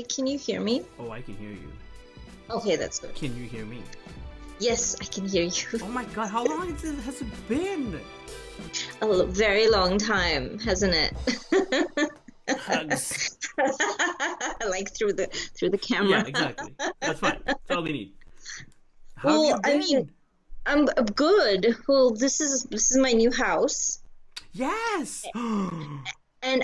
can you hear me? Oh, I can hear you. Okay, that's good. Can you hear me? Yes, I can hear you. Oh my god, how long has it been? A very long time, hasn't it? Hugs. Like through the camera. Yeah, exactly. That's fine. That's all we need. How have you been? I mean, I'm good. Well, this is my new house. Yes. And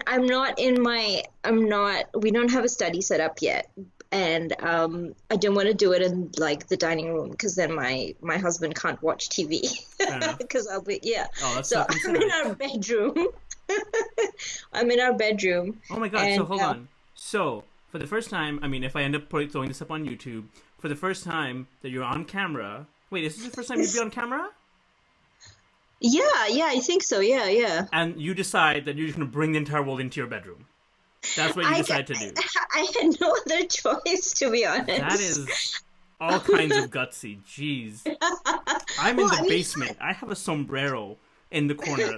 we don't have a study set up yet. And I don't want to do it in like the dining room because then my husband can't watch TV because I'll be Oh, that's so so I'm in our bedroom. I'm in our bedroom. Oh my god, so hold on. So, for the first time, I mean, if I end up throwing this up on YouTube, for the first time that you're on camera. Wait, is this the first time you'd be on camera? Yeah, I think so. Yeah. And you decide that you're just going to bring the entire world into your bedroom. That's what you decide to do. I had no other choice, to be honest. That is all kinds of gutsy. Jeez. I'm in the basement. I have a sombrero in the corner.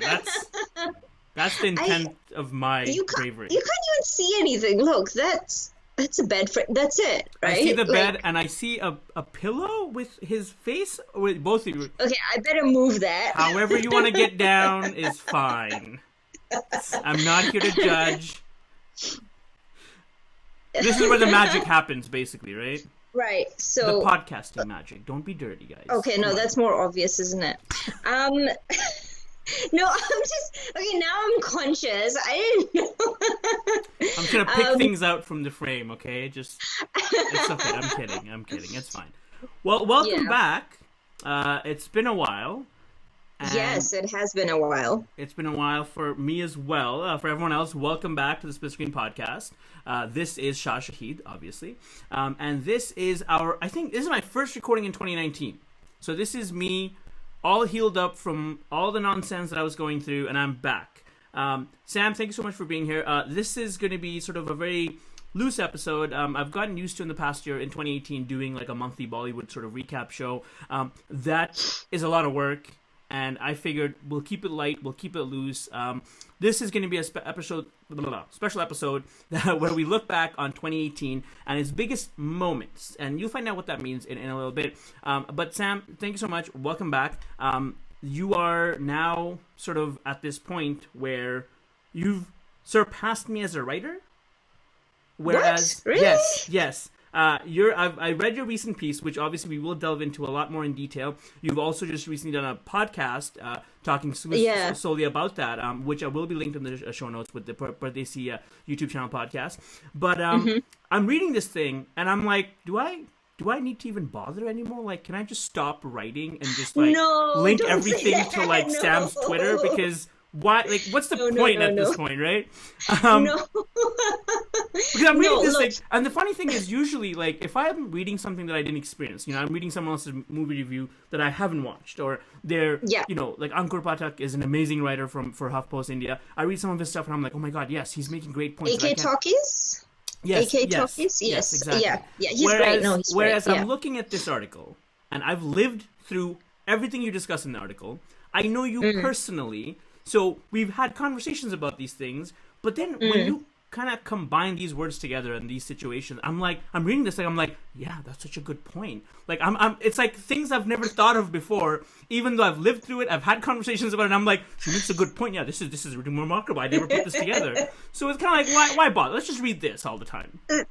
That's the intent of my bravery. You can't even see anything. Look, that's a bed frame. That's it, right? I see the bed and I see a pillow with his face. With both of you. Okay, I better move that. However you want to get down is fine. I'm not here to judge. This is where the magic happens, basically, right? Right. So the podcasting magic. Don't be dirty, guys. Okay, no, that's more obvious, isn't it? No, I'm just okay. Now I'm conscious. I didn't know. I'm trying to pick things out from the frame. Okay, it's okay. I'm kidding. It's fine. Well, welcome back. It's been a while. Yes, it has been a while. It's been a while for me as well. For everyone else, welcome back to the Split Screen Podcast. This is Shah Shahid, obviously. And this is I think this is my first recording in 2019. So this is me all healed up from all the nonsense that I was going through, and I'm back. Sam, thank you so much for being here. This is going to be sort of a very loose episode. I've gotten used to in the past year, in 2018, doing like a monthly Bollywood sort of recap show. That is a lot of work. And I figured we'll keep it light, we'll keep it loose. This is going to be a special episode where we look back on 2018 and its biggest moments. And you'll find out what that means in a little bit. But Sam, thank you so much. Welcome back. You are now sort of at this point where you've surpassed me as a writer. Whereas, what? Really? Yes. I read your recent piece, which obviously we will delve into a lot more in detail. You've also just recently done a podcast talking solely about that, which I will be linked in the show notes with the Pardesi YouTube channel podcast. But I'm reading this thing, and I'm like, do I need to even bother anymore? Like, can I just stop writing and just link everything to like Sam's Twitter? Because why? Like, what's the point at this point, right? No. Because I'm reading this thing, and the funny thing is, usually, like, if I'm reading something that I didn't experience, I'm reading someone else's movie review that I haven't watched, or like Ankur Pathak is an amazing writer for HuffPost India. I read some of his stuff, and I'm like, oh my god, yes, he's making great points. AK Talkies? Yes, Talkies? Yes, exactly. Yeah, he's great. No, he's whereas great. I'm looking at this article, and I've lived through everything you discuss in the article. I know you personally, so we've had conversations about these things, but then when you kind of combine these words together in these situations, I'm reading this thing, I'm like, yeah, that's such a good point. Like, it's like things I've never thought of before, even though I've lived through it, I've had conversations about it, and I'm like, she makes a good point. Yeah, this is really remarkable. I never put this together. So it's kind of like, why bother? Let's just read this all the time. No,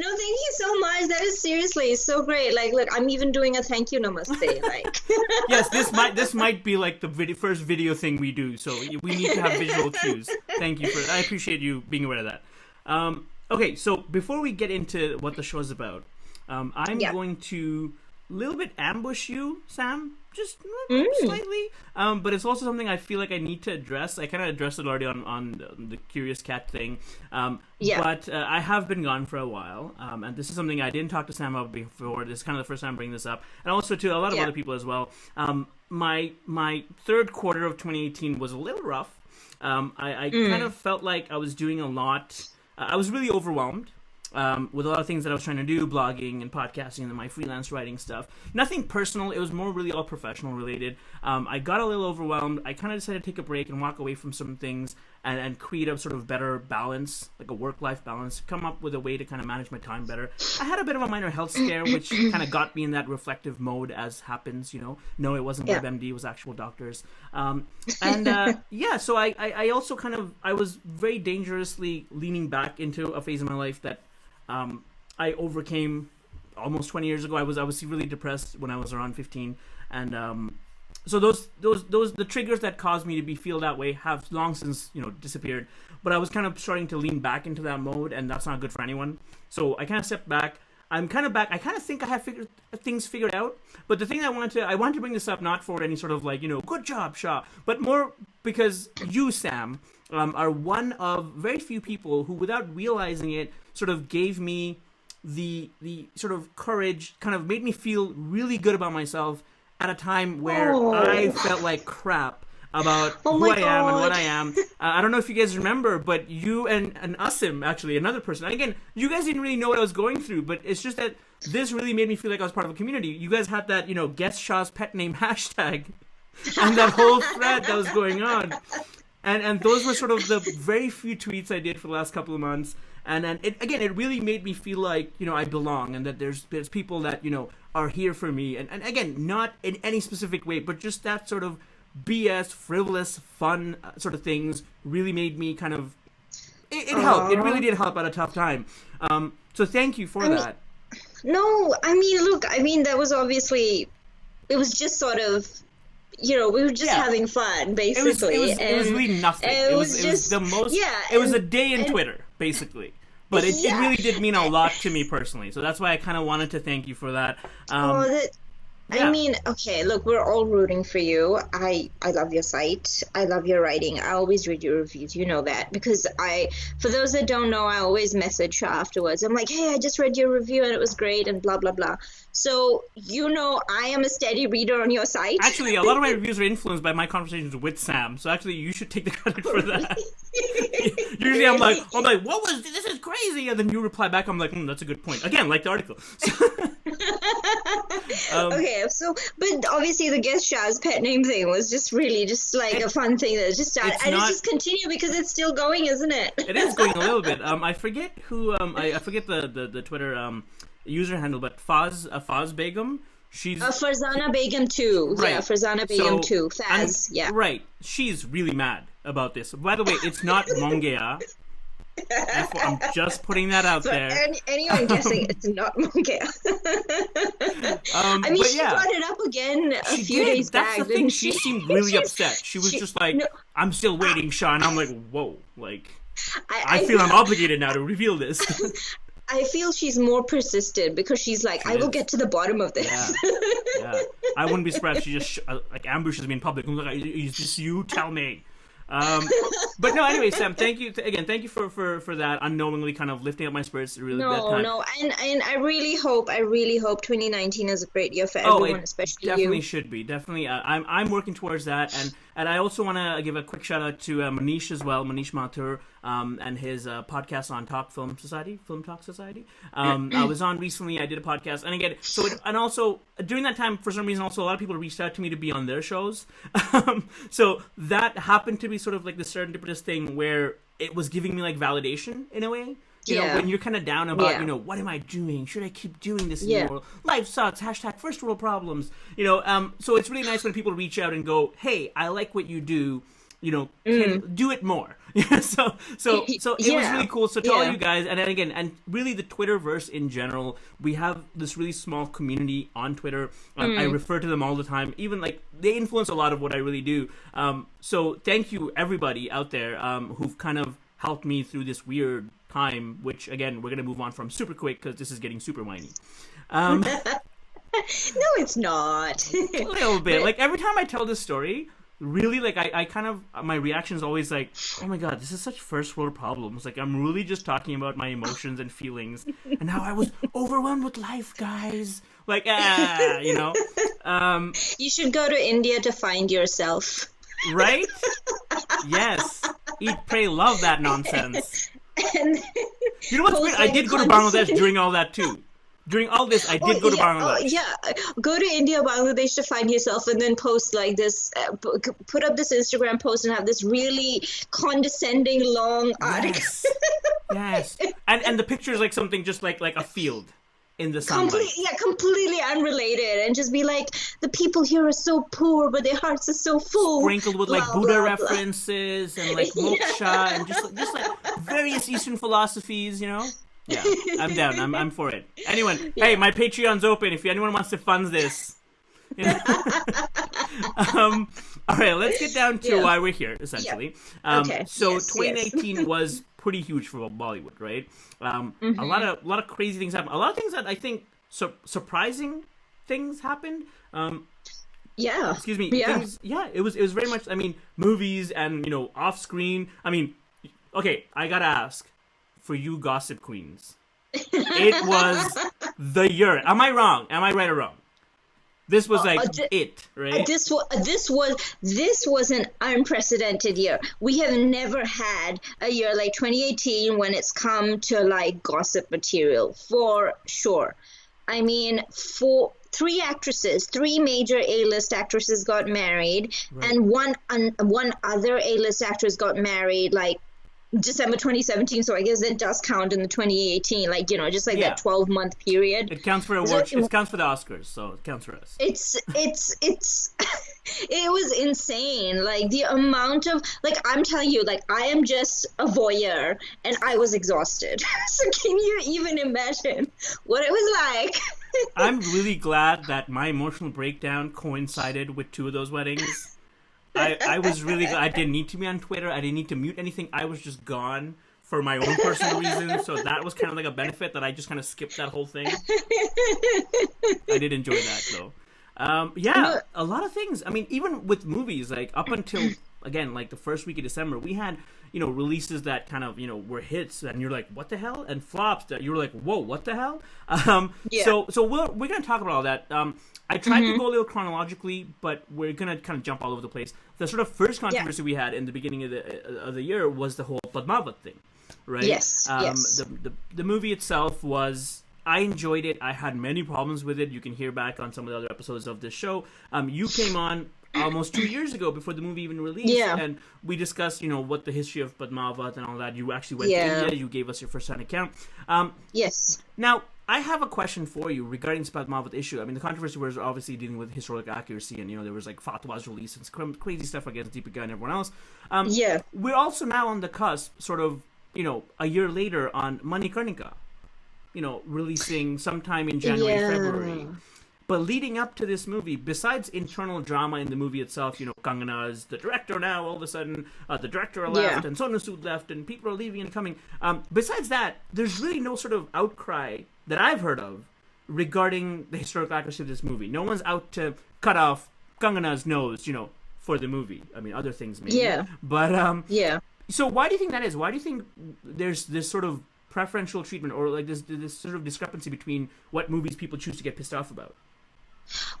thank you so much. That is seriously so great. Like, look, I'm even doing a thank you namaste. Like, yes, this might be like the first video thing we do. So we need to have visual cues. Thank you I appreciate you being aware of that. Okay, so before we get into what the show is about, I'm going to a little bit ambush you, Sam, just slightly. But it's also something I feel like I need to address. I kind of addressed it already on the Curious Cat thing. But I have been gone for a while, and this is something I didn't talk to Sam about before. This is kind of the first time I'm bringing this up, and also to a lot of other people as well. My third quarter of 2018 was a little rough. I kind of felt like I was doing a lot. I was really overwhelmed with a lot of things that I was trying to do, blogging and podcasting and my freelance writing stuff. Nothing personal. It was more really all professional related. I got a little overwhelmed. I kind of decided to take a break and walk away from some things. and create a sort of better balance, like a work-life balance, come up with a way to kind of manage my time better. I had a bit of a minor health scare, which kind of got me in that reflective mode, as happens, No, it wasn't WebMD, it was actual doctors. So I also I was very dangerously leaning back into a phase of my life that I overcame almost 20 years ago. I was really depressed when I was around 15, and so those the triggers that caused me to feel that way have long since disappeared. But I was kind of starting to lean back into that mode, and that's not good for anyone. So I kind of stepped back. I'm kind of back. I kind of think I have things figured out. But the thing I wanted to bring this up not for any sort of good job, Shah, but more because you, Sam, are one of very few people who, without realizing it, sort of gave me the sort of courage, kind of made me feel really good about myself at a time where I felt like crap about who I am and what I am. I don't know if you guys remember, but you and Asim, actually, another person. And again, you guys didn't really know what I was going through, but it's just that this really made me feel like I was part of a community. You guys had that, guess Shah's pet name hashtag and that whole thread that was going on. And those were sort of the very few tweets I did for the last couple of months. And then, it really made me feel like, I belong, and that there's people that, are here for me. And again, not in any specific way, but just that sort of BS, frivolous, fun sort of things really made me kind of... It helped. It really did help at a tough time. So thank you for that. That was obviously... It was just sort of... we were just having fun, basically. It was really nothing. It was the most... Yeah. It was a day in Twitter, basically. But it really did mean a lot to me personally. So that's why I kind of wanted to thank you for that. Look, we're all rooting for you. I love your site. I love your writing. I always read your reviews. You know that. Because for those that don't know, I always message Shah afterwards. I'm like, hey, I just read your review and it was great and blah, blah, blah. So, I am a steady reader on your site. Actually, a lot of my reviews are influenced by my conversations with Sam. So actually, you should take the credit for that. Usually I'm like, what was this? This is crazy. And then you reply back, I'm like, that's a good point. Again, like the article. But obviously the guest Shah's pet name thing was just really just like a fun thing that just started. And it's just continued because it's still going, isn't it? It is going a little bit. I forget who, I forget the Twitter user handle, but Faz Begum. She's Farzana Begum too. Right. Yeah, Farzana Begum too. Faz, yeah. Right. She's really mad about this. By the way, it's not Mongea. I'm just putting that out there. Anyone guessing it's not Mongea. She brought it up again a few days back. That's the thing. She seemed really upset. She was just like, I'm still waiting, Shah. And I'm like, whoa. Like, I feel I'm obligated now to reveal this. I feel she's more persistent because she's like, I will get to the bottom of this. Yeah. I wouldn't be surprised if she just ambushes me in public. I'm like, is this you? Tell me. But no, anyway, Sam, thank you for that unknowingly kind of lifting up my spirits really that time. And I really hope 2019 is a great year for everyone, especially definitely you. Should be definitely. I'm working towards that, and I also want to give a quick shout out to Manish as well, Manish Mathur, and his podcast on Film Talk Society. I was on recently. I did a podcast, and again, and also during that time, for some reason, also a lot of people reached out to me to be on their shows. So that happened to be sort of like the serendipitous thing where it was giving me like validation in a way. You know, when you're kind of down about, what am I doing? Should I keep doing this anymore? Life sucks. # first world problems. So it's really nice when people reach out and go, hey, I like what you do. Can do it more. So it was really cool. So to all you guys, and then again, and really the Twitterverse in general, we have this really small community on Twitter. I refer to them all the time. Even like they influence a lot of what I really do. So thank you everybody out there who've kind of helped me through this weird time, which again we're gonna move on from super quick because this is getting super whiny. No, it's not. A little bit. Like every time I tell this story, really, like I kind of, my reaction is always like, oh my god, this is such first world problems. Like I'm really just talking about my emotions and feelings and how I was overwhelmed with life, guys. Like, You should go to India to find yourself. Right? Yes. Eat, pray, love that nonsense. And you know what's weird? I did go to Bangladesh during all that too. During all this, I did go to Bangladesh. Go to India, Bangladesh to find yourself, and then post like this, put up this Instagram post and have this really condescending long article. Yes. And the picture is like something just like a field in the sunlight. Completely unrelated, and just be like, the people here are so poor, but their hearts are so full. Sprinkled with like Buddha references and like moksha and just like various Eastern philosophies, you know. Yeah, I'm down. I'm for it. Anyone, hey, my Patreon's open if anyone wants to fund this. You know? All right, let's get down to why we're here, essentially. So 2019 was pretty huge for Bollywood, right? A lot of crazy things happened. A lot of things that I think surprising things happened. Excuse me. Things, it was very much. I mean, movies and off screen. I mean, okay, I gotta ask. For you gossip queens, it was the year. Am I wrong? Am I right or wrong? This was like it, right? This was an unprecedented year. We have never had a year like 2018 when it's come to like gossip material, for sure. I mean, three major A-list actresses got married, right. And one other A-list actress got married like December 2017, so I guess it does count in the 2018, like just like that 12-month period. It counts for awards. It counts for the Oscars, so it counts for us. It was insane, like the amount of I'm telling you, like I am just a voyeur, and I was exhausted. So can you even imagine what it was like? I'm really glad that my emotional breakdown coincided with two of those weddings. I was really glad. I didn't need to be on Twitter. I didn't need to mute anything. I was just gone for my own personal reasons. So that was kind of like a benefit that I just kind of skipped that whole thing. I did enjoy that, though. A lot of things. I mean, even with movies, like up until, again, like the first week of December, we had, releases that kind of, were hits and you're like, what the hell? And flops that you were like, whoa, what the hell? So we're going to talk about all that. I tried to go a little chronologically, but we're going to kind of jump all over the place. The sort of first controversy we had in the beginning of the year was the whole Padmaavat thing, right? Yes. The movie itself was... I enjoyed it. I had many problems with it. You can hear back on some of the other episodes of this show. You came on almost 2 years ago before the movie even released, and we discussed, what the history of Padmaavat and all that. You actually went to India. You gave us your first-hand account. Yes. Now, I have a question for you regarding this Padmaavat issue. I mean, the controversy was obviously dealing with historical accuracy, and there was like fatwas released and some crazy stuff against Deepika and everyone else. We're also now on the cusp, sort of, a year later on Manikarnika. Releasing sometime in January, February. But leading up to this movie, besides internal drama in the movie itself, Kangana is the director now, all of a sudden, the director left, and Sonam left, and people are leaving and coming. Besides that, there's really no sort of outcry that I've heard of regarding the historical accuracy of this movie. No one's out to cut off Kangana's nose, for the movie. I mean, other things maybe. Yeah. But, So why do you think that is? Why do you think there's this sort of preferential treatment, or like this sort of discrepancy between what movies people choose to get pissed off about?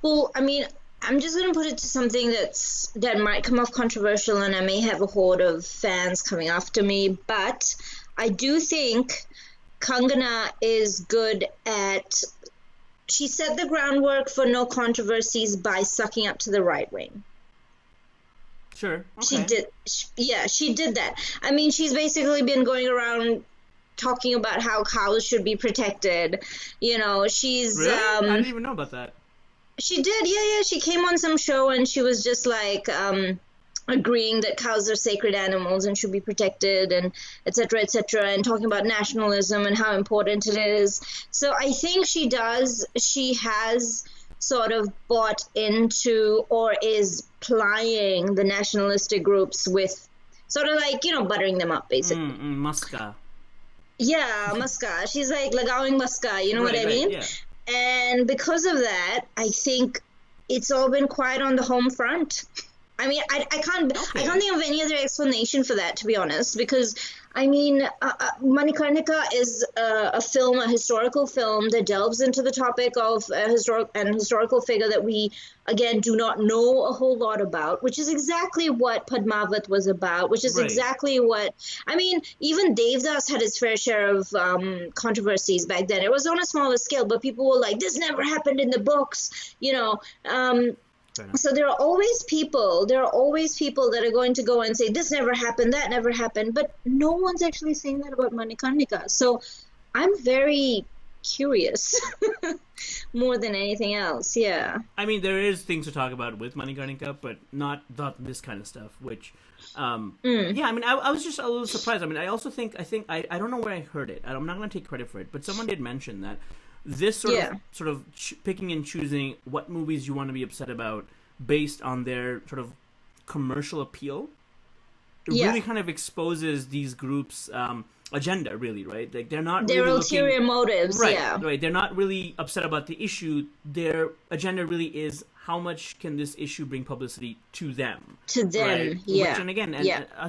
Well, I mean, I'm just going to put it to something that might come off controversial, and I may have a horde of fans coming after me, but I do think Kangana is good at... She set the groundwork for no controversies by sucking up to the right wing. Sure. Okay. She did that. I mean, she's basically been going around talking about how cows should be protected. She's... Really? I didn't even know about that. She did, yeah. She came on some show and she was just like agreeing that cows are sacred animals and should be protected, and et cetera, and talking about nationalism and how important it is. So I think she has sort of bought into, or is plying the nationalistic groups with sort of like, buttering them up, basically. Muska. Yeah, muska. She's like lagawing muska, you know what I mean? Yeah. And because of that, I think it's all been quiet on the home front. I can't think of any other explanation for that, to be honest, because I mean, Manikarnika is a film, a historical film that delves into the topic of a historical figure that we, again, do not know a whole lot about, which is exactly what Padmaavat was about, which is exactly what, I mean, even Devdas had his fair share of controversies back then. It was on a smaller scale, but people were like, this never happened in the books, you know. So there are always people that are going to go and say, this never happened, that never happened, but no one's actually saying that about Manikarnika. So I'm very curious more than anything else. Yeah. I mean, there is things to talk about with Manikarnika, but not this kind of stuff, which, yeah, I mean, I was just a little surprised. I mean, I don't know where I heard it. I'm not going to take credit for it, but someone did mention that this sort of picking and choosing what movies you want to be upset about based on their sort of commercial appeal really kind of exposes these groups' agenda, really, right? Like they're not their really ulterior motives, right. They're not really upset about the issue. Their agenda really is how much can this issue bring publicity to them? Right? Yeah. And again,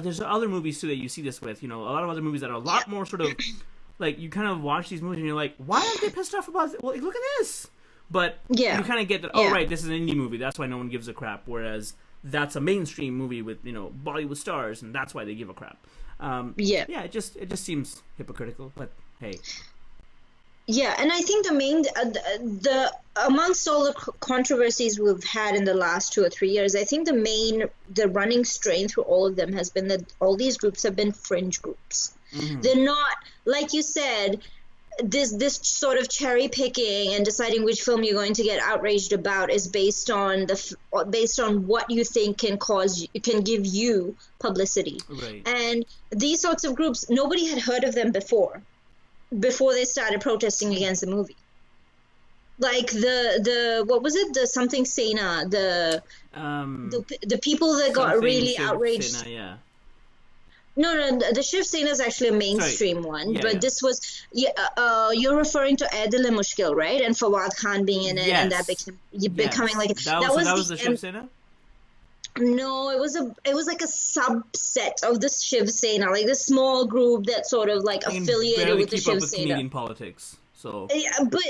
there's other movies too that you see this with. You know, a lot of other movies that are a lot more sort of like you kind of watch these movies and you're like, why aren't they pissed off about it? Well, look at this. But you kind of get that, right, this is an indie movie. That's why no one gives a crap. Whereas that's a mainstream movie with, you know, Bollywood stars, and that's why they give a crap. It just seems hypocritical, but hey. Yeah, and I think the amongst all the controversies we've had in the last 2 or 3 years, I think the running strain through all of them has been that all these groups have been fringe groups. Mm-hmm. They're not, like you said, this sort of cherry picking and deciding which film you're going to get outraged about is based on what you think can give you publicity. Right. And these sorts of groups, nobody had heard of them before they started protesting against the movie. Like the what was it, the something Sena, the people that got really outraged. Sena, yeah. No, the Shiv Sena is actually a mainstream one, but this was you're referring to Aidil Mushkil, right? And Fawad Khan being in it, and that becoming like that was the Shiv Sena. No, it was like a subset of the Shiv Sena, like this small group that sort of like affiliated with the Shiv Sena. Canadian politics. So yeah, but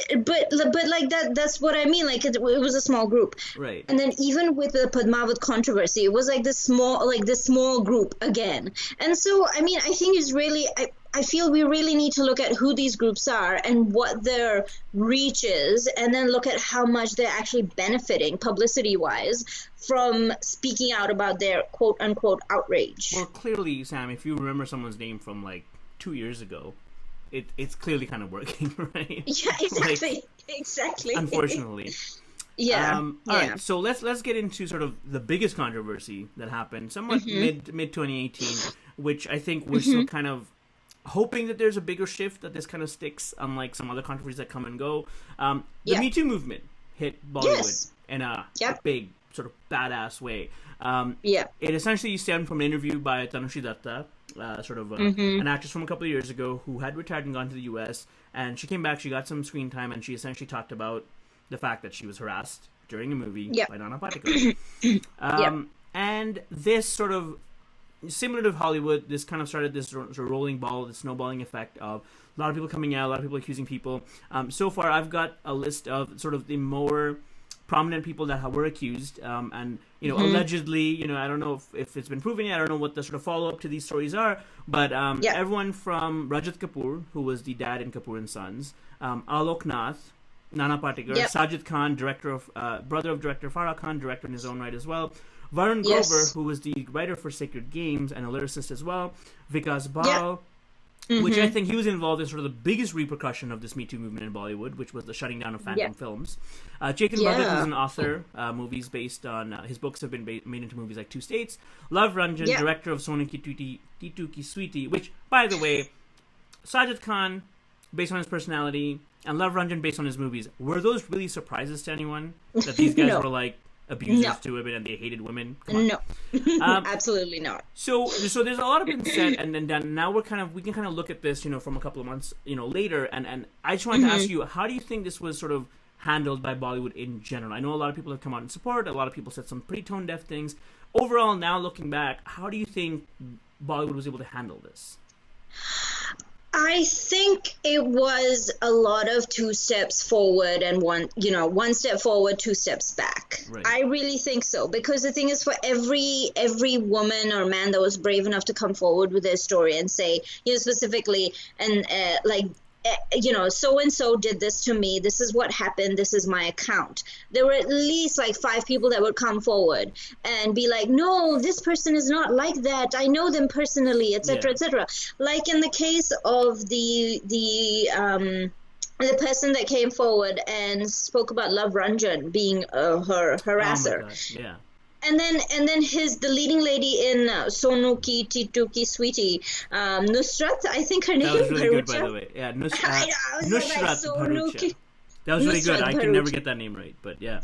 like that's what I mean. Like it was a small group, right? And then even with the Padmaavat controversy, it was like this small group again. And so I mean, I think it's really I feel we really need to look at who these groups are and what their reach is, and then look at how much they're actually benefiting publicity-wise from speaking out about their quote-unquote outrage. Well, clearly, Sam, if you remember someone's name from like 2 years ago, it's clearly kind of working, right? Yeah, exactly. Exactly. Unfortunately. Yeah. All right. So let's get into sort of the biggest controversy that happened somewhat mid 2018, which I think we're still kind of hoping that there's a bigger shift, that this kind of sticks, unlike some other controversies that come and go. The MeToo movement hit Bollywood in a big sort of badass way. It essentially stemmed from an interview by Samarpita Dutta, an actress from a couple of years ago who had retired and gone to the U.S. And she came back, she got some screen time, and she essentially talked about the fact that she was harassed during a movie by Nana Patekar. And this sort of, similar to Hollywood, this kind of started this sort of rolling ball, this snowballing effect of a lot of people coming out, a lot of people accusing people. So far, I've got a list of sort of the more prominent people that were accused, and allegedly, I don't know if it's been proven yet. I don't know what the sort of follow up to these stories are, but everyone from Rajat Kapoor, who was the dad in Kapoor and Sons, Alok Nath, Nana Patekar, Sajid Khan, brother of director Farah Khan, director in his own right as well, Varun Grover, who was the writer for Sacred Games and a lyricist as well, Vikas Bahl, which I think he was involved in sort of the biggest repercussion of this Me Too movement in Bollywood, which was the shutting down of Phantom Films. Chetan Bhagat, who's an author, movies based on, his books have been made into movies like Two States. Love Ranjan, director of Sonam Titu Ki Sweetie, which, by the way, Sajid Khan, based on his personality, and Love Ranjan, based on his movies, were those really surprises to anyone? That these guys were like abusers to women and they hated women? No, absolutely not. So there's a lot of been said, and then now we can kind of look at this, from a couple of months, later, and I just wanted to ask you, how do you think this was sort of handled by Bollywood in general? I know a lot of people have come out in support. A lot of people said some pretty tone-deaf things, overall, now looking back, how do you think Bollywood was able to handle this? I think it was a lot of two steps forward and one step forward, two steps back. Right. I really think so, because the thing is, for every woman or man that was brave enough to come forward with their story and say, specifically, and so and so did this to me, this is what happened, this is my account, there were at least like 5 people that would come forward and be like, no, this person is not like that, I know them personally, etc., etc. Like in the case of the person that came forward and spoke about Love Ranjan being her harasser. Oh my God. Yeah. And then the leading lady in Sonu Ki Titu Ki Sweetie, Nusrat, I think her name. That was really good, Bharucha. by the way. Yeah, Nusrat Bharucha. That was really good. I can never get that name right, but yeah.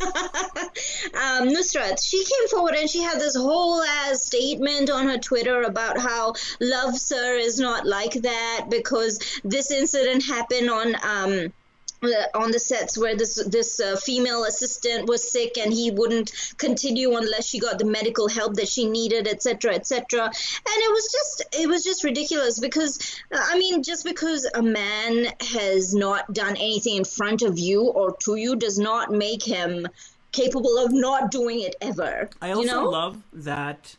Nusrat, she came forward and she had this whole ass statement on her Twitter about how Love Sir is not like that, because this incident happened on the sets where this female assistant was sick and he wouldn't continue unless she got the medical help that she needed, etc., etc. And it was just ridiculous, because just because a man has not done anything in front of you or to you does not make him capable of not doing it ever. I also love that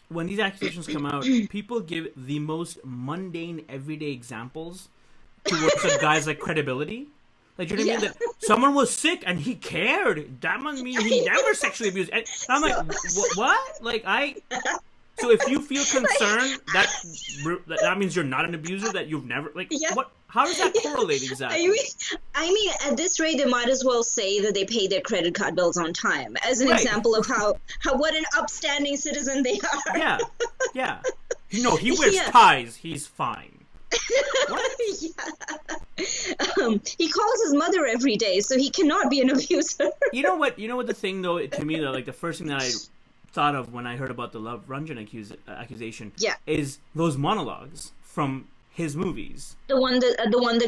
when these accusations come out, people give the most mundane everyday examples towards a guy's like credibility. Like, you know what I mean? That someone was sick and he cared. That must mean he never sexually abused. And I'm like, what? Like, so if you feel concerned, that means you're not an abuser, that you've never, like, what? How does that correlate exactly? I mean, at this rate, they might as well say that they pay their credit card bills on time, as an example of how what an upstanding citizen they are. Yeah. No, he wears ties. He's fine. He calls his mother every day, so he cannot be an abuser. You know what the thing, though, to me, though, like the first thing that I thought of when I heard about the Love Ranjan accusation is those monologues from his movies. The one that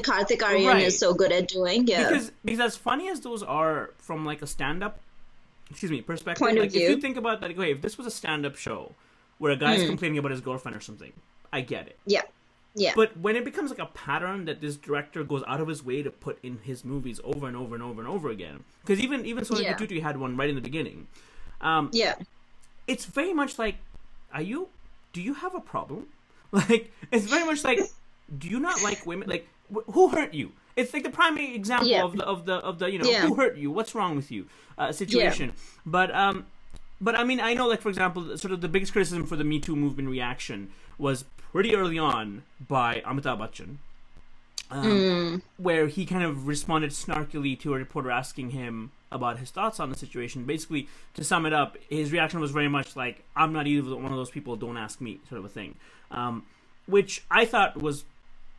Karthik Aaryan is so good at doing. Because as funny as those are from like a stand-up perspective, point of view. If you think about that, if this was a stand-up show where a guy's complaining about his girlfriend or something, I get it. Yeah. But when it becomes like a pattern that this director goes out of his way to put in his movies over and over and over and over again, because even Sonam Katutu had one right in the beginning. It's very much like, do you have a problem? Like, it's very much like, do you not like women? Like, who hurt you? It's like the primary example of the who hurt you? What's wrong with you? Situation. But I mean, I know, like, for example, sort of the biggest criticism for the MeToo movement reaction was pretty early on by Amitabh Bachchan, where he kind of responded snarkily to a reporter asking him about his thoughts on the situation. Basically, to sum it up, his reaction was very much like, I'm not either one of those people, don't ask me, sort of a thing. Which I thought was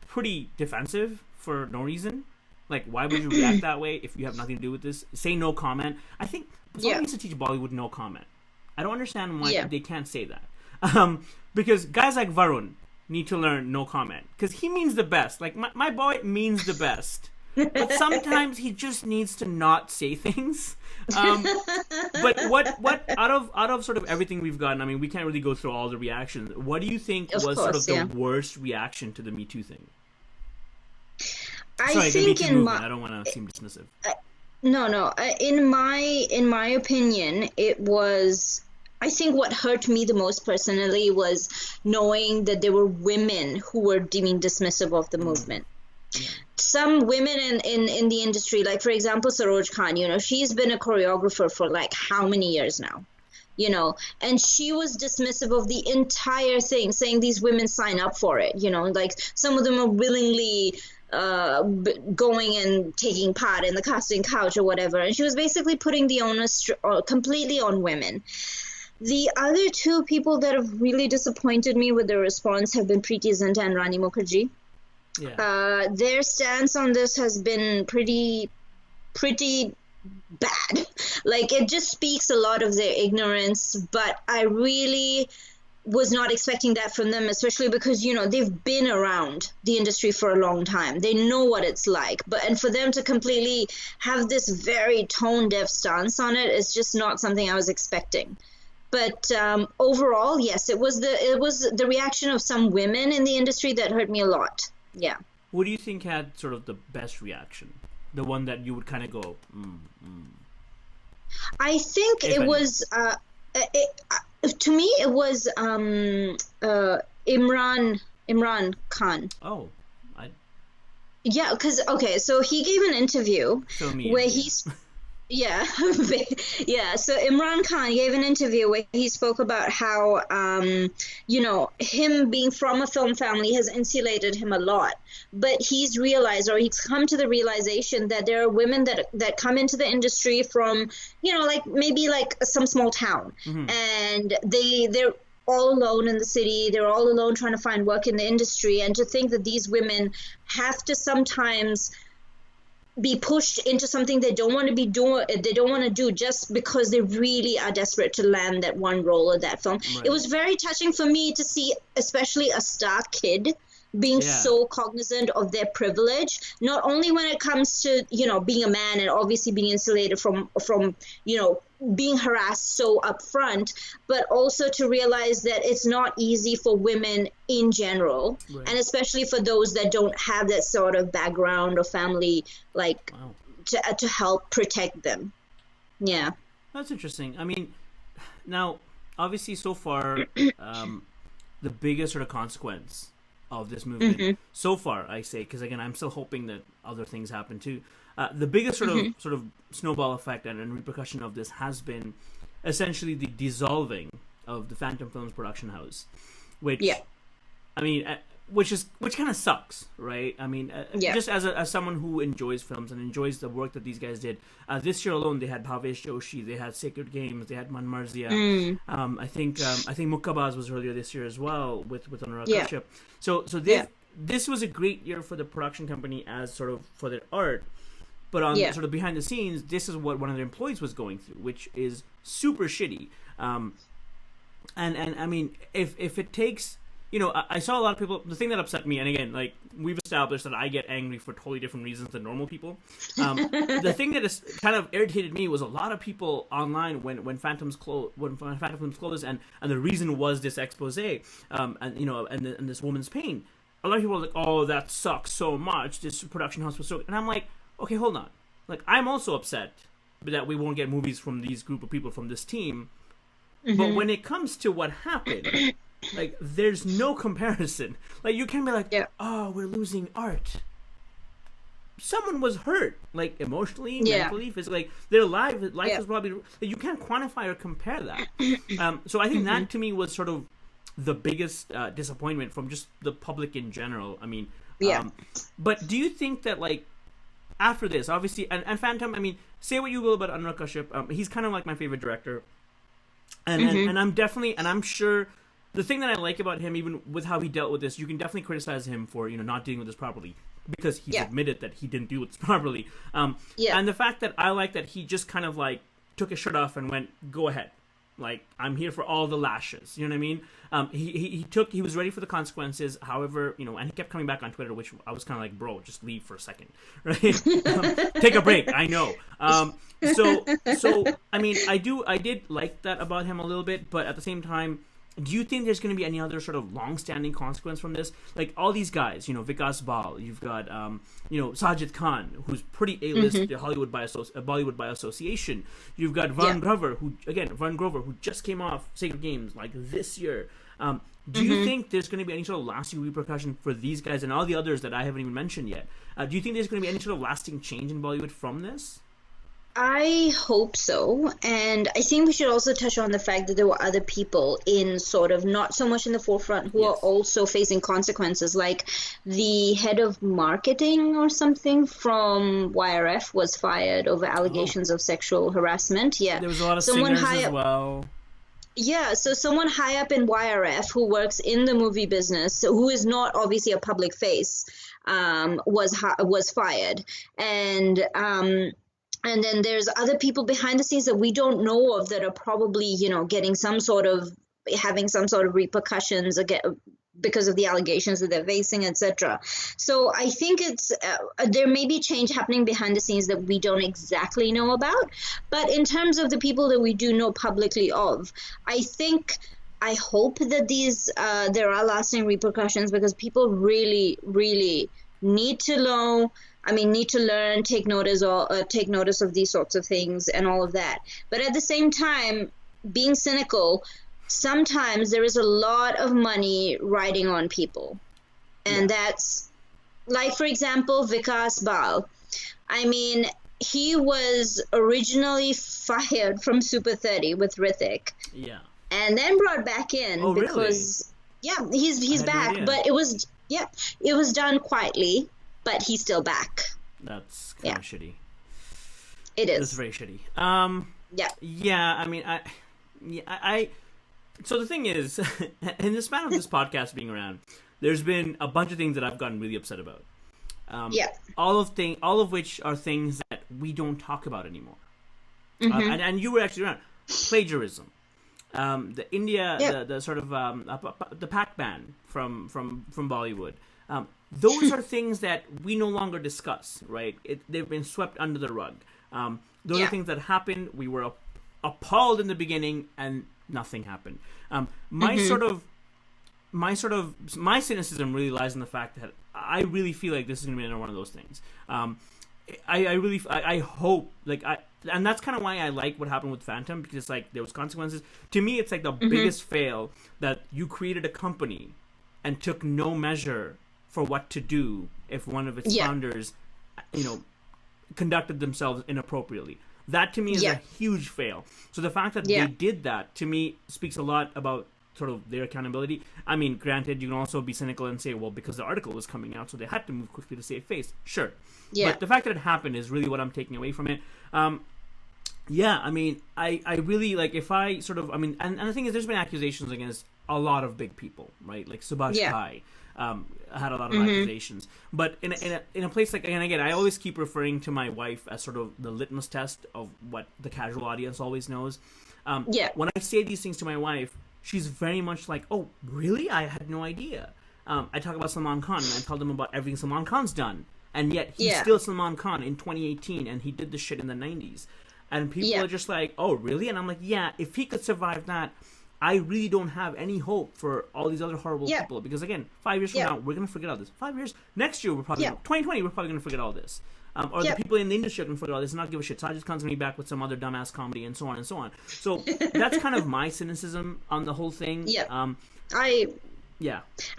pretty defensive for no reason. Like, why would you react that way if you have nothing to do with this? Say no comment. I think someone needs to teach Bollywood no comment. I don't understand why they can't say that. Because guys like Varun need to learn no comment. Because he means the best. Like, my boy means the best. But sometimes he just needs to not say things. But what out of sort of everything we've gotten, I mean, we can't really go through all the reactions. What do you think was sort of the worst reaction to the Me Too thing? I think in my... I don't want to seem dismissive. No. In my opinion, it was... I think what hurt me the most personally was knowing that there were women who were being dismissive of the movement. Yeah. Some women in the industry, like, for example, Saroj Khan, she's been a choreographer for like how many years now, and she was dismissive of the entire thing, saying these women sign up for it, like some of them are willingly going and taking part in the casting couch or whatever. And she was basically putting the onus completely on women. The other two people that have really disappointed me with their response have been Preeti Zinta and Rani Mukherjee. Yeah. Their stance on this has been pretty bad. Like, it just speaks a lot of their ignorance, but I really was not expecting that from them, especially because, they've been around the industry for a long time. They know what it's like. And for them to completely have this very tone-deaf stance on it is just not something I was expecting. But overall, yes, it was the reaction of some women in the industry that hurt me a lot. Yeah. What do you think had sort of the best reaction? The one that you would kind of go, I think if it any. was to me it was Imran Khan. Oh, I Yeah, because okay, so he gave an interview fill me in where here. he's yeah, yeah. So Imran Khan gave an interview where he spoke about how, him being from a film family has insulated him a lot. But he's realized, or he's come to the realization that there are women that come into the industry from, like maybe like some small town, Hmm. and they're all alone in the city. They're all alone trying to find work in the industry, and to think that these women have to sometimes be pushed into something they don't want to be doing, they don't want to do, just because they really are desperate to land that one role or that film. It Right. was very touching for me to see, especially a star kid being Yeah. so cognizant of their privilege, not only when it comes to being a man and obviously being insulated from being harassed so upfront, but also to realize that it's not easy for women in general, Right. and especially for those that don't have that sort of background or family, like, Wow. to help protect them. Yeah. That's interesting. I mean, now, obviously, so far, the biggest sort of consequence of this movement, so far, I say, because again, I'm still hoping that other things happen too. The biggest sort of snowball effect and repercussion of this has been essentially the dissolving of the Phantom Films production house, which Yeah. I mean, which kind of sucks, right? I mean, Yeah. just as someone who enjoys films and enjoys the work that these guys did, this year alone they had Bhavesh Joshi, they had Sacred Games, they had Man Marzia. I think Mukkabaz was earlier this year as well with Anurag Yeah. Kashyap. So Yeah. this was a great year for the production company as sort of for their art. But on Yeah. sort of behind the scenes, this is what one of their employees was going through, which is super shitty. And I mean, if it takes, I saw a lot of people. The thing that upset me, and again, like we've established that I get angry for totally different reasons than normal people. The thing that is kind of irritated me was a lot of people online when Phantom Films closed, and the reason was this expose, and this woman's pain. A lot of people were like, "Oh, that sucks so much. This production house was so," and I'm like, okay, hold on. Like, I'm also upset that we won't get movies from these group of people from this team. But when it comes to what happened, like, there's no comparison. Like, you can't be like, Yeah. oh, we're losing art. Someone was hurt, like, emotionally, Yeah. mentally, physically. Like, their life Yeah. was probably... Like, you can't quantify or compare that. So I think that, to me, was sort of the biggest disappointment from just the public in general. I mean... Yeah. But do you think that, like, after this, obviously, and Phantom, I mean, say what you will about Anurag Kashyap, he's kind of like my favorite director. And I'm definitely, and I'm sure, the thing that I like about him, even with how he dealt with this, you can definitely criticize him for, not dealing with this properly, because he's Yeah. admitted that he didn't do this properly. Yeah. And the fact that I like that he just kind of like took his shirt off and went, go ahead. Like, I'm here for all the lashes. You know what I mean? He was ready for the consequences. However, and he kept coming back on Twitter, which I was kind of like, bro, just leave for a second, right? Take a break. I know. So I mean, I did like that about him a little bit, but at the same time, do you think there's going to be any other sort of long-standing consequence from this? Like all these guys, Vikas Baal, you've got, Sajid Khan, who's pretty A-list, Bollywood by association. You've got Varun Grover, who just came off Sacred Games like this year. Do you think there's going to be any sort of lasting repercussion for these guys and all the others that I haven't even mentioned yet? Do you think there's going to be any sort of lasting change in Bollywood from this? I hope so. And I think we should also touch on the fact that there were other people in sort of not so much in the forefront who are Yes. also facing consequences, like the head of marketing or something from YRF was fired over allegations of sexual harassment. Yeah. There was a lot of Someone singers high as up, well. yeah, so someone high up in YRF who works in the movie business, who is not obviously a public face, was fired. And then there's other people behind the scenes that we don't know of that are probably, getting having some sort of repercussions again because of the allegations that they're facing, etc. So I think it's there may be change happening behind the scenes that we don't exactly know about. But in terms of the people that we do know publicly of, I hope that these there are lasting repercussions, because people really, really need to know. I mean, need to learn, take notice of these sorts of things and all of that. But at the same time, being cynical, sometimes there is a lot of money riding on people. And that's, like, for example, Vikas Bal. I mean, he was originally fired from Super 30 with Hrithik. Yeah. And then brought back in because, really? he's back. No idea. But it was done quietly, but he's still back. That's kind of shitty. It is. It's very shitty. Yeah, I mean, I so the thing is, in the span of this podcast being around, there's been a bunch of things that I've gotten really upset about. All of which are things that we don't talk about anymore. And you were actually around. Plagiarism. The India, the sort of the pack ban from Bollywood. Those are things that we no longer discuss, right? They've been swept under the rug. Those are things that happened. We were appalled in the beginning, and nothing happened. My cynicism really lies in the fact that I really feel like this is going to be another one of those things. I hope, and that's kind of why I like what happened with Phantom, because it's like there was consequences. To me, it's like the biggest fail that you created a company and took no measure for what to do if one of its founders, conducted themselves inappropriately. That to me is a huge fail. So the fact that they did that, to me, speaks a lot about sort of their accountability. I mean, granted, you can also be cynical and say, well, because the article was coming out, so they had to move quickly to save face. Sure. But the fact that it happened is really what I'm taking away from it. I mean, I really, like, if I sort of, I mean, and the thing is, there's been accusations against a lot of big people, right? Like Subhash Ghai had a lot of accusations. But in a place like, and again, I always keep referring to my wife as sort of the litmus test of what the casual audience always knows. When I say these things to my wife, she's very much like, oh, really? I had no idea. I talk about Salman Khan, and I tell them about everything Salman Khan's done. And yet, he's still Salman Khan in 2018, and he did this shit in the 90s. And people are just like, oh, really? And I'm like, yeah, if he could survive that, I really don't have any hope for all these other horrible people. Because, again, 5 years from now, we're going to forget all this. 5 years? Next year, 2020, we're probably going to forget all this. Or the people in the industry are going to forget all this and not give a shit. Sajid Khan's going to be back with some other dumbass comedy and so on and so on. So that's kind of my cynicism on the whole thing. I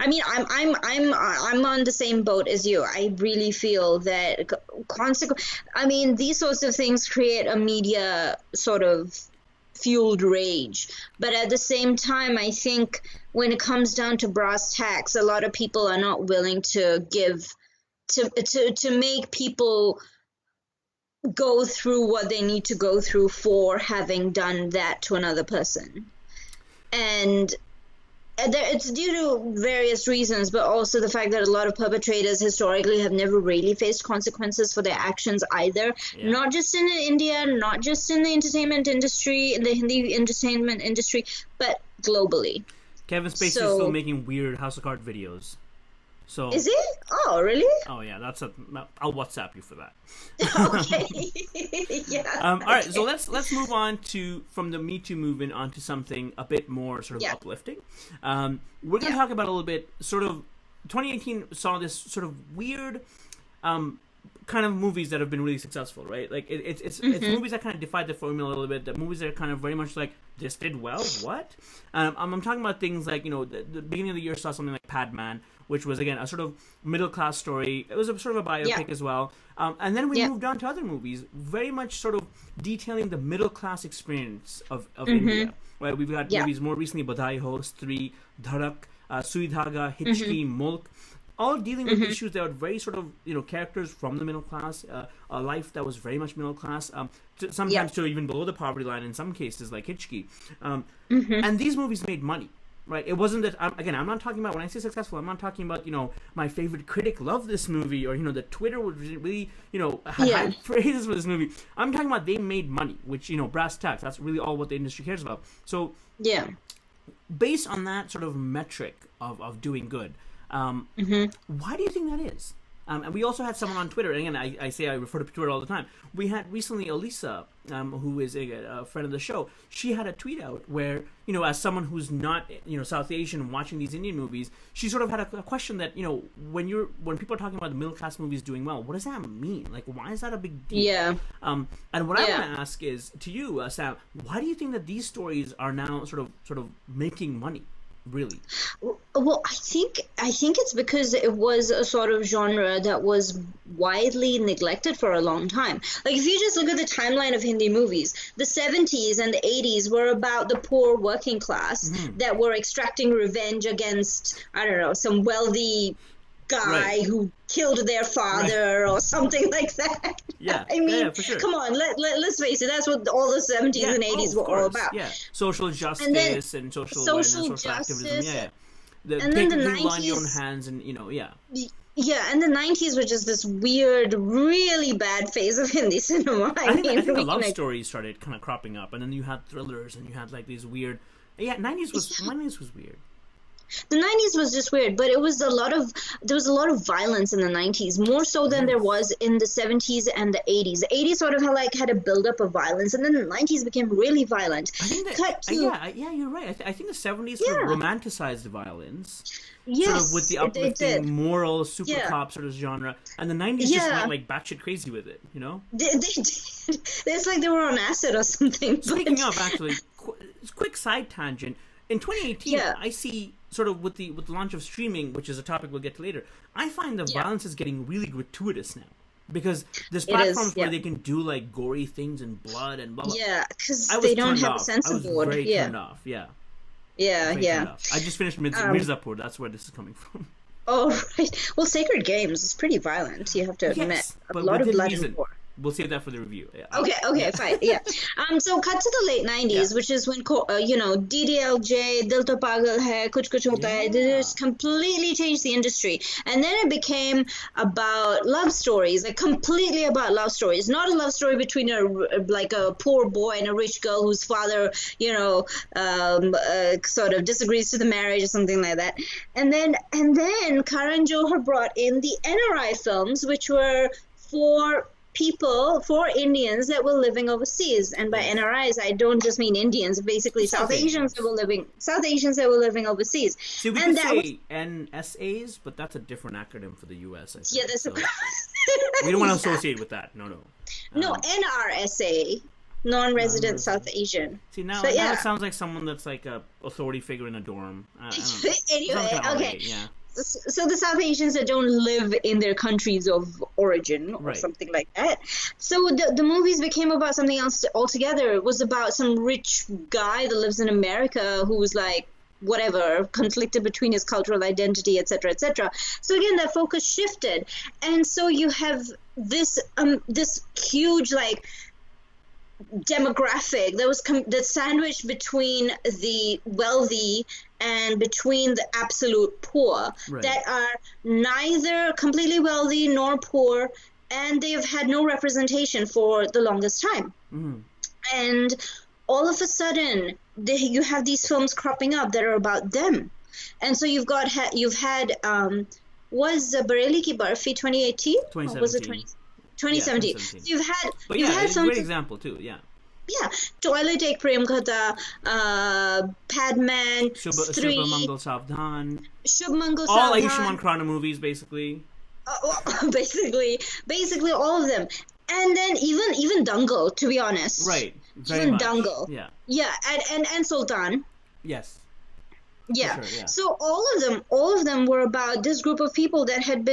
mean, I'm on the same boat as you. I really feel that I mean, these sorts of things create a media sort of fueled rage. But at the same time, I think when it comes down to brass tacks, a lot of people are not willing to give to make people go through what they need to go through for having done that to another person. And it's due to various reasons, but also the fact that a lot of perpetrators historically have never really faced consequences for their actions either. Not just in India, not just in the entertainment industry, in the Hindi entertainment industry, but globally. Kevin Spacey is still making weird House of Cards videos. So is it? Oh, really? Oh, yeah. I'll WhatsApp you for that. Okay. All right. So let's move on from the MeToo movement onto something a bit more sort of uplifting. We're going to talk about a little bit. Sort of 2018 saw this sort of weird kind of movies that have been really successful, right? Like it's movies that kind of defied the formula a little bit. The movies that are kind of very much like, this did well. What? I'm talking about things like, the beginning of the year saw something like Padman, which was, again, a sort of middle-class story. It was a sort of a biopic as well. And then we moved on to other movies, very much sort of detailing the middle-class experience of India. Right? We've got movies more recently, Badhai Ho, Stree, Dhadak, Sui Dhaga, Hichki, Mulk, all dealing with issues that are very sort of, characters from the middle class, a life that was very much middle class, sometimes to even below the poverty line in some cases, like Hichki. And these movies made money. Right, it wasn't that. I'm not talking about, when I say successful, I'm not talking about my favorite critic loved this movie, or the Twitter was really had high praises for this movie. I'm talking about they made money, which brass tacks. That's really all what the industry cares about. So based on that sort of metric of doing good, why do you think that is? And we also had someone on Twitter, and again, I refer to Twitter all the time. We had recently Elisa, who is a friend of the show. She had a tweet out where, as someone who's not, South Asian watching these Indian movies, she sort of had a question that, when people are talking about the middle class movies doing well, what does that mean? Like, why is that a big deal? Yeah. And what I want to ask is to you, Sam, why do you think that these stories are now sort of making money? Really? Well, I think it's because it was a sort of genre that was widely neglected for a long time. Like, if you just look at the timeline of Hindi movies, the 70s and the 80s were about the poor working class that were extracting revenge against, I don't know, some wealthy guy who killed their father or something like that. Yeah, I mean, yeah, for sure. Come on, let's face it, that's what all the 70s and 80s were all about. Yeah, social justice and social awareness, social activism. Yeah. And then the 90s, law in your own hands, and Yeah, and the 90s were just this weird, really bad phase of Hindi cinema. I think the love stories started kind of cropping up, and then you had thrillers, and you had like these weird. Yeah, 90s was weird. The 90s was just weird, but there was a lot of violence in the 90s, more so than there was in the 70s and the 80s. The 80s sort of had a buildup of violence, and then the 90s became really violent. I think that, yeah, you're right. I think the 70s sort of romanticized the violence. Yes, sort of with the uplifting, moral, super cop sort of genre, and the 90s just went like batshit crazy with it, They did. It's like they were on acid or something. Speaking of, actually, quick side tangent. In 2018, I see sort of with the launch of streaming, which is a topic we'll get to later, I find the violence is getting really gratuitous now. Because there's platforms where they can do like gory things and blood and blah blah. Yeah, because they don't have a censor board. I was very turned off. Yeah. I just finished Mirzapur. That's where this is coming from. Oh right. Well, Sacred Games is pretty violent. You have to admit, a lot of blood and gore. We'll save that for the review. Yeah. Okay, fine. Yeah. So cut to the late 90s, which is when DDLJ, Dil To Pagal Hai, Kuch Kuch Hota Hai, they just completely changed the industry. And then it became about love stories, like completely about love stories. Not a love story between a poor boy and a rich girl whose father, sort of disagrees to the marriage or something like that. And then Karan Johar brought in the NRI films, which were for Indians that were living overseas, and by NRIs I don't just mean Indians, basically South Asians that were living overseas. See, we can say NSAs, but that's a different acronym for the US. I think. Yeah, that's we don't want to associate with that. No. No, NRSA, non-resident South Asian. See, now it sounds like someone that's like a authority figure in a dorm. Anyway, okay. So the South Asians that don't live in their countries of origin or something like that. So the movies became about something else altogether. It was about some rich guy that lives in America who was like, whatever, conflicted between his cultural identity, etc., etc. So again, that focus shifted. And so you have this huge, like, demographic that was that sandwiched between the wealthy and between the absolute poor that are neither completely wealthy nor poor, and they have had no representation for the longest time. And all of a sudden you have these films cropping up that are about them. And so you've had was Bareilly Ki Barfi 2018? 2017. Or was it 2017? So you've had it's a films, great example too. Yeah, Toilet Ek Prem Katha, Padman, Stree, Shubh Mangal Savdhan, Savdhan, all Ayushmann Khurrana movies, basically. Basically all of them. And then even Dangal, to be honest. Right. Even Dangal. Yeah, and Sultan. Yes. Yeah. Sure, yeah. So all of them were about this group of people that had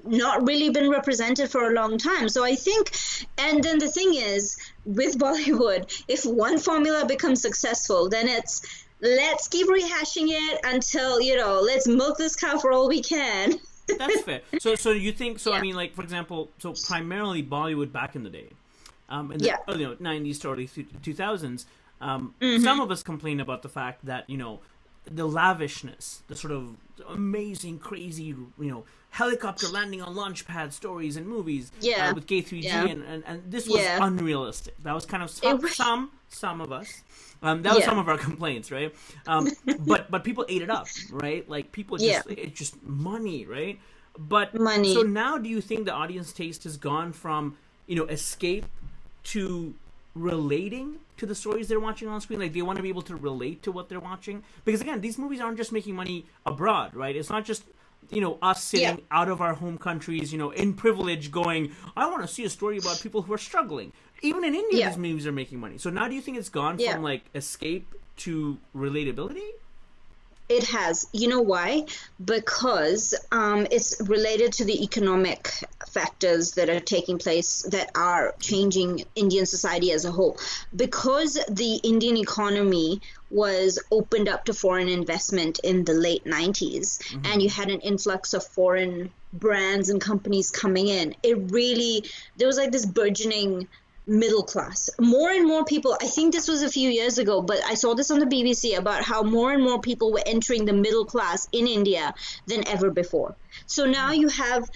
not really been represented for a long time. So I think, and then the thing is, with Bollywood, if one formula becomes successful, then it's, let's keep rehashing it until, let's milk this cow for all we can. That's fair. So you think, I mean, like, for example, so primarily Bollywood back in the day, in the early 90s to early 2000s, some of us complain about the fact that, the lavishness, the sort of amazing, crazy, helicopter landing on launch pad stories and movies with K3G, and this was unrealistic. That was kind of some of us. That was some of our complaints, right? But people ate it up, right? Like people it's just money, right? But money. So now, do you think the audience taste has gone from escape to relating to the stories they're watching on screen? Like they want to be able to relate to what they're watching, because again, these movies aren't just making money abroad, right? It's not just us sitting out of our home countries, in privilege, going, I want to see a story about people who are struggling. Even in India, these movies are making money. So now, do you think it's gone from like escape to relatability? It has. You know why? Because it's related to the economic factors that are taking place, that are changing Indian society as a whole. Because the Indian economy was opened up to foreign investment in the late 90s, and you had an influx of foreign brands and companies coming in, there was like this burgeoning middle class. More and more people, I think this was a few years ago, but I saw this on the BBC about how more and more people were entering the middle class in India than ever before. So now you have,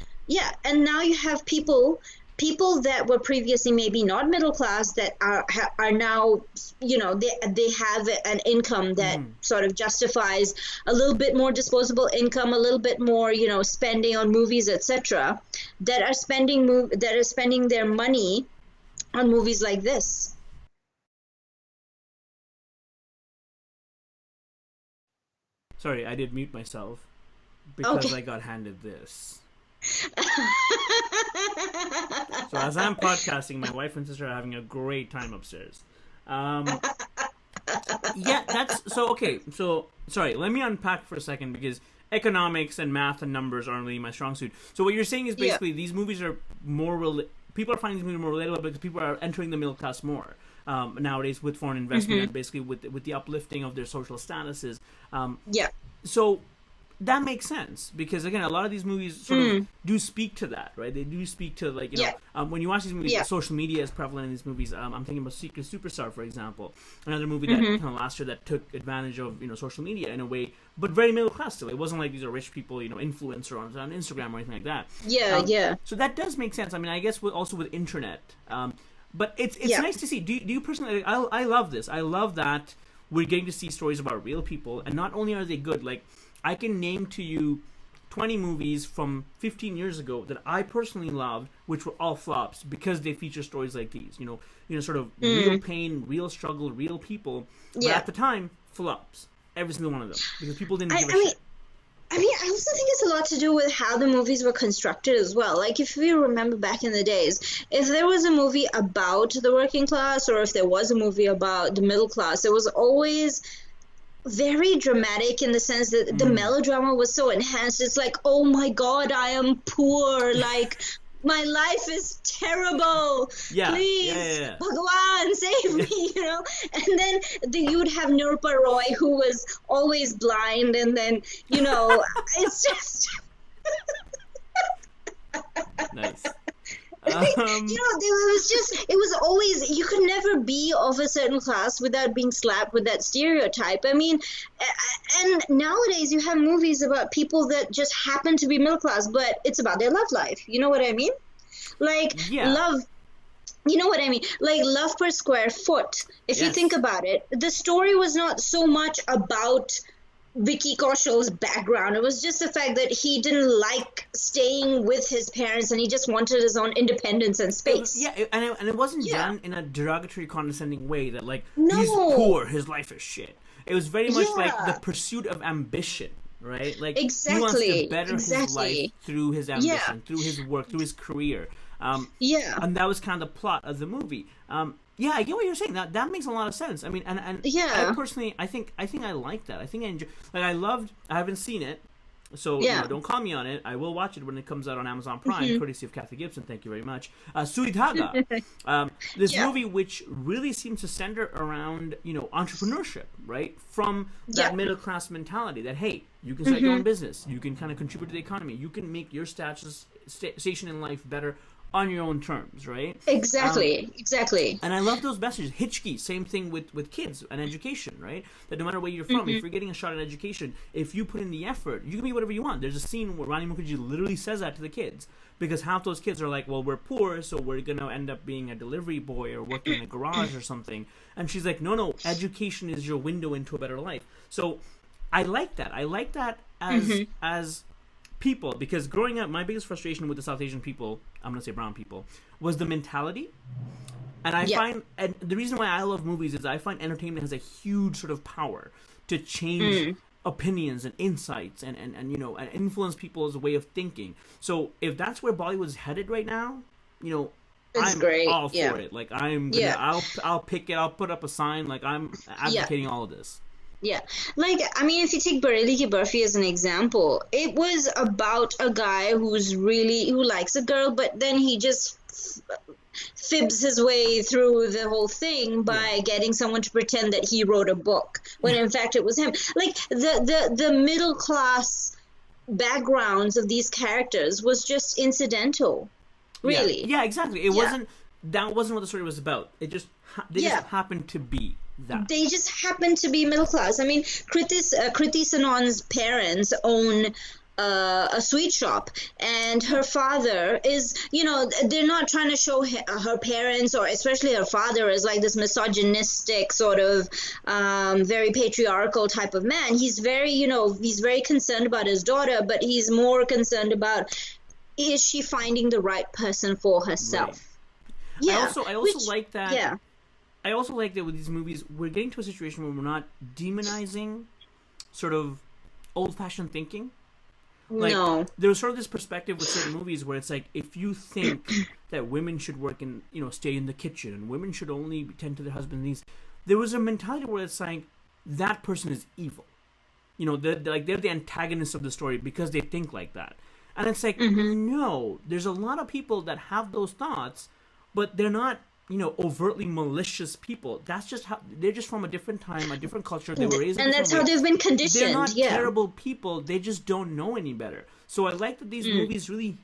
people that were previously maybe not middle class that are now, they have an income that sort of justifies a little bit more disposable income, a little bit more, spending on movies, etc., that are spending their money on movies like this. Sorry, I did mute myself because I got handed this. So as I'm podcasting, my wife and sister are having a great time upstairs. So sorry, let me unpack for a second, because economics and math and numbers aren't really my strong suit. So what you're saying is basically these movies are more people are finding these movies more relatable because people are entering the middle class more nowadays with foreign investment and basically with the uplifting of their social statuses. So that makes sense, because again, a lot of these movies sort of do speak to that, right? They do speak to, like, when you watch these movies, social media is prevalent in these movies. I'm thinking about Secret Superstar, for example, another movie that kind of last year that took advantage of social media in a way, but very middle class still. It wasn't like these are rich people, influencer on Instagram or anything like that. So that does make sense. I mean, I guess also with internet, but it's nice to see. Do you personally? I love this. I love that we're getting to see stories about real people, and not only are they good, like, I can name to you 20 movies from 15 years ago that I personally loved, which were all flops because they feature stories like these. Sort of real pain, real struggle, real people. But at the time, flops. Every single one of them, because people didn't give a shit. I also think it's a lot to do with how the movies were constructed as well. Like, if we remember back in the days, if there was a movie about the working class, or if there was a movie about the middle class, it was always very dramatic in the sense that the melodrama was so enhanced. It's like, oh my God, I am poor. Like, my life is terrible. Please, Bhagwan, save me, And then you would have Nirupar Roy, who was always blind, and then, it's just... Nice. It was always, you could never be of a certain class without being slapped with that stereotype. I mean, and nowadays you have movies about people that just happen to be middle class, but it's about their love life. You know what I mean? Like, love. You know what I mean? Like, Love Per Square Foot. If you think about it, the story was not so much about Vicky Kaushal's background. It was just the fact that he didn't like staying with his parents, and he just wanted his own independence and space. And it wasn't done in a derogatory, condescending way that, like, he's poor, his life is shit. It was very much like the pursuit of ambition, right? Like, he wants to better his life through his ambition, through his work, through his career. And that was kind of the plot of the movie. I get what you're saying. That makes a lot of sense. I mean, and I personally, I think I like that. I think I enjoy. Like, I haven't seen it, so don't call me on it. I will watch it when it comes out on Amazon Prime, courtesy of Kathy Gibson. Thank you very much. Suri Dhaga, this movie which really seems to center around entrepreneurship, right? From that middle class mentality that, hey, you can start your own business, you can kind of contribute to the economy, you can make your station in life better on your own terms, right? Exactly. And I love those messages. Hitchki, same thing with kids and education, right? That no matter where you're from, if you're getting a shot at education, if you put in the effort, you can be whatever you want. There's a scene where Rani Mukherjee literally says that to the kids. Because half those kids are like, well, we're poor, so we're going to end up being a delivery boy or working in a garage or something. And she's like, no, education is your window into a better life. So I like that. I like that as people, because growing up, my biggest frustration with the South Asian people, I'm going to say brown people, was the mentality. And I find, and the reason why I love movies is I find entertainment has a huge sort of power to change opinions and insights and you know, and influence people's way of thinking. So if that's where Bollywood's headed right now, you know, it's I'm great. all for it. Like I'm gonna, I'll pick it, I'll put up a sign, like I'm advocating all of this. Yeah, like, I mean, if you take Bareli Ki Barfi as an example, it was about a guy who likes a girl, but then he just fibs his way through the whole thing by getting someone to pretend that he wrote a book, when in fact it was him. Like, the middle class backgrounds of these characters was just incidental, really. Yeah, exactly. It wasn't, that wasn't what the story was about. It just, they just happened to be that. They just happen to be middle class. I mean, Kriti Sanon's parents own a sweet shop, and her father is, you know, they're not trying to show her parents, or especially her father, as like this misogynistic sort of very patriarchal type of man. He's very, you know, he's very concerned about his daughter, but he's more concerned about, is she finding the right person for herself? Right. Yeah. I also like that. Yeah. I also like that with these movies, we're getting to a situation where we're not demonizing sort of old-fashioned thinking. Like, there's sort of this perspective with certain movies where it's like, if you think that women should work and, you know, stay in the kitchen, and women should only tend to their husband's needs, there was a mentality where it's like, that person is evil. You know, they're the antagonists of the story because they think like that. And it's like, no, there's a lot of people that have those thoughts, but they're not, you know, overtly malicious people. That's just how, they're just from a different time, a different culture. They were raised, and that's how they've been conditioned. They're not terrible people. They just don't know any better. So I like that these movies really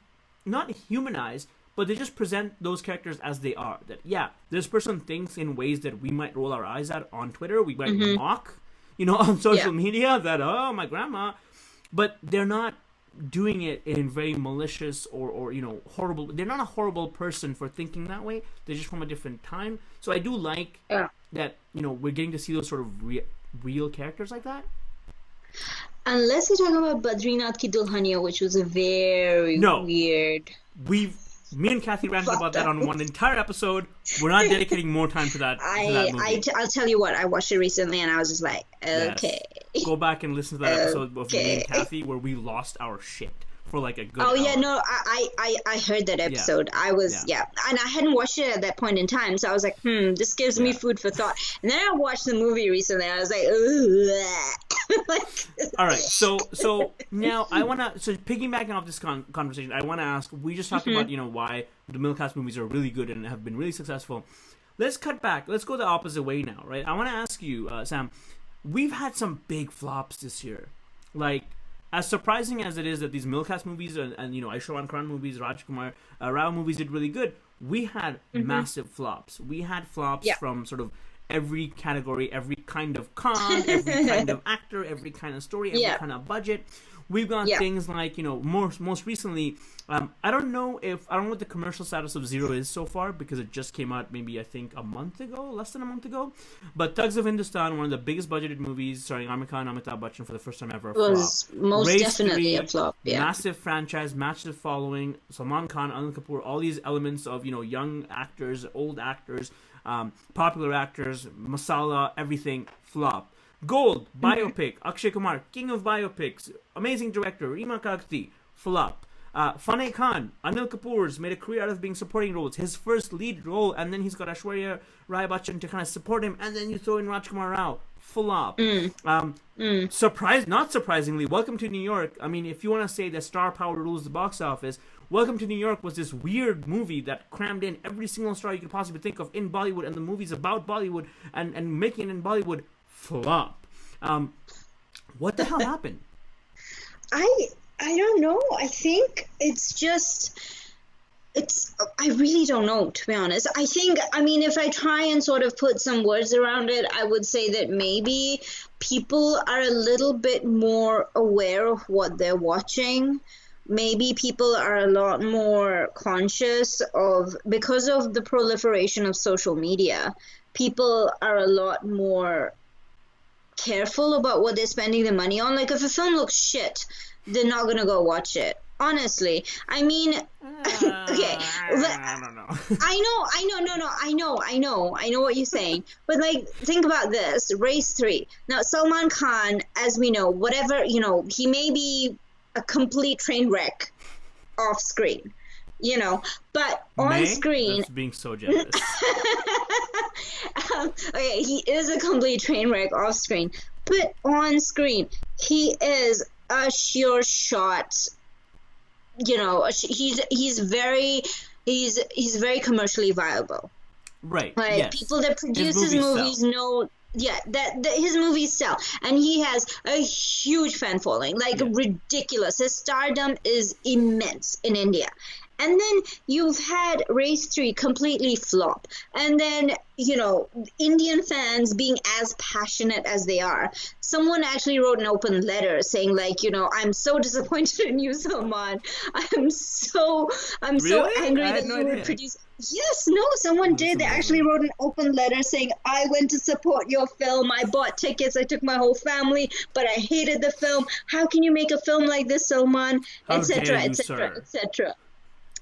not humanize, but they just present those characters as they are. That this person thinks in ways that we might roll our eyes at on Twitter. We might mock, you know, on social media that, oh, my grandma, but they're not doing it in very malicious or you know, horrible. They're not a horrible person for thinking that way. They're just from a different time. So I do like that, you know, we're getting to see those sort of real characters like that. Unless you're talking about Badrinath Ki Dulhania, which was a very weird. Me and Kathy ranted about that on one entire episode. We're not dedicating more time to that. I'll tell you what, I watched it recently and I was just like, okay. Yes. Go back and listen to that episode of me and Kathy where we lost our shit for like a good hour. Yeah, no, I heard that episode. I was, and I hadn't watched it at that point in time, so I was like, this gives me food for thought. And then I watched the movie recently and I was like, all right, so now I want to, so piggybacking off this conversation, I want to ask, we just talked about, you know, why the middle class movies are really good and have been really successful. Let's cut back. Let's go the opposite way now, right? I want to ask you, Sam, we've had some big flops this year. Like, as surprising as it is that these middle class movies and you know, Aishwaryan Khan movies, Rajkumar Rao movies did really good, we had massive flops. We had flops from sort of every category, every kind of con, every kind of actor, every kind of story, every kind of budget. We've got things like, you know, most recently, I don't know what the commercial status of Zero is so far, because it just came out maybe, I think, less than a month ago. But Thugs of Hindustan, one of the biggest budgeted movies, starring Amir Khan and Amitabh Bachchan for the first time ever, was most Race definitely 3, a flop. Massive franchise, massive following, Salman Khan, Anil Kapoor, all these elements of, you know, young actors, old actors, popular actors, masala, everything, flop. Gold, biopic, Akshay Kumar, king of biopics, amazing director, Reema Kagti, flop. Fanay Khan, Anil Kapoor's made a career out of being supporting roles, his first lead role, and then he's got Aishwarya Rai Bachchan to kind of support him, and then you throw in Rajkumar Rao, flop. Not surprisingly, Welcome to New York, I mean, if you want to say that star power rules the box office, Welcome to New York was this weird movie that crammed in every single star you could possibly think of in Bollywood, and the movie's about Bollywood, and making it in Bollywood, flop. What the hell happened? I don't know. I think it's just, I really don't know, to be honest. I mean, if I try and sort of put some words around it, I would say that maybe people are a little bit more aware of what they're watching. Maybe people are a lot more conscious of, because of the proliferation of social media, people are a lot more careful about what they're spending their money on. Like, if a film looks shit, they're not gonna go watch it. Honestly, I mean, okay, I don't know. I know what you're saying. But like, think about this: Race 3. Now, Salman Khan, as we know, whatever, he may be a complete train wreck off screen, but on screen, that's being so generous. Okay, he is a complete train wreck off screen, but on screen, he is a sure shot. He's very commercially viable. Right. Like, yes. people that produce his movies know, that his movies sell, and he has a huge fan following, like ridiculous. His stardom is immense in India. And then you've had Race 3 completely flop. And then, Indian fans being as passionate as they are. Someone actually wrote an open letter saying, like, I'm so disappointed in you, Salman. I'm so angry that you would produce. Yes, no, someone did. They actually wrote an open letter saying, I went to support your film. I bought tickets. I took my whole family, but I hated the film. How can you make a film like this, Salman? Etc., etc., etc.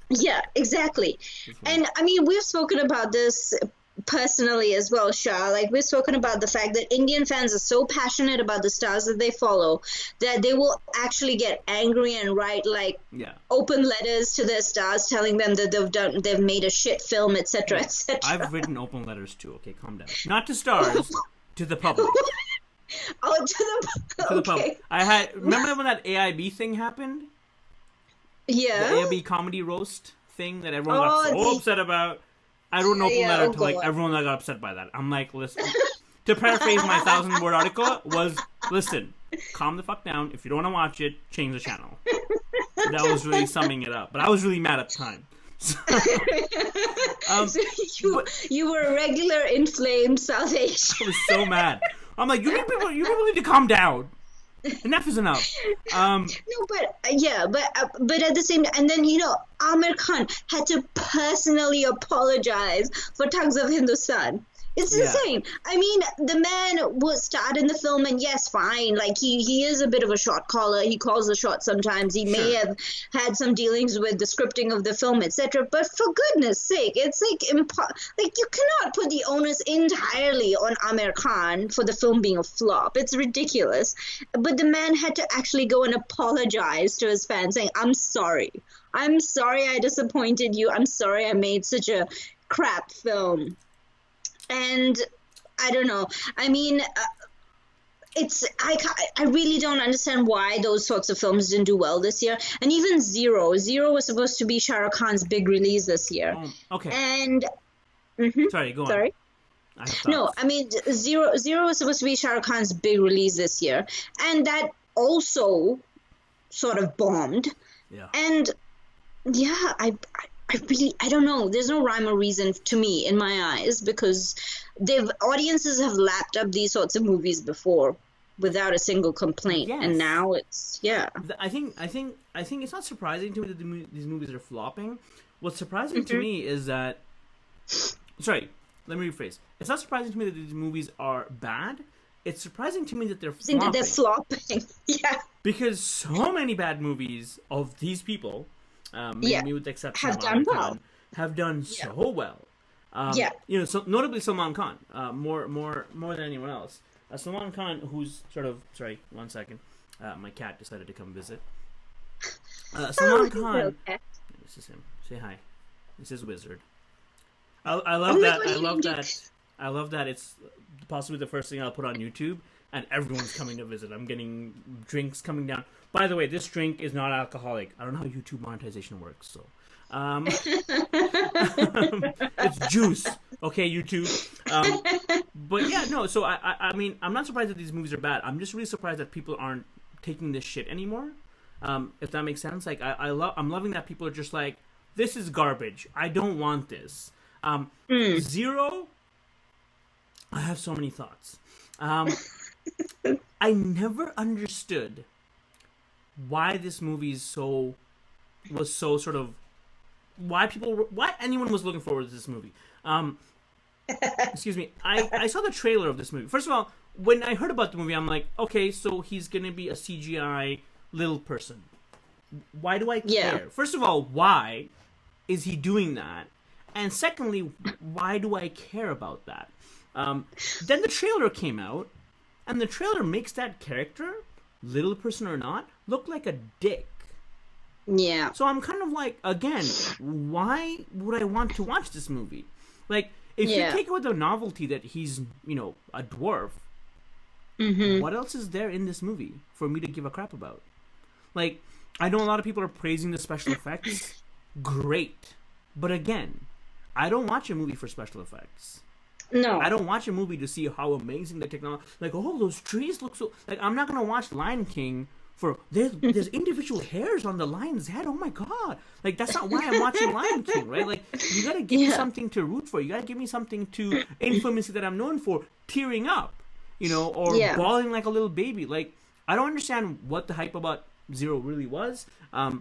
Yeah, exactly. And I mean, we've spoken about this personally as well, Shah. Like, we've spoken about the fact that Indian fans are so passionate about the stars that they follow that they will actually get angry and write open letters to their stars telling them that they've made a shit film, etc., etc. I've written open letters too. Okay, calm down. Not to stars, to the public. Oh, to the public. Remember when that AIB thing happened? Yeah. The AIB comedy roast thing that everyone got so upset about. I wrote an open letter to like everyone that got upset by that. I'm like, listen, to paraphrase my 1,000-word article was, listen, calm the fuck down. If you don't want to watch it, change the channel. That was really summing it up. But I was really mad at the time. So, you were a regular inflamed South Asian. I was so mad. I'm like, you people need to calm down. Enough is enough. No, but at the same time, and then Amir Khan had to personally apologize for Thugs of Hindustan. It's insane. I mean, the man was starred in the film, and yes, fine. Like, he is a bit of a shot caller. He calls the shots sometimes. He may have had some dealings with the scripting of the film, etc. But for goodness sake, it's like you cannot put the onus entirely on Amir Khan for the film being a flop. It's ridiculous. But the man had to actually go and apologize to his fans, saying, "I'm sorry. I'm sorry I disappointed you. I'm sorry I made such a crap film." And I don't know. I mean, I really don't understand why those sorts of films didn't do well this year. And even Zero was supposed to be Shah Rukh Khan's big release this year. Oh, okay. And sorry, go on. Sorry. No, I mean, Zero was supposed to be Shah Rukh Khan's big release this year, and that also sort of bombed. Yeah. And I don't know. There's no rhyme or reason to me in my eyes, because audiences have lapped up these sorts of movies before without a single complaint, and now it's I think it's not surprising to me that these movies are flopping. What's surprising to me is that. Sorry, let me rephrase. It's not surprising to me that these movies are bad. It's surprising to me that they're flopping. They're flopping. Yeah. Because so many bad movies of these people. Maybe with the exception of Salman Khan, have done so well. So notably Salman Khan, more than anyone else. Salman Khan, who's sort of, sorry, 1 second, my cat decided to come visit. Salman Khan, this is him. Say hi. This is Wizard. I love that. I love that. It's possibly the first thing I'll put on YouTube, and everyone's coming to visit. I'm getting drinks coming down. By the way, this drink is not alcoholic. I don't know how YouTube monetization works, so it's juice. Okay, YouTube. But yeah, no. So I mean, I'm not surprised that these movies are bad. I'm just really surprised that people aren't taking this shit anymore. If that makes sense. Like I'm loving that people are just like, this is garbage. I don't want this. 0, I have so many thoughts. I never understood why this movie was so sort of, why anyone was looking forward to this movie. Excuse me. I saw the trailer of this movie. First of all, when I heard about the movie, I'm like, okay, so he's gonna be a CGI little person. Why do I care? Yeah. First of all, why is he doing that? And secondly, why do I care about that? Then the trailer came out, and the trailer makes that character, little person or not, look like a dick. Yeah. So I'm kind of like, again, why would I want to watch this movie? Like, if you take away the novelty that he's, a dwarf, what else is there in this movie for me to give a crap about? Like, I know a lot of people are praising the special effects. Great. But again, I don't watch a movie for special effects. No. I don't watch a movie to see how amazing the technology... Like, oh, those trees look so... Like, I'm not going to watch Lion King for... There's individual hairs on the lion's head. Oh, my God. Like, that's not why I'm watching Lion King, right? Like, you got to give me something to root for. You got to give me something to... Infamously that I'm known for. Tearing up, or bawling like a little baby. Like, I don't understand what the hype about Zero really was. I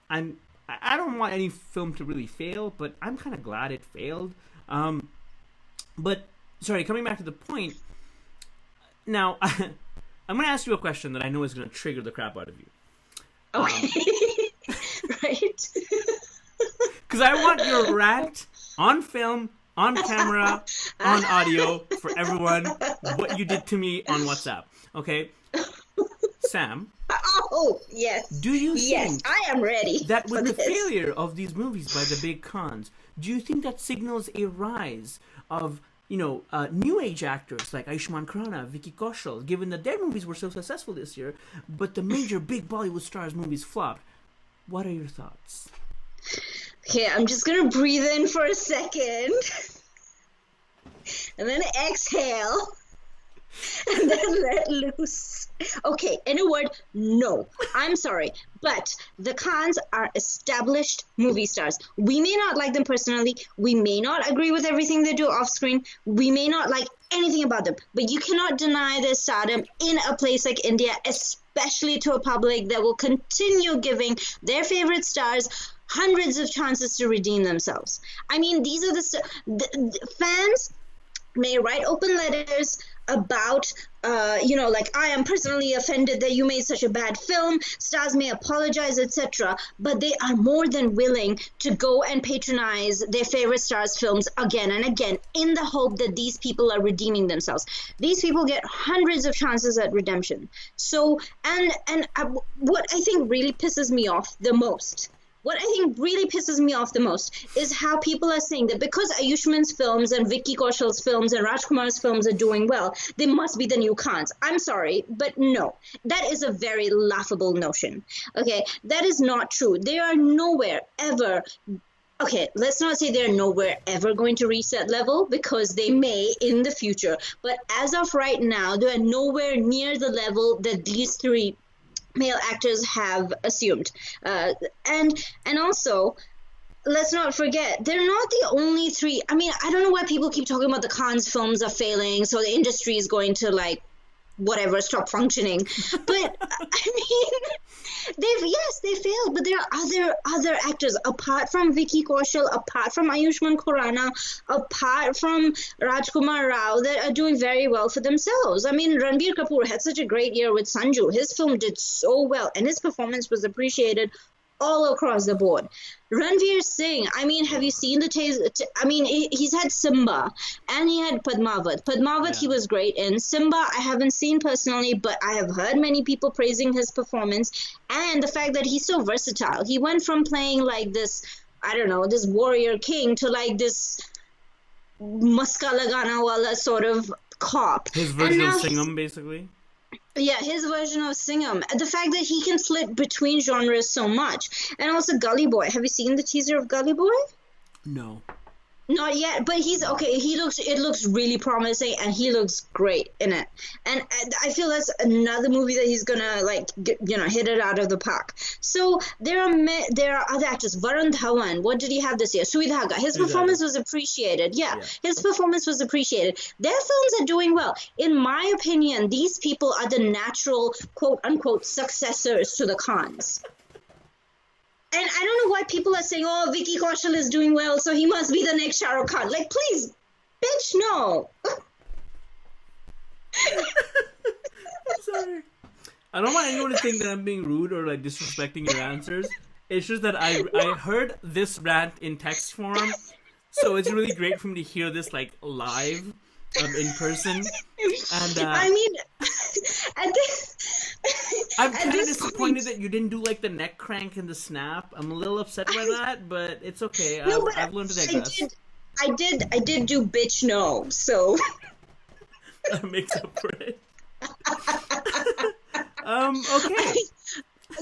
don't want any film to really fail, but I'm kind of glad it failed. But, sorry, coming back to the point, now, I'm going to ask you a question that I know is going to trigger the crap out of you. Okay. Right. Because I want your rant on film, on camera, on audio, for everyone, what you did to me on WhatsApp. Okay? Sam. Oh, yes. Do you think... Yes, I am ready that with the failure of these movies by the big cons, do you think that signals a rise of, new age actors like Ayushmann Khurrana, Vicky Kaushal, given that their movies were so successful this year, but the major big Bollywood stars' movies flopped? What are your thoughts? Okay, I'm just going to breathe in for a second. And then exhale. And then let loose. Okay, in a word, no. I'm sorry. But the Khans are established movie stars. We may not like them personally. We may not agree with everything they do off screen. We may not like anything about them. But you cannot deny their stardom in a place like India, especially to a public that will continue giving their favorite stars hundreds of chances to redeem themselves. I mean, these are the fans may write open letters about, like, I am personally offended that you made such a bad film. Stars may apologize, etc. But they are more than willing to go and patronize their favorite stars' films again and again in the hope that these people are redeeming themselves. These people get hundreds of chances at redemption. So, what I think really pisses me off the most is how people are saying that because Ayushmann's films and Vicky Kaushal's films and Rajkumar's films are doing well, they must be the new Khans. I'm sorry, but no. That is a very laughable notion. Okay, that is not true. They are nowhere ever... Okay, let's not say they're nowhere ever going to reach that level, because they may in the future. But as of right now, they are nowhere near the level that these three male actors have assumed. And also, let's not forget, they're not the only three. I mean, I don't know why people keep talking about the Khan's films are failing, so the industry is going to, like, whatever, stop functioning. But, I mean, they failed, but there are other actors, apart from Vicky Kaushal, apart from Ayushmann Khurrana, apart from Rajkumar Rao, that are doing very well for themselves. I mean, Ranveer Kapoor had such a great year with Sanju. His film did so well, and his performance was appreciated all across the board. Ranveer Singh, I mean, have you seen he's had Simba, and he had Padmaavat. Padmaavat, he was great in. Simba, I haven't seen personally, but I have heard many people praising his performance, and the fact that he's so versatile. He went from playing like this, I don't know, this warrior king to like this maska lagana wala sort of cop. His version of Singham, basically. Yeah, his version of Singham. The fact that he can flit between genres so much. And also Gully Boy. Have you seen the teaser of Gully Boy? No. Not yet, but he's okay. It looks really promising, and he looks great in it. And I feel that's another movie that he's gonna like, hit it out of the park. So there are other actors. Varun Dhawan, what did he have this year? Suidhaga. His performance was appreciated. Yeah, his performance was appreciated. Their films are doing well. In my opinion, these people are the natural quote unquote successors to the Khans. And I don't know why people are saying, oh, Vicky Kaushal is doing well, so he must be the next Shah Rukh Khan. Like, please, bitch, no. I'm sorry. I don't want anyone to think that I'm being rude or like disrespecting your answers. It's just that I heard this rant in text form, so it's really great for me to hear this like live in person. And I mean, at this... I'm kind of disappointed that you didn't do like the neck crank and the snap. I'm a little upset by that, but it's okay. I've learned to digress. I did do bitch no, so that makes up for it. Okay.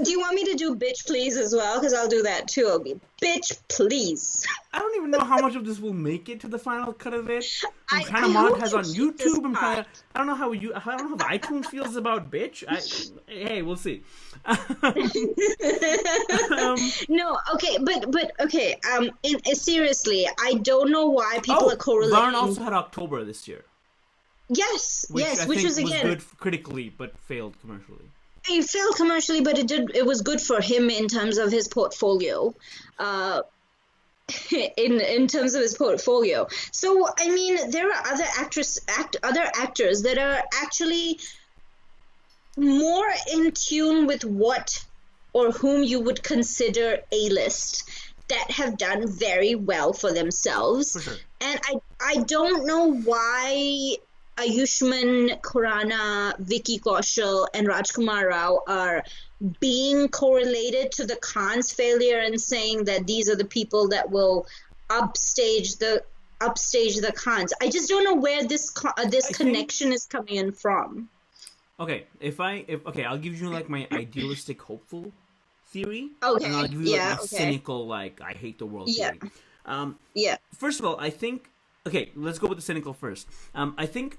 Do you want me to do bitch please as well? Because I'll do that too. I'll be bitch please. I don't even know how much of this will make it to the final cut of it. I'm kind of monetized on YouTube. I don't know how iTunes feels about bitch. Hey, we'll see. No, okay, but okay. Seriously, I don't know why people are correlating. Varun also had October this year. Yes, which was again good critically but failed commercially. It failed commercially, but it was good for him in terms of his portfolio. In terms of his portfolio. So I mean, there are other actors that are actually more in tune with what or whom you would consider A-list that have done very well for themselves. For sure. And I don't know why Ayushmann Khurrana, Vicky Kaushal, and Rajkumar Rao are being correlated to the Khan's failure and saying that these are the people that will upstage the Khans. I just don't know where this connection is coming in from. Okay, I'll give you like my idealistic hopeful theory. Okay, and I'll give you like my cynical like I hate the world theory. First of all, I think. Okay, let's go with the cynical first. I think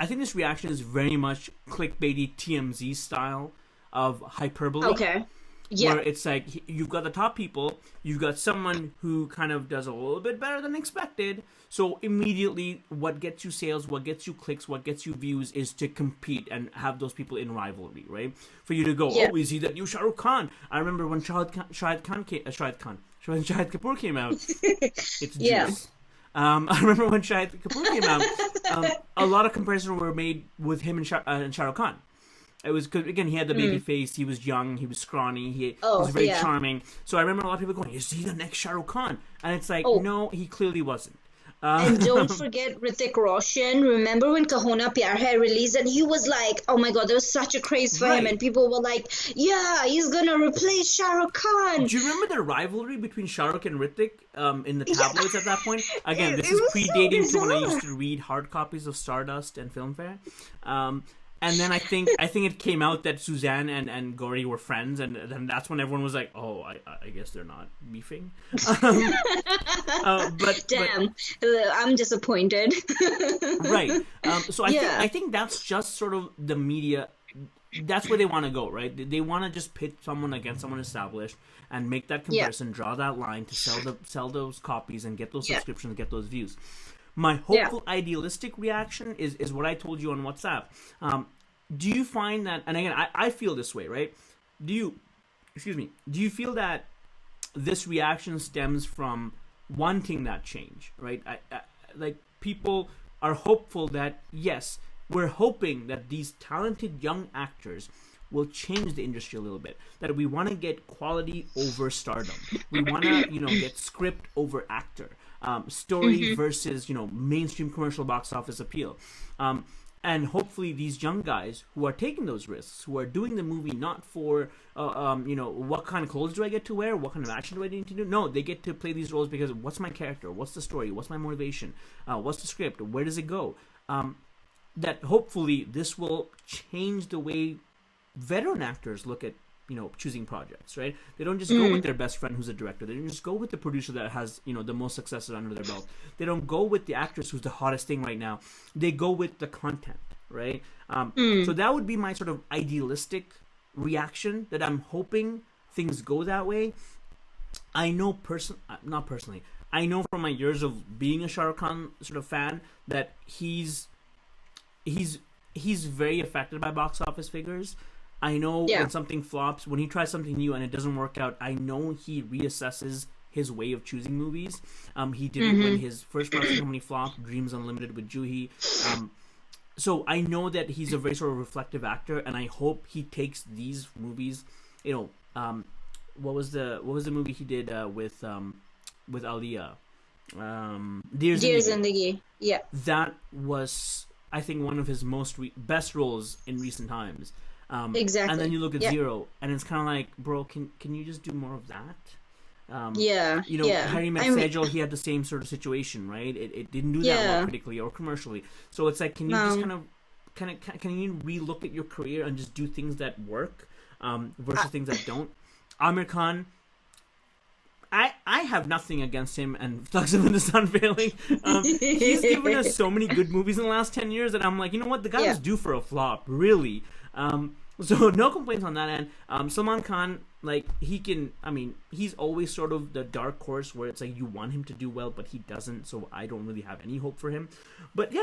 this reaction is very much clickbaity TMZ style of hyperbole. Okay. Yeah. Where it's like you've got the top people, you've got someone who kind of does a little bit better than expected. So immediately, what gets you sales, what gets you clicks, what gets you views is to compete and have those people in rivalry, right? For you to go, oh, is he that new Shah Rukh Khan? I remember when Shahid Kapoor came out. It's juice. I remember when Shahid Kapoor came out, a lot of comparisons were made with him and Shah Rukh Khan. It was because, again, he had the baby face, he was young, he was scrawny, he was very charming. So I remember a lot of people going, is he the next Shah Rukh Khan? And it's like, no, he clearly wasn't. And don't forget Hrithik Roshan. Remember when Kahona Pyar Hai released and he was like, oh my god, there was such a craze for him, and people were like, yeah, he's gonna replace Shah Rukh Khan. Do you remember the rivalry between Shah Rukh and Hrithik in the tabloids at that point? Again, this is predating to when I used to read hard copies of Stardust and Filmfare. And then I think it came out that Suzanne and Gauri were friends, and then that's when everyone was like, "Oh, I guess they're not beefing." Damn, I'm disappointed. Right. So I think that's just sort of the media. That's where they want to go, right? They want to just pit someone against someone established and make that comparison, draw that line to sell those copies and get those subscriptions, get those views. My hopeful, idealistic reaction is what I told you on WhatsApp. Do you find that, and again, I feel this way, right? Do you feel that this reaction stems from wanting that change, right? Like people are hopeful that, yes, we're hoping that these talented young actors will change the industry a little bit. That we want to get quality over stardom. We want to, get script over actor. Story versus, mainstream commercial box office appeal. And hopefully these young guys who are taking those risks, who are doing the movie not for, what kind of clothes do I get to wear? What kind of action do I need to do? No, they get to play these roles because what's my character? What's the story? What's my motivation? What's the script? Where does it go? That hopefully this will change the way veteran actors look at choosing projects, right? They don't just go with their best friend who's a director. They don't just go with the producer that has, the most successes under their belt. They don't go with the actress who's the hottest thing right now. They go with the content, right? So that would be my sort of idealistic reaction, that I'm hoping things go that way. I know not personally. I know from my years of being a Shah Rukh Khan sort of fan that he's very affected by box office figures. I know when something flops, when he tries something new and it doesn't work out, I know he reassesses his way of choosing movies. He did it when his first production company flopped, Dreams Unlimited with Juhi. So I know that he's a very sort of reflective actor, and I hope he takes these movies. What was the movie he did with Aliyah? Dear Zindagi. Yeah. That was, I think, one of his best roles in recent times. Exactly. And then you look at Zero, and it's kind of like, bro, can you just do more of that? Harry Met Sejal, he had the same sort of situation, right? It didn't do that well critically or commercially. So it's like, can you just can you relook at your career and just do things that work versus things that don't? Amir Khan, I have nothing against him and Thugs of the Sun failing. He's given us so many good movies in the last 10 years that I'm like, you know what? The guy was due for a flop, really. So no complaints on that end. Salman Khan, like, he's always sort of the dark horse where it's like you want him to do well, but he doesn't, so I don't really have any hope for him. But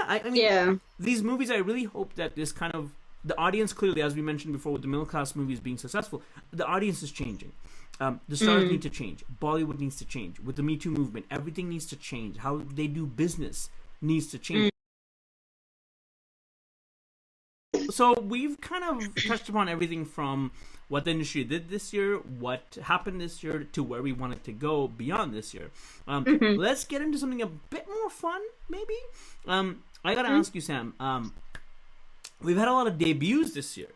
these movies, I really hope that this kind of, the audience, clearly, as we mentioned before, with the middle class movies being successful, the audience is changing. The stars need to change. Bollywood needs to change. With the MeToo movement, everything needs to change. How they do business needs to change. So we've kind of touched upon everything from what the industry did this year, what happened this year, to where we want it to go beyond this year. Let's get into something a bit more fun, maybe. I gotta ask you, Sam. We've had a lot of debuts this year.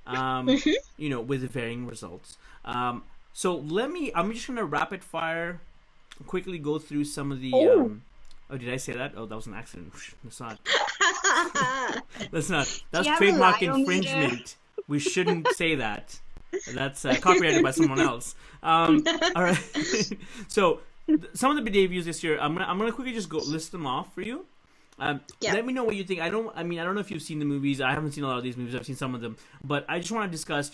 With varying results. So I'm just gonna rapid fire, quickly go through some of the. Oh, did I say that? Oh, that was an accident. That's not. That's not. That's trademark infringement. We shouldn't say that. That's copyrighted by someone else. All right. So some of the debuts this year, I'm gonna quickly just go list them off for you. Let me know what you think. I don't know if you've seen the movies. I haven't seen a lot of these movies. I've seen some of them, but I just want to discuss,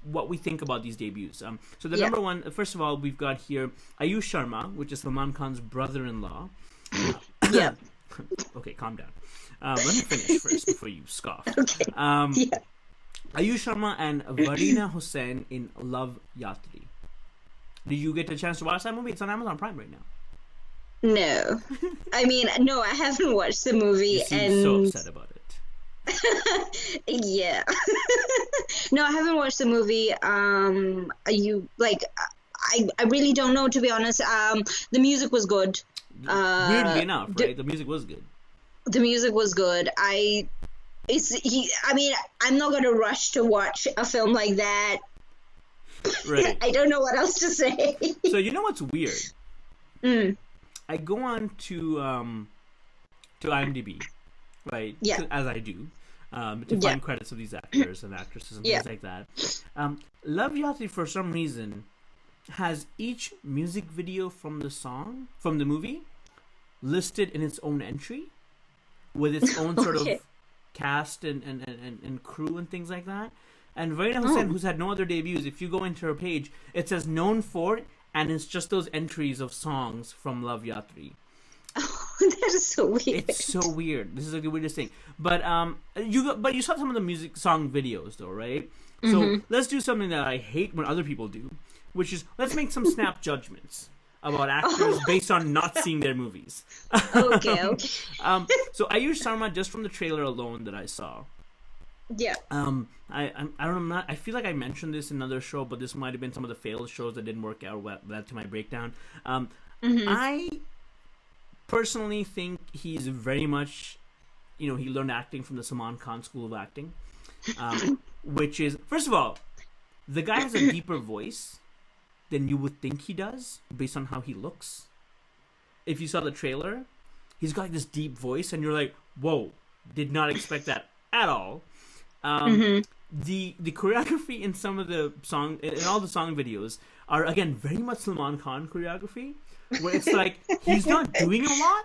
what we think about these debuts. So the number one, first of all, we've got here Ayush Sharma, which is Salman Khan's brother-in-law. Okay, calm down. Let me finish first before you scoff. Okay. Ayush Sharma and Varina Hussain in Love Yatri. Did you get a chance to watch that movie? It's on Amazon Prime right now. No. No, I haven't watched the movie. You seem so upset about it. Yeah. No, I haven't watched the movie. I really don't know, to be honest. The music was good. Weirdly enough, right? The music was good. The music was good. I'm not going to rush to watch a film like that. Right. I don't know what else to say. So you know what's weird? I go on to IMDb, right? Yeah. As I do, to find credits of these actors and actresses and things like that. Love Yatri, for some reason, has each music video from the movie, listed in its own entry, with its own sort of cast and crew and things like that. And Varina Hussain, who's had no other debuts, if you go into her page, it says known for, and it's just those entries of songs from Love Yatri. Oh, that is so weird. It's so weird. This is like the weirdest thing. But you saw some of the music song videos though, right? So let's do something that I hate when other people do, which is let's make some snap judgments about actors based on not seeing their movies. Okay. So Ayush Sharma, just from the trailer alone that I saw. Yeah. I don't know. I feel like I mentioned this in another show, but this might have been some of the failed shows that didn't work out. Led to my breakdown. I personally think he's very much, he learned acting from the Salman Khan School of Acting, which is, first of all, the guy has a deeper voice than you would think he does based on how he looks. If you saw the trailer, he's got this deep voice, and you're like, whoa, did not expect that at all. the choreography in some of the in all the song videos are again very much Salman Khan choreography, where it's like he's not doing a lot,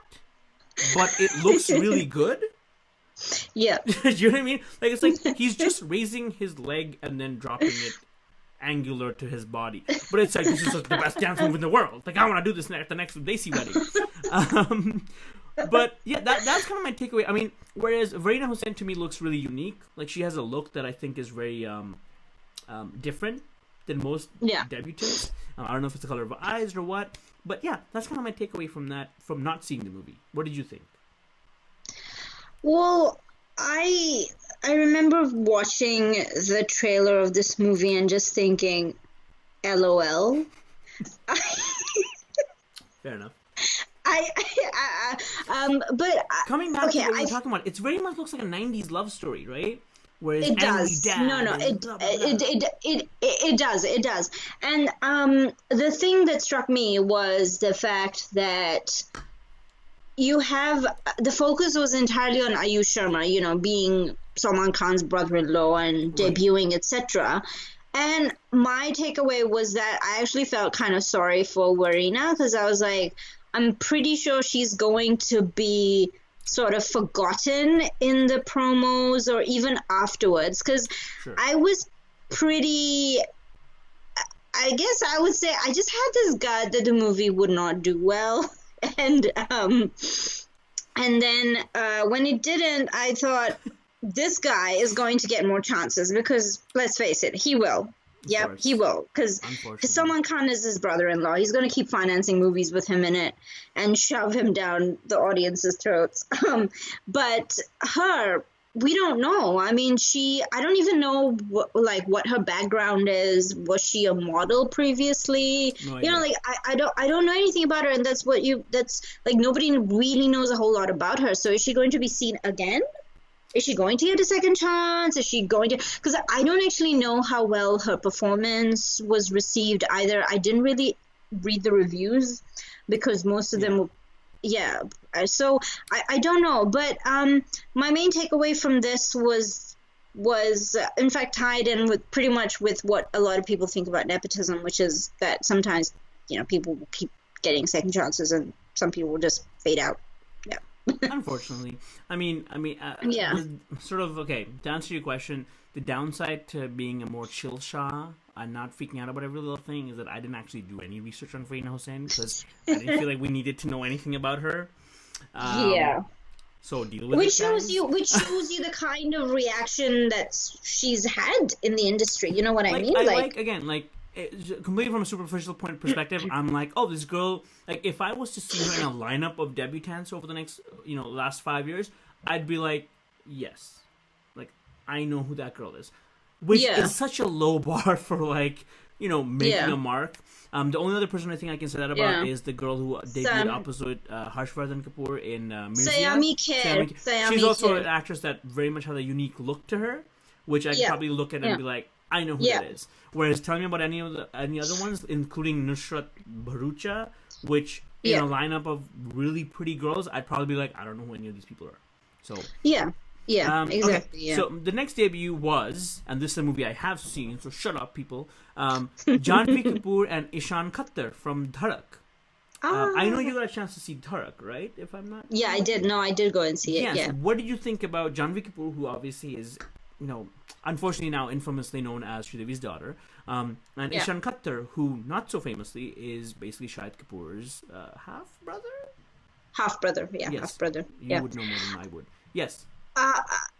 but it looks really good. Yeah. Do you know what I mean? Like it's like he's just raising his leg and then dropping it angular to his body, but it's like this is the best dance move in the world. Like I want to do this at the next Desi wedding. But yeah, that's kind of my takeaway. I mean, whereas Varina Hussain to me looks really unique. Like she has a look that I think is very different than most debutants. I don't know if it's the color of her eyes or what, but yeah, that's kind of my takeaway from that, from not seeing the movie. What did you think? Well, I remember watching the trailer of this movie and just thinking, LOL. Fair enough. But coming back to what you're talking about, it very much looks like a '90s love story, right? Whereas it does. Dad No, it does. And the thing that struck me was the fact that you have the focus was entirely on Ayush Sharma, being Salman Khan's brother-in-law and debuting, etc. And my takeaway was that I actually felt kind of sorry for Varina, because I was like, I'm pretty sure she's going to be sort of forgotten in the promos or even afterwards, because I was pretty, I guess I would say I just had this gut that the movie would not do well. And then when it didn't, I thought this guy is going to get more chances, because let's face it, he will. Yep, he will, because Salman Khan is his brother-in-law. He's going to keep financing movies with him in it and shove him down the audience's throats. But her, we don't know. I mean, I don't even know what her background is. Was she a model previously? No idea. I don't know anything about her, and that's nobody really knows a whole lot about her. So is she going to be seen again? Is she going to get a second chance? Is she going to... Because I don't actually know how well her performance was received either. I didn't really read the reviews because most of them were... Yeah. So I don't know. But my main takeaway from this was in fact tied in with pretty much with what a lot of people think about nepotism, which is that sometimes, people will keep getting second chances and some people will just fade out. Yeah. Unfortunately, I mean, sort of okay. To answer your question, the downside to being a more chill Shah and not freaking out about every little thing is that I didn't actually do any research on Varina Hussain because I didn't feel like we needed to know anything about her. So deal with which it. Shows you the kind of reaction that she's had in the industry. You know what I mean? Completely from a superficial perspective, I'm like, oh, this girl, like, if I was to see her in a lineup of debutantes over the next, last 5 years, I'd be like, yes. Like, I know who that girl is. Which is such a low bar for, making a mark. The only other person I think I can say that about is the girl who debuted opposite Harshvardhan Kapoor in Mirza. Sayami Kher. She's also an actress that very much has a unique look to her, which I could probably look at and be like, I know who that is. Whereas tell me about any other ones, including Nusrat Bharucha, which in a lineup of really pretty girls, I'd probably be like, I don't know who any of these people are. So exactly. Okay. Yeah. So the next debut was, and this is a movie I have seen, so shut up, people. Janhvi Kapoor and Ishan Khattar from Dharak. I know you got a chance to see Dharak, right? If I'm not. Yeah, I did. No, I did go and see it. Yeah. So what did you think about Janhvi Kapoor, who obviously is, unfortunately now infamously known as Sridevi's daughter, and Ishan Khattar, who not so famously is basically Shahid Kapoor's half-brother? Half-brother, yes. Half-brother. You would know more than I would. Yes. So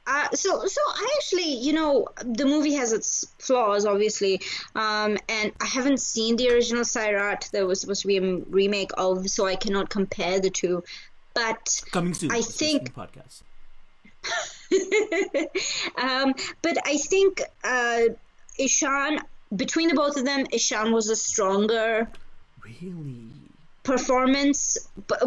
I actually, the movie has its flaws, obviously, and I haven't seen the original Sairat that was supposed to be a remake of, so I cannot compare the two. But coming soon. I think podcast. But I think Ishan, between the both of them, Ishan was a stronger performance.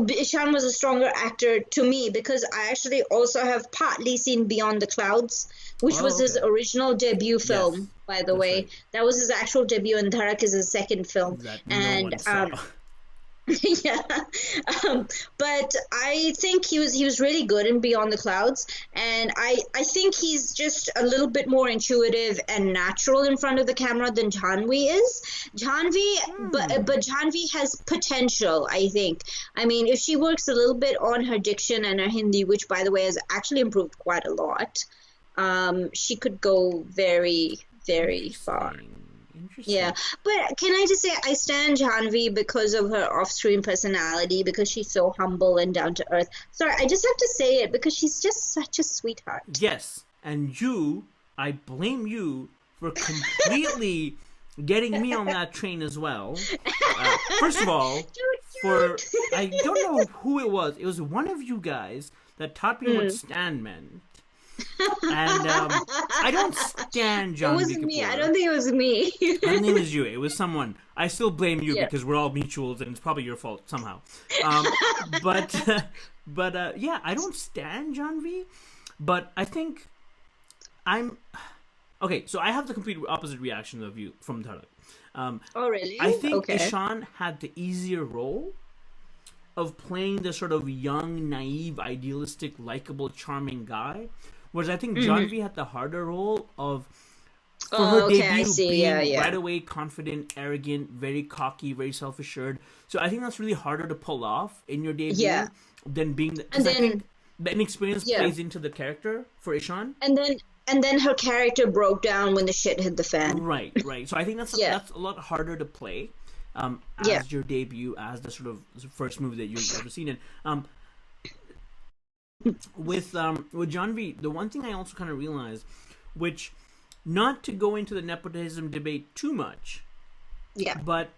Ishan was a stronger actor to me because I actually also have partly seen Beyond the Clouds, which was his original debut film, by the way. Right. That was his actual debut, and Dharak is his second film. That no one saw. Yeah. But I think he was really good in Beyond the Clouds, and I think he's just a little bit more intuitive and natural in front of the camera than Janvi is. Janvi, but Janvi has potential, I think. I mean, if she works a little bit on her diction and her Hindi, which by the way has actually improved quite a lot, she could go very, very far. Interesting. Yeah, but can I just say I stand Janvi because of her off-screen personality, because she's so humble and down to earth. Sorry, I just have to say it because she's just such a sweetheart. Yes, and I blame you for completely getting me on that train as well. First of all, I don't know who it was. It was one of you guys that taught me what stand meant. And I don't stand John. It wasn't me. I don't think it was me. I don't think it was you. It was someone. I still blame you because we're all mutuals, and it's probably your fault somehow. But yeah, I don't stand John V. But I think I'm okay. So I have the complete opposite reaction of you from Dharak. Oh really? I think Ishan had the easier role of playing the sort of young, naive, idealistic, likable, charming guy. Whereas I think Janvi had the harder role of, for her debut, being right away confident, arrogant, very cocky, very self-assured. So I think that's really harder to pull off in your debut than being... I think the inexperience plays into the character for Ishan. And then her character broke down when the shit hit the fan. Right. So I think that's a lot harder to play as your debut, as the sort of first movie that you've ever seen in. With Janvi, the one thing I also kind of realized, which, not to go into the nepotism debate too much, but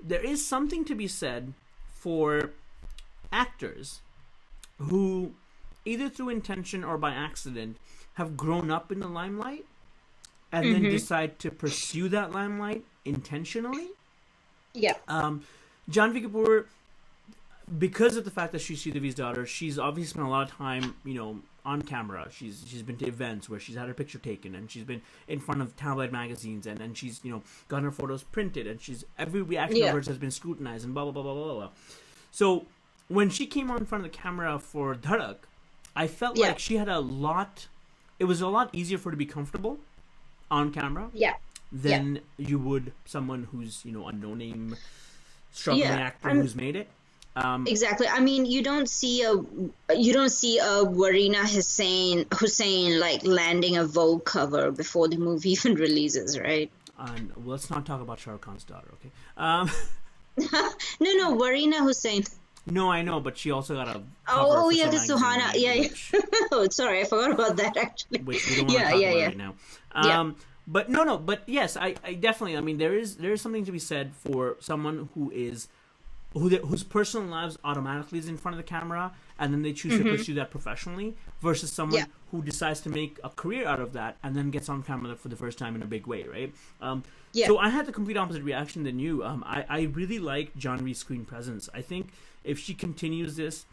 there is something to be said for actors who, either through intention or by accident, have grown up in the limelight and then decide to pursue that limelight intentionally. Yeah. Janvi Kapoor, because of the fact that she's Sridevi's daughter, she's obviously spent a lot of time, on camera. She's been to events where she's had her picture taken, and she's been in front of tabloid magazines, and she's gotten her photos printed, and every reaction of hers has been scrutinized, and blah blah blah blah blah blah. So when she came on in front of the camera for Dharak, I felt like she had a lot. It was a lot easier for her to be comfortable on camera than you would someone who's a no-name struggling actor who's made it. Exactly. I mean, you don't see a Warina Hussain like landing a Vogue cover before the movie even releases, right? Well, let's not talk about Shah Rukh Khan's daughter, okay? No, Warina Hussain. No, I know, but she also got a cover the Suhana. Yeah. Oh, sorry, I forgot about that actually. Which we don't want to talk about right now. But no, but yes, I definitely. I mean, there is something to be said for someone whose personal lives automatically is in front of the camera, and then they choose to pursue that professionally, versus someone who decides to make a career out of that and then gets on camera for the first time in a big way, right? So I had the complete opposite reaction than you. I really like Janvi's screen presence. I think if she continues this,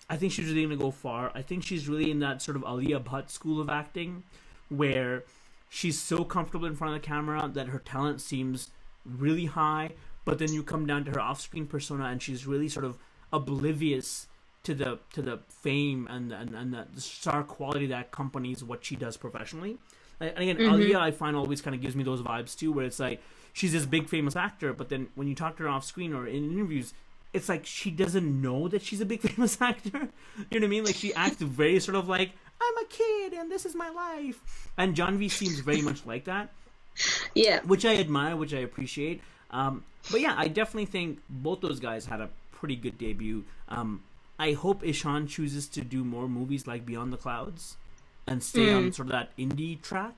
I think she's really going to go far. I think she's really in that sort of Alia Bhatt school of acting, where she's so comfortable in front of the camera that her talent seems really high, but then you come down to her off-screen persona, and she's really sort of oblivious to the fame and the star quality that accompanies what she does professionally. And again, Alia, I find, always kind of gives me those vibes too, where it's like she's this big famous actor, but then when you talk to her off-screen or in interviews, it's like she doesn't know that she's a big famous actor. You know what I mean? Like, she acts very sort of like, I'm a kid and this is my life. And Janvi seems very much like that. Yeah. Which I admire, which I appreciate. But yeah, I definitely think both those guys had a pretty good debut. I hope Ishan chooses to do more movies like Beyond the Clouds and stay on sort of that indie track.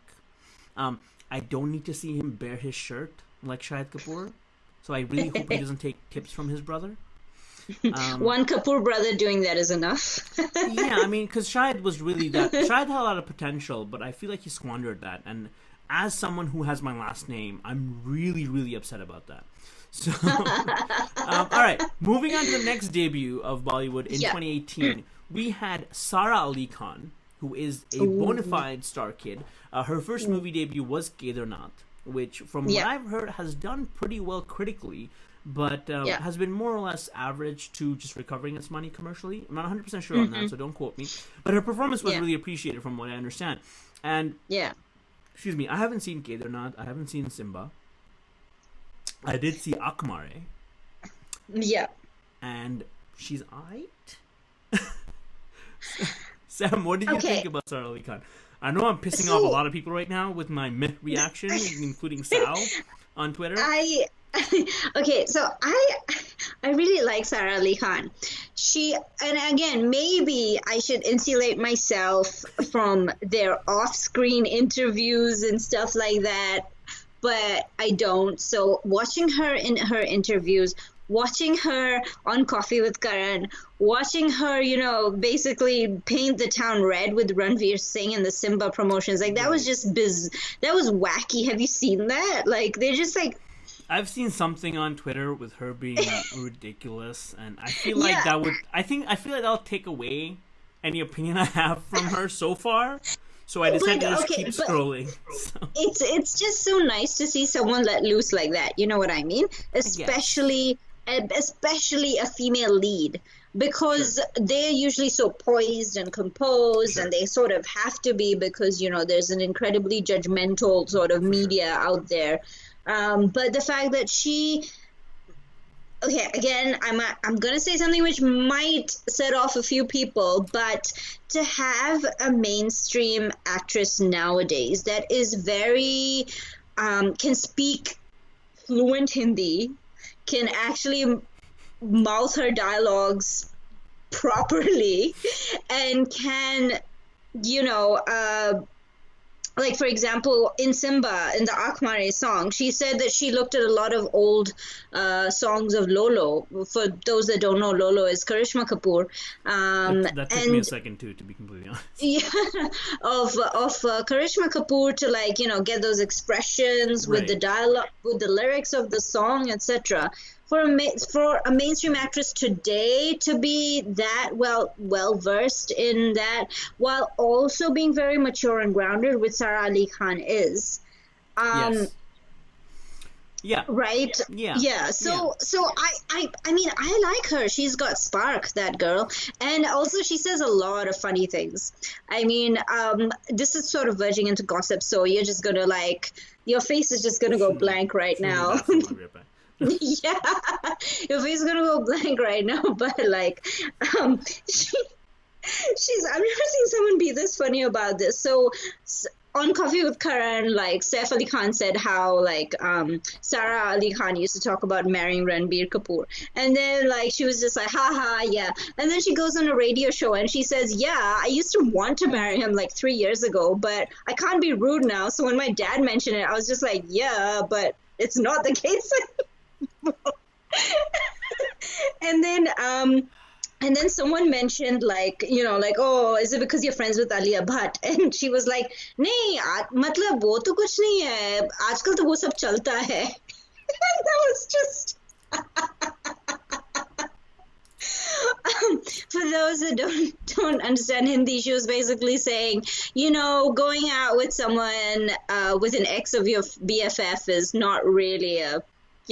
I don't need to see him bare his shirt like Shahid Kapoor. So I really hope he doesn't take tips from his brother. One Kapoor brother doing that is enough. Yeah, I mean, because Shahid was really that. Shahid had a lot of potential, but I feel like he squandered that. And as someone who has my last name, I'm really, really upset about that. So, all right, moving on to the next debut of Bollywood in 2018, we had Sara Ali Khan, who is a bona fide star kid. Her first movie debut was Kedarnath, which, from what I've heard, has done pretty well critically. but Yeah. has been more or less average to just recovering its money commercially. I'm not 100% sure on that, so don't quote me. But her performance was Yeah. really appreciated from what I understand. And, Yeah. excuse me, I haven't seen Kedarnath, I haven't seen Simba. I did see Akmare, Yeah. and she's aight. Sam, what did you Okay. think about Sara Ali Khan? I know I'm pissing off a So lot of people right now with my meh reaction, including Sal on Twitter. I okay, so I really like Sara Ali Khan. She, and again, maybe I should insulate myself from their off-screen interviews and stuff like that, but I don't. So watching her in her interviews, watching her on Coffee with Karan, watching her, basically paint the town red with Ranveer Singh and the Simba promotions, like that was Right. just that was wacky. Have you seen that? Like they're just like, I've seen something on Twitter with her being ridiculous, and I feel like yeah. that would. I feel like that'll take away any opinion I have from her so far. So I decided But to just okay, keep but scrolling. So, it's just so nice to see someone let loose like that. You know what I mean? I guess. Especially a female lead, Sure. because they're usually so poised and composed, and Sure. they sort of have to be because there's an incredibly judgmental sort of For sure. media out there. But the fact that she, okay, again, I'm gonna say something which might set off a few people, but to have a mainstream actress nowadays that is very can speak fluent Hindi, can actually mouth her dialogues properly, and can, you know, like for example, in Simba, in the Akmare song, she said that she looked at a lot of old songs of Lolo. For those that don't know, Lolo is Karishma Kapoor, That took me a and second too, to be completely honest. yeah, of Karishma Kapoor to, like, get those expressions with the Right. dialogue, with the lyrics of the song, etc. For a mainstream actress today to be that well versed in that, while also being very mature and grounded, which Sara Ali Khan is, um, Yes. Yeah. right? Yeah. Yeah. Yeah. So I mean, I like her. She's got spark, that girl, and also she says a lot of funny things. I mean, this is sort of verging into gossip, so you're just gonna, like, your face is just gonna go Shoot me. blank right Shoot me to the now. bathroom. I'll be right back. Yeah, your face is gonna go blank right now, but like, she, I've never seen someone be this funny about this. So on Coffee with Karan, like Saif Ali Khan said how, like, Sara Ali Khan used to talk about marrying Ranveer Kapoor, and then, like, she was just like, ha ha, yeah, and then she goes on a radio show and she says, yeah, I used to want to marry him like 3 years ago, but I can't be rude now. So when my dad mentioned it, I was just like, yeah, but it's not the case. And then someone mentioned, like, like, oh, is it because you're friends with Alia Bhatt? And she was like, नहीं मतलब वो तो कुछ नहीं है, आजकल तो वो सब चलता है. That was just for those that don't understand Hindi, she was basically saying, going out with someone with an ex of your BFF is not really a,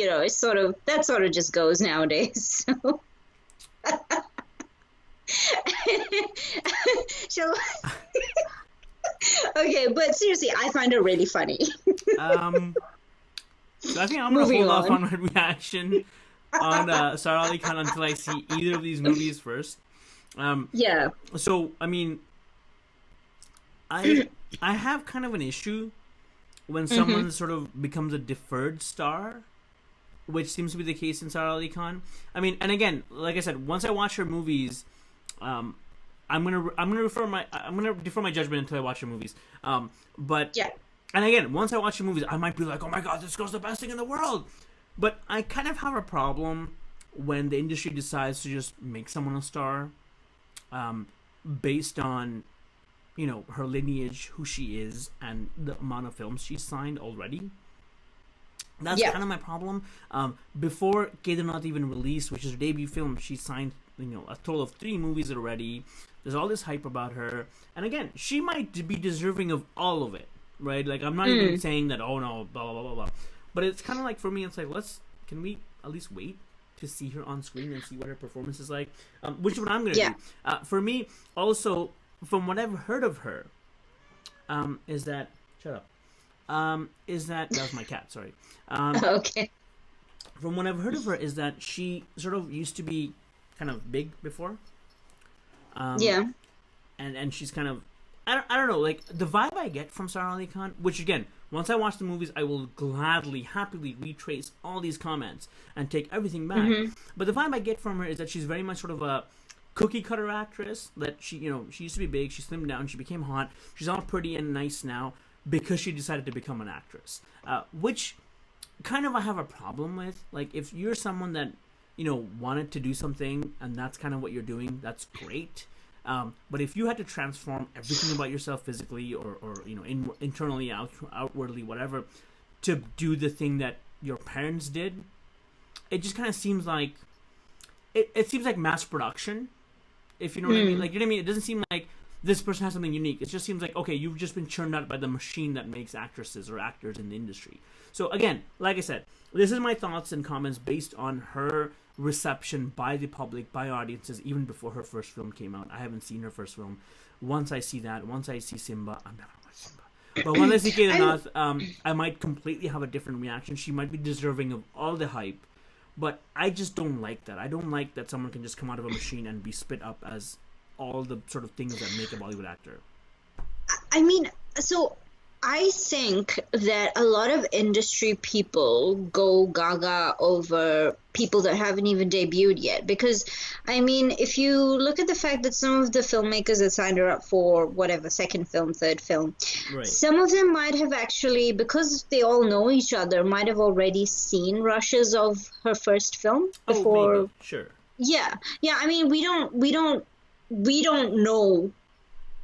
it's sort of, that sort of just goes nowadays. So. Shall Okay, but seriously, I find her really funny. So I think I'm gonna Moving hold off on. on my reaction on Sara Ali Khan until I see either of these movies first. Yeah. So I mean, I have kind of an issue when someone sort of becomes a deferred star, which seems to be the case in Sara Ali Khan. I mean, and again, like I said, once I watch her movies, I'm gonna defer my judgment until I watch her movies. But Yeah. and again, once I watch the movies, I might be like, oh my god, this girl's the best thing in the world. But I kind of have a problem when the industry decides to just make someone a star, based on, her lineage, who she is, and the amount of films she's signed already. That's Yeah. kind of my problem. Before Kedarnath even released, which is her debut film, she signed, a total of 3 movies already. There's all this hype about her, and again, she might be deserving of all of it, right? Like, I'm not even saying that, oh no, blah blah blah blah blah. But it's kind of like, for me, it's like, can we at least wait to see her on screen and see what her performance is like, which is what I'm going to Yeah. do. For me, also, from what I've heard of her, is that... Shut up. That was my cat, sorry. Okay. From what I've heard of her is that she sort of used to be kind of big before. Yeah. And she's kind of... I don't know, like, the vibe I get from Sara Ali Khan, which, again, once I watch the movies, I will gladly, happily retrace all these comments and take everything back. But the vibe I get from her is that she's very much sort of a cookie-cutter actress, that she used to be big, she slimmed down, she became hot, she's all pretty and nice now because she decided to become an actress. Which kind of I have a problem with. Like, if you're someone that, wanted to do something and that's kind of what you're doing, that's great. But if you had to transform everything about yourself physically or internally, outwardly, whatever, to do the thing that your parents did, it just kind of seems like it seems like mass production, if you know what I mean. Like, you know what I mean? It doesn't seem like this person has something unique. It just seems like, okay, you've just been churned out by the machine that makes actresses or actors in the industry. So again, like I said, this is my thoughts and comments based on her reception by the public, by audiences, even before her first film came out. I haven't seen her first film. Once I see Simba, I'm never watch Simba. But once I see Kedarnath, I might completely have a different reaction. She might be deserving of all the hype, but I just don't like that. I don't like that someone can just come out of a machine and be spit up as all the sort of things that make a Bollywood actor. I mean, so I think that a lot of industry people go gaga over people that haven't even debuted yet. Because, I mean, if you look at the fact that some of the filmmakers that signed her up for whatever, second film, third film, Right. some of them might have actually, because they all know each other, might have already seen rushes of her first film before. Oh, maybe. Sure. Yeah. I mean, we don't know,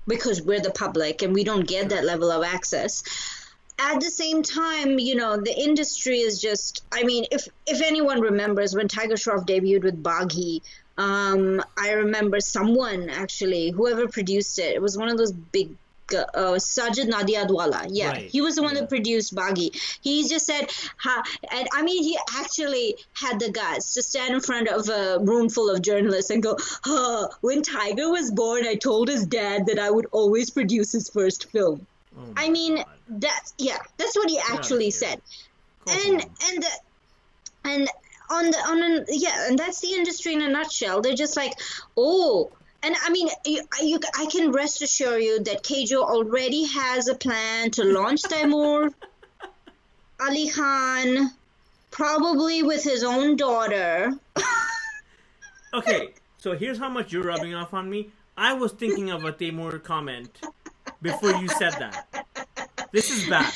because we're the public and we don't get that level of access. At the same time, the industry is just, I mean, if anyone remembers when Tiger Shroff debuted with Baghi, I remember someone, actually, whoever produced it, it was one of those big, Sajid Nadiadwala. Yeah, Right. he was the one Yeah. that produced Baghi. He just said, and I mean, he actually had the guts to stand in front of a room full of journalists and go, when Tiger was born, I told his dad that I would always produce his first film. Oh I my mean, God. that's what he actually said. And and that's the industry in a nutshell. They're just like, oh. And I mean, I can rest assure you that Kejo already has a plan to launch Taimur Ali Khan, probably with his own daughter. Okay, so here's how much you're rubbing off on me. I was thinking of a Taimur comment before you said that. This is bad.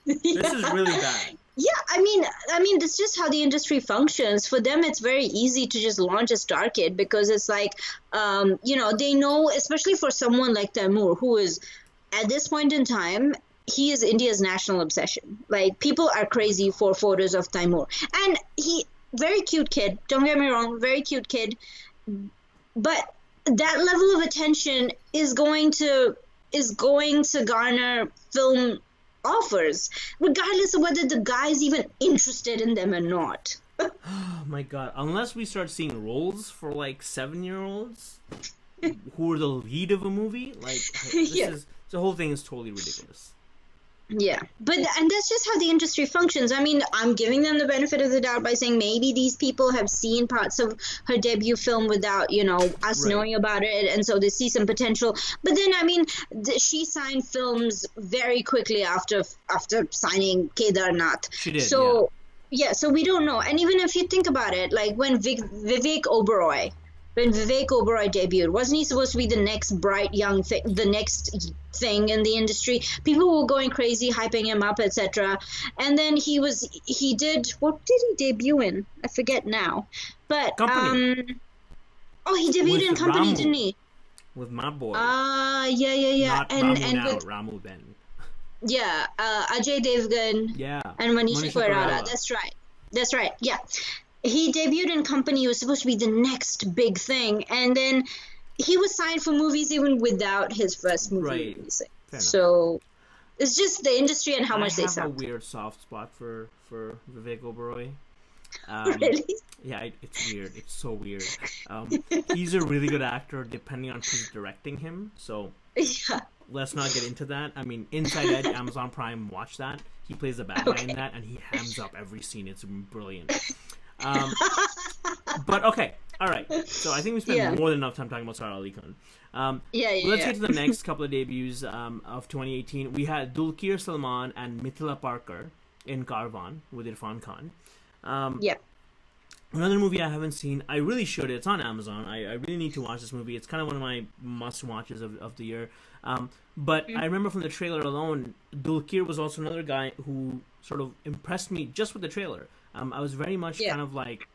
This is really bad. Yeah, I mean, that's just how the industry functions. For them, it's very easy to just launch a star kid because it's like, they know, especially for someone like Taimur, who is, at this point in time, he is India's national obsession. Like, people are crazy for photos of Taimur. And very cute kid, don't get me wrong, very cute kid. But that level of attention is going to garner film offers, regardless of whether the guy's even interested in them or not. Oh my God. Unless we start seeing roles for like 7-year-olds who are the lead of a movie, like the whole thing is totally ridiculous. Yeah, and that's just how the industry functions. I mean, I'm giving them the benefit of the doubt by saying maybe these people have seen parts of her debut film without, us Right. knowing about it, and so they see some potential. But then, I mean, she signed films very quickly after signing Kedarnath. She did, So, so we don't know. And even if you think about it, like when Vivek Oberoi debuted, wasn't he supposed to be the next bright young thing, the next thing in the industry? People were going crazy, hyping him up, etc. And then what did he debut in? I forget now. But Company. He debuted in Company, Ramu. didn't he? With my boy. Yeah. Not and Ramu now, with Ramu then. Ajay Devgan. Yeah. And Manisha Manisha Koirala. Koirala. That's right. Yeah. He debuted in Company. He was supposed to be the next big thing. And then he was signed for movies even without his first movie Right. releasing. Fair So it's just the industry and how much I they have a suck. weird soft spot for Vivek Oberoi. Really? Yeah, it's weird. It's so weird. He's a really good actor, depending on who's directing him. So Yeah. let's not get into that. I mean, Inside Edge, Amazon Prime, watch that. He plays the bad guy in that, and he hams up every scene. It's brilliant. But okay, all right. So I think we spent more than enough time talking about Sara Ali Khan. Let's get to the next couple of debuts of 2018. We had Dulquer Salman and Mithila Parker in Karvan with Irfan Khan. Another movie I haven't seen. I really should. It's on Amazon. I really need to watch this movie. It's kind of one of my must-watches of the year. But I remember from the trailer alone, Dulquer was also another guy who sort of impressed me just with the trailer. I was very much kind of like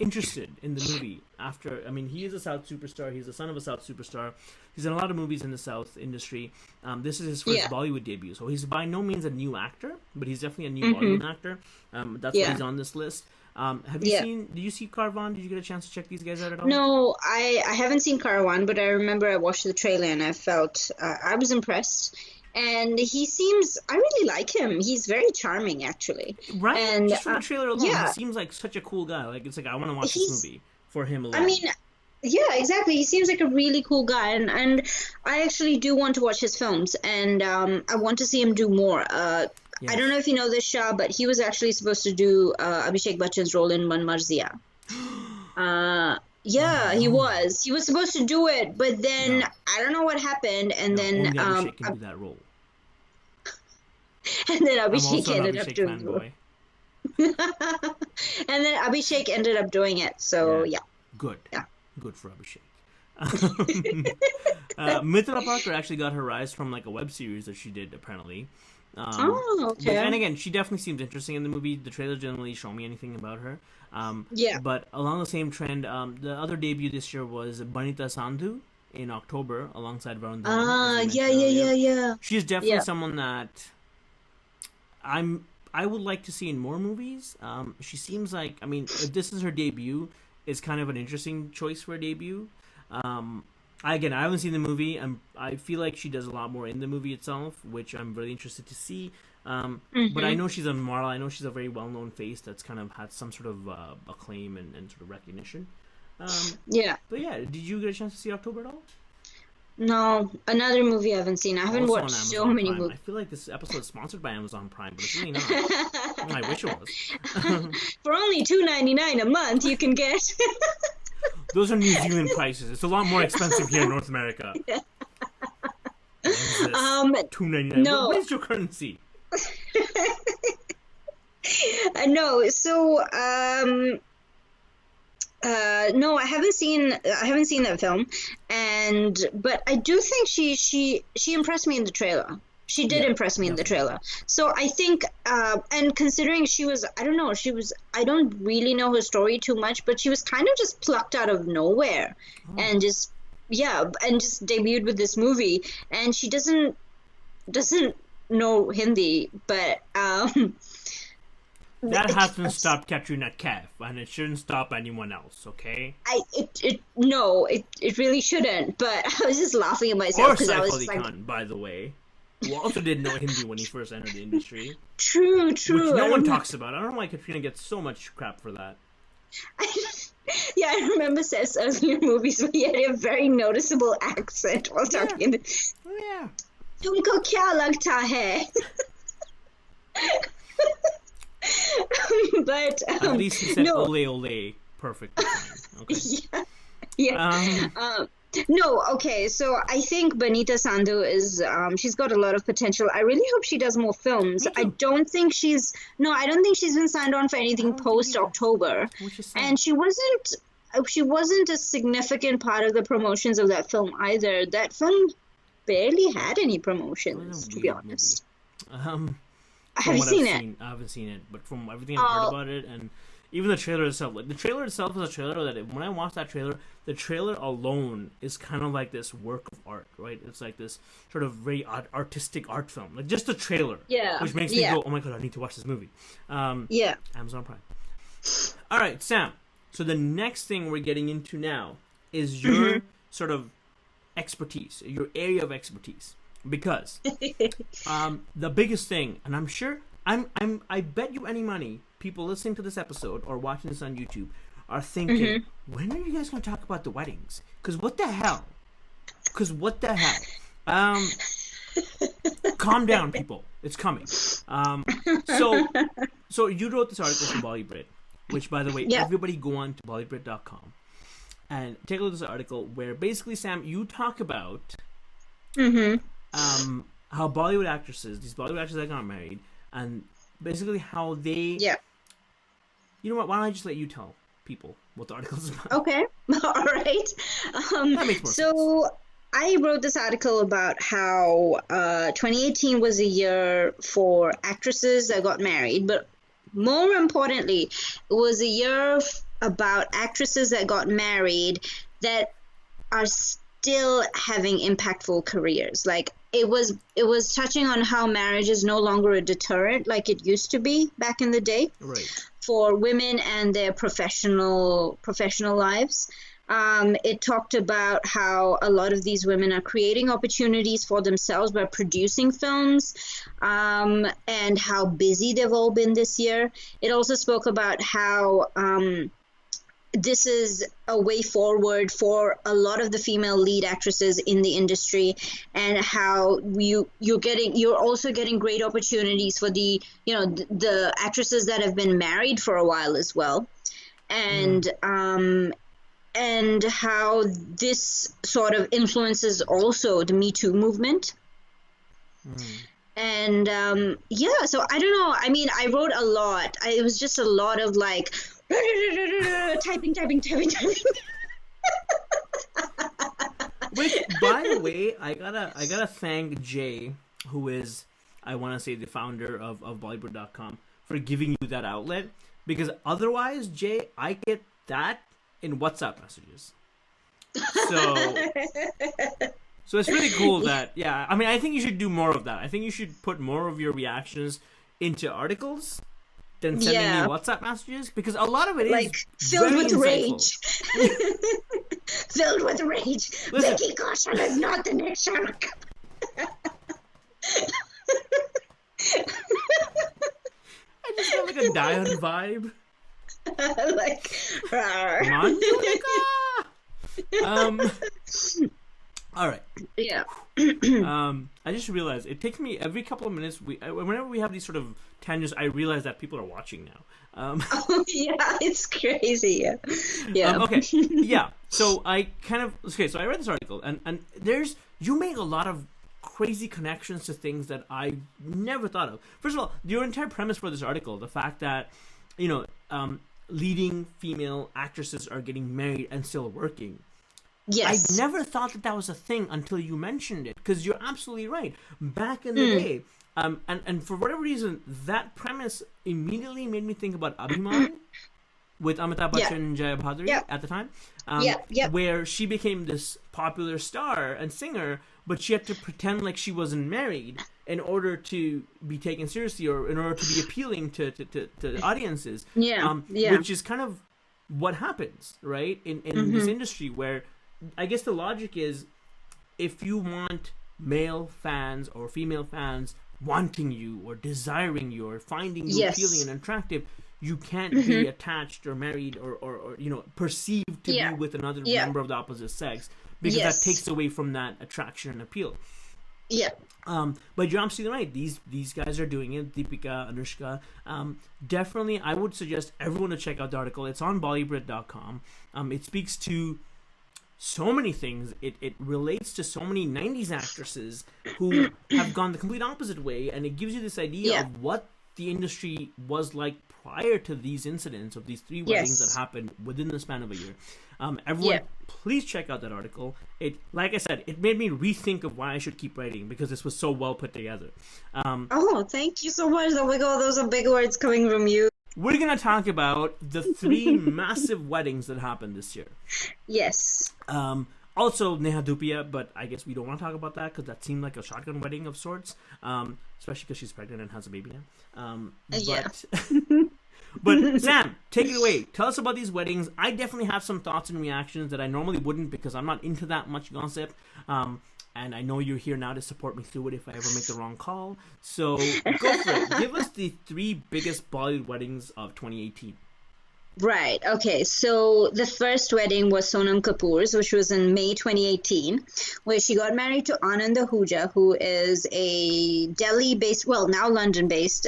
interested in the movie after. I mean, he is a South superstar. He's the son of a South superstar. He's in a lot of movies in the South industry. This is his first Bollywood debut, so he's by no means a new actor, but he's definitely a new Bollywood actor. That's why he's on this list. Have you seen? Did you see Karvan? Did you get a chance to check these guys out at all? No, I haven't seen Karwan, but I remember I watched the trailer and I felt I was impressed. And he seems, I really like him. He's very charming, actually. Right? And just from the trailer alone, he seems like such a cool guy. Like, it's like, I want to watch this movie for him alone. I mean, yeah, exactly. He seems like a really cool guy. And I actually do want to watch his films. And I want to see him do more. I don't know if you know this, Shah, but he was actually supposed to do Abhishek Bachchan's role in Man Marziya. He was. He was supposed to do it, but then I don't know what happened, and then Abhishek can do that role. And then Abhishek ended up doing it. And then Abhishek ended up doing it. So good. Yeah, good for Abhishek. Mithila Parker actually got her rise from like a web series that she did apparently. Okay. And again, she definitely seems interesting in the movie. The trailers didn't really show me anything about her. But along the same trend, the other debut this year was Banita Sandhu in October alongside Varun Dhawan. Yeah. She's definitely someone that I would like to see in more movies. She seems like, I mean, if this is her debut, it's kind of an interesting choice for a debut. I haven't seen the movie. I feel like she does a lot more in the movie itself, which I'm really interested to see. But I know she's a model. I know she's a very well-known face that's kind of had some sort of acclaim and sort of recognition. But did you get a chance to see October at all? No, another movie I haven't seen. I haven't watched so many movies. I feel like this episode is sponsored by Amazon Prime, but it's really not. I wish it was. For only $2.99 a month, you can get... Those are New Zealand prices. It's a lot more expensive here in North America. $2.99. No. What is your currency? No, so no, I haven't seen that film, but I do think she impressed me in the trailer. She did impress me in the trailer. So I think, and considering I don't really know her story too much, but she was kind of just plucked out of nowhere and just debuted with this movie. And she doesn't know Hindi, but that hasn't stopped Katrina Kaif, and it shouldn't stop anyone else, okay? It really shouldn't, but I was just laughing at myself because I was Ali like... Khan, by the way, who also didn't know Hindi when he first entered the industry. True. Which no one talks about. I don't know why Katrina gets so much crap for that. I remember Seth's earlier movies where he had a very noticeable accent while talking. Yeah. Tumko kya lagta hai? But at least he said ole perfectly fine. Okay. Yeah. No, okay, so I think Banita Sandhu is, she's got a lot of potential. I really hope she does more films. I don't think she's been signed on for anything post-October. And she wasn't a significant part of the promotions of that film either. That film barely had any promotions, to be honest. Have you seen it? I haven't seen it, but from everything I've heard about it, and even the trailer itself, like the trailer itself is a trailer that when I watch that trailer, the trailer alone is kind of like this work of art, right? It's like this sort of very artistic art film, like just the trailer, which makes me go, oh my god, I need to watch this movie. Amazon Prime. All right, Sam. So the next thing we're getting into now is your sort of expertise, your area of expertise, because the biggest thing, and I'm sure, I bet you any money, people listening to this episode or watching this on YouTube are thinking, when are you guys going to talk about the weddings? Because what the hell? Calm down, people. It's coming. So you wrote this article for Bollywood, which, by the way, everybody go on to Bollywood.com and take a look at this article where basically, Sam, you talk about how Bollywood actresses, these Bollywood actresses that got married, and basically how they... Yeah. You know what? Why don't I just let you tell people what the article is about? Okay. All right. That makes more sense. I wrote this article about how 2018 was a year for actresses that got married, but more importantly, it was a year about actresses that got married that are still having impactful careers. Like it was touching on how marriage is no longer a deterrent like it used to be back in the day, right, for women and their professional lives. It talked about how a lot of these women are creating opportunities for themselves by producing films, and how busy they've all been this year. It also spoke about how this is a way forward for a lot of the female lead actresses in the industry, and how you're also getting great opportunities for the actresses that have been married for a while as well, and how this sort of influences also the MeToo movement. And so I don't know. I mean, I wrote a lot. It was just a lot of like typing. Which, by the way, I gotta thank Jay, who is, I want to say, the founder of Bollywood.com, for giving you that outlet, because otherwise, Jay, I get that in WhatsApp messages. So it's really cool that, I mean, I think you should do more of that. I think you should put more of your reactions into articles than sending me WhatsApp messages, because a lot of it like, is filled very with insightful. rage. Filled with rage. Listen, Vicky Kaushal is not the next shark. I just got like a Dion vibe. Like, all right. Yeah. I just realized it takes me every couple of minutes. Whenever we have these sort of tangents, I realize that people are watching now. Oh yeah, it's crazy. Yeah. Okay. Yeah. So I So I read this article, and you make a lot of crazy connections to things that I never thought of. First of all, your entire premise for this article, the fact that leading female actresses are getting married and still working. Yes. I never thought that was a thing until you mentioned it, because you're absolutely right. Back in the day, and for whatever reason, that premise immediately made me think about Abhiman with Amitabh Bachchan and Jaya Bhadri at the time, where she became this popular star and singer, but she had to pretend like she wasn't married in order to be taken seriously, or in order to be appealing to audiences. Which is kind of what happens, right, in this industry, where I guess the logic is, if you want male fans or female fans wanting you or desiring you or finding you appealing and attractive, you can't be attached or married or perceived to be with another member of the opposite sex, because that takes away from that attraction and appeal. Yeah. But you're absolutely right. These guys are doing it. Deepika, Anushka. Definitely, I would suggest everyone to check out the article. It's on Bollywood.com. It speaks to so many things. It relates to so many 90s actresses who have gone the complete opposite way, and it gives you this idea of what the industry was like prior to these incidents of these 3 weddings that happened within the span of a year. Everyone, please check out that article. It, like I said, it made me rethink of why I should keep writing, because this was so well put together. Thank you so much. Oh my God, those are big words coming from you. We're going to talk about the 3 massive weddings that happened this year. Yes. Also, Neha Dhupia, but I guess we don't want to talk about that because that seemed like a shotgun wedding of sorts, especially because she's pregnant and has a baby now. But Sam, take it away. Tell us about these weddings. I definitely have some thoughts and reactions that I normally wouldn't, because I'm not into that much gossip. and I know you're here now to support me through it if I ever make the wrong call. So go for it. Give us the 3 biggest Bollywood weddings of 2018. Right. Okay. So the first wedding was Sonam Kapoor's, which was in May 2018, where she got married to Anand Ahuja, who is a Delhi-based, well, now London-based,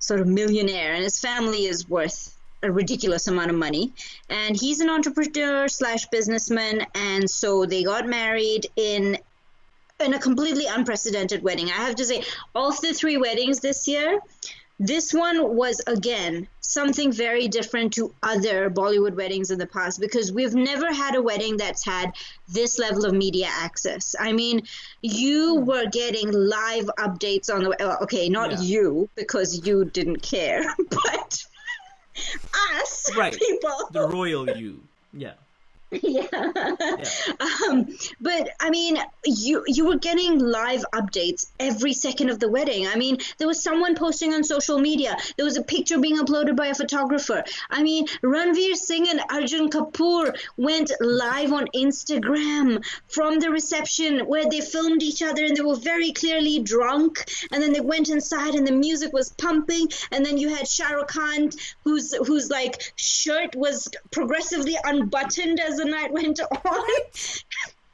sort of millionaire, and his family is worth a ridiculous amount of money. And he's an entrepreneur slash businessman, and so they got married in a completely unprecedented wedding. I have to say, of the 3 weddings this year, this one was, again, something very different to other Bollywood weddings in the past, because we've never had a wedding that's had this level of media access. I mean, you were getting live updates on the, well, okay, not you, because you didn't care, but us, people. The royal you. Yeah. Yeah. But I mean, you were getting live updates every second of the wedding. I mean, there was someone posting on social media. There was a picture being uploaded by a photographer. I mean, Ranveer Singh and Arjun Kapoor went live on Instagram from the reception where they filmed each other, and they were very clearly drunk. And then they went inside and the music was pumping. And then you had Shah Rukh Khan, whose like shirt was progressively unbuttoned as the night went on. It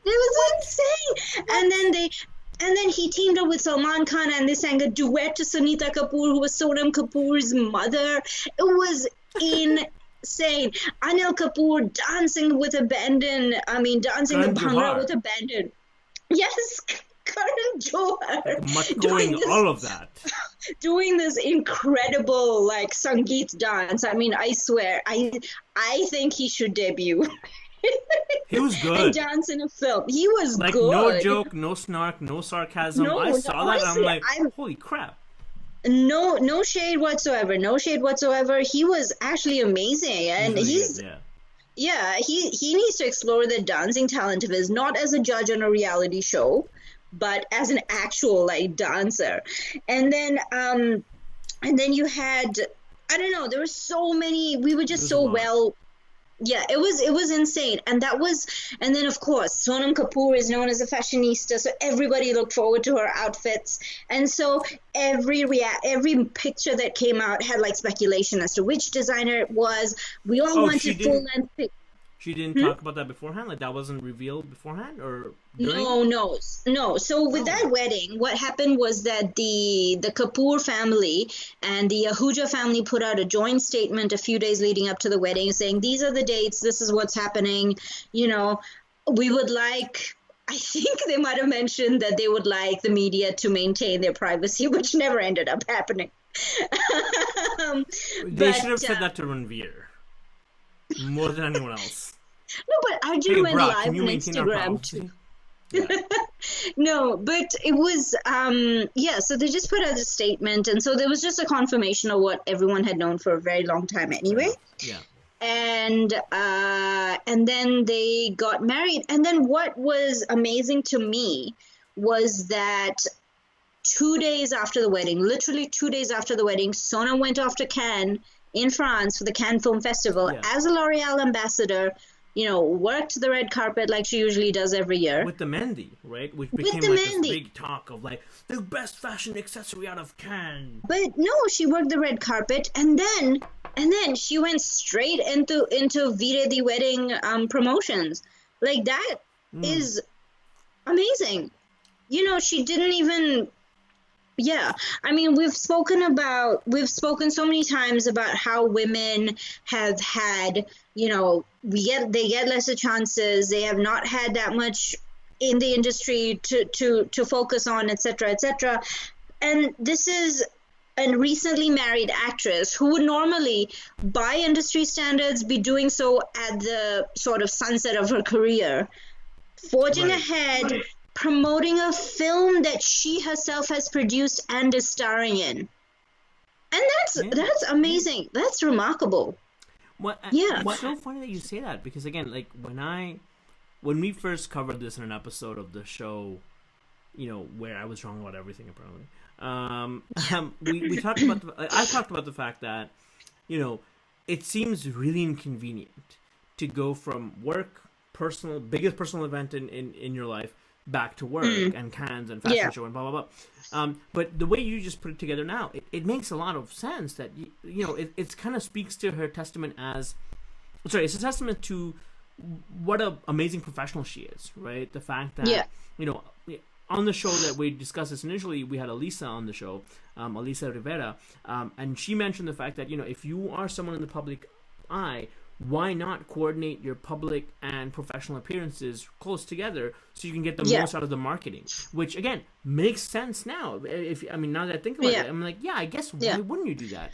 was insane. And then he teamed up with Salman Khan, and they sang a duet to Sanita Kapoor, who was Sonam Kapoor's mother. It was insane. Anil Kapoor dancing with abandon. I mean, dancing the bhangra with abandon. Yes, Karan Johar. Doing all of that. Doing this incredible like Sangeet dance. I mean, I swear, I think he should debut. He was good. And dance in a film. He was like, good. No joke, no snark, no sarcasm. I saw that and I'm like, holy crap. No shade whatsoever. No shade whatsoever. He was actually amazing. And he's good, he needs to explore the dancing talent of his, not as a judge on a reality show, but as an actual like dancer. And then you had, I don't know, there were so many, we were just so well. Yeah, it was insane. And then of course Sonam Kapoor is known as a fashionista, so everybody looked forward to her outfits. And so every picture that came out had like speculation as to which designer it was. We all wanted full length pictures. She didn't talk about that beforehand? Like that wasn't revealed beforehand or during? No. So with that wedding, what happened was that the Kapoor family and the Ahuja family put out a joint statement a few days leading up to the wedding saying, these are the dates, this is what's happening. You know, we would like, I think they might have mentioned that they would like the media to maintain their privacy, which never ended up happening. They should have said that to Ranveer more than anyone else. No, but Arjun went live on Instagram too. Yeah. No, but it was so they just put out a statement, and so there was just a confirmation of what everyone had known for a very long time anyway. Yeah. And then they got married, and then what was amazing to me was that 2 days after the wedding, literally 2 days after the wedding, Sonam went off to Cannes in France for the Cannes Film Festival as a L'Oreal ambassador. You know, worked the red carpet like she usually does every year. With the Mehndi, right? Which became like this big talk of like the best fashion accessory out of Cannes. But no, she worked the red carpet, and then she went straight into Veere the Wedding promotions. Like that is amazing. You know, she didn't even. Yeah, I mean, we've spoken so many times about how women have had, you know, they get lesser chances. They have not had that much in the industry to focus on, et cetera, et cetera. And this is a recently married actress who would normally, by industry standards, be doing so at the sort of sunset of her career, forging ahead. Promoting a film that she herself has produced and is starring in. And that's amazing. That's remarkable. It's so funny that you say that, because again, like when we first covered this in an episode of the show, you know, where I was wrong about everything apparently. We talked about I talked about the fact that, you know, it seems really inconvenient to go from work, biggest personal event in your life, back to work and Cannes and fashion show and blah blah blah. But the way you just put it together now, it makes a lot of sense. That it kind of speaks to her testament as, it's a testament to what a amazing professional she is, right? The fact that on the show that we discussed this initially, we had Elisa on the show, Elisa Rivera, and she mentioned the fact that if you are someone in the public eye, why not coordinate your public and professional appearances close together so you can get the most out of the marketing? Which again makes sense now. Now that I think about it, I'm like, I guess why wouldn't you do that?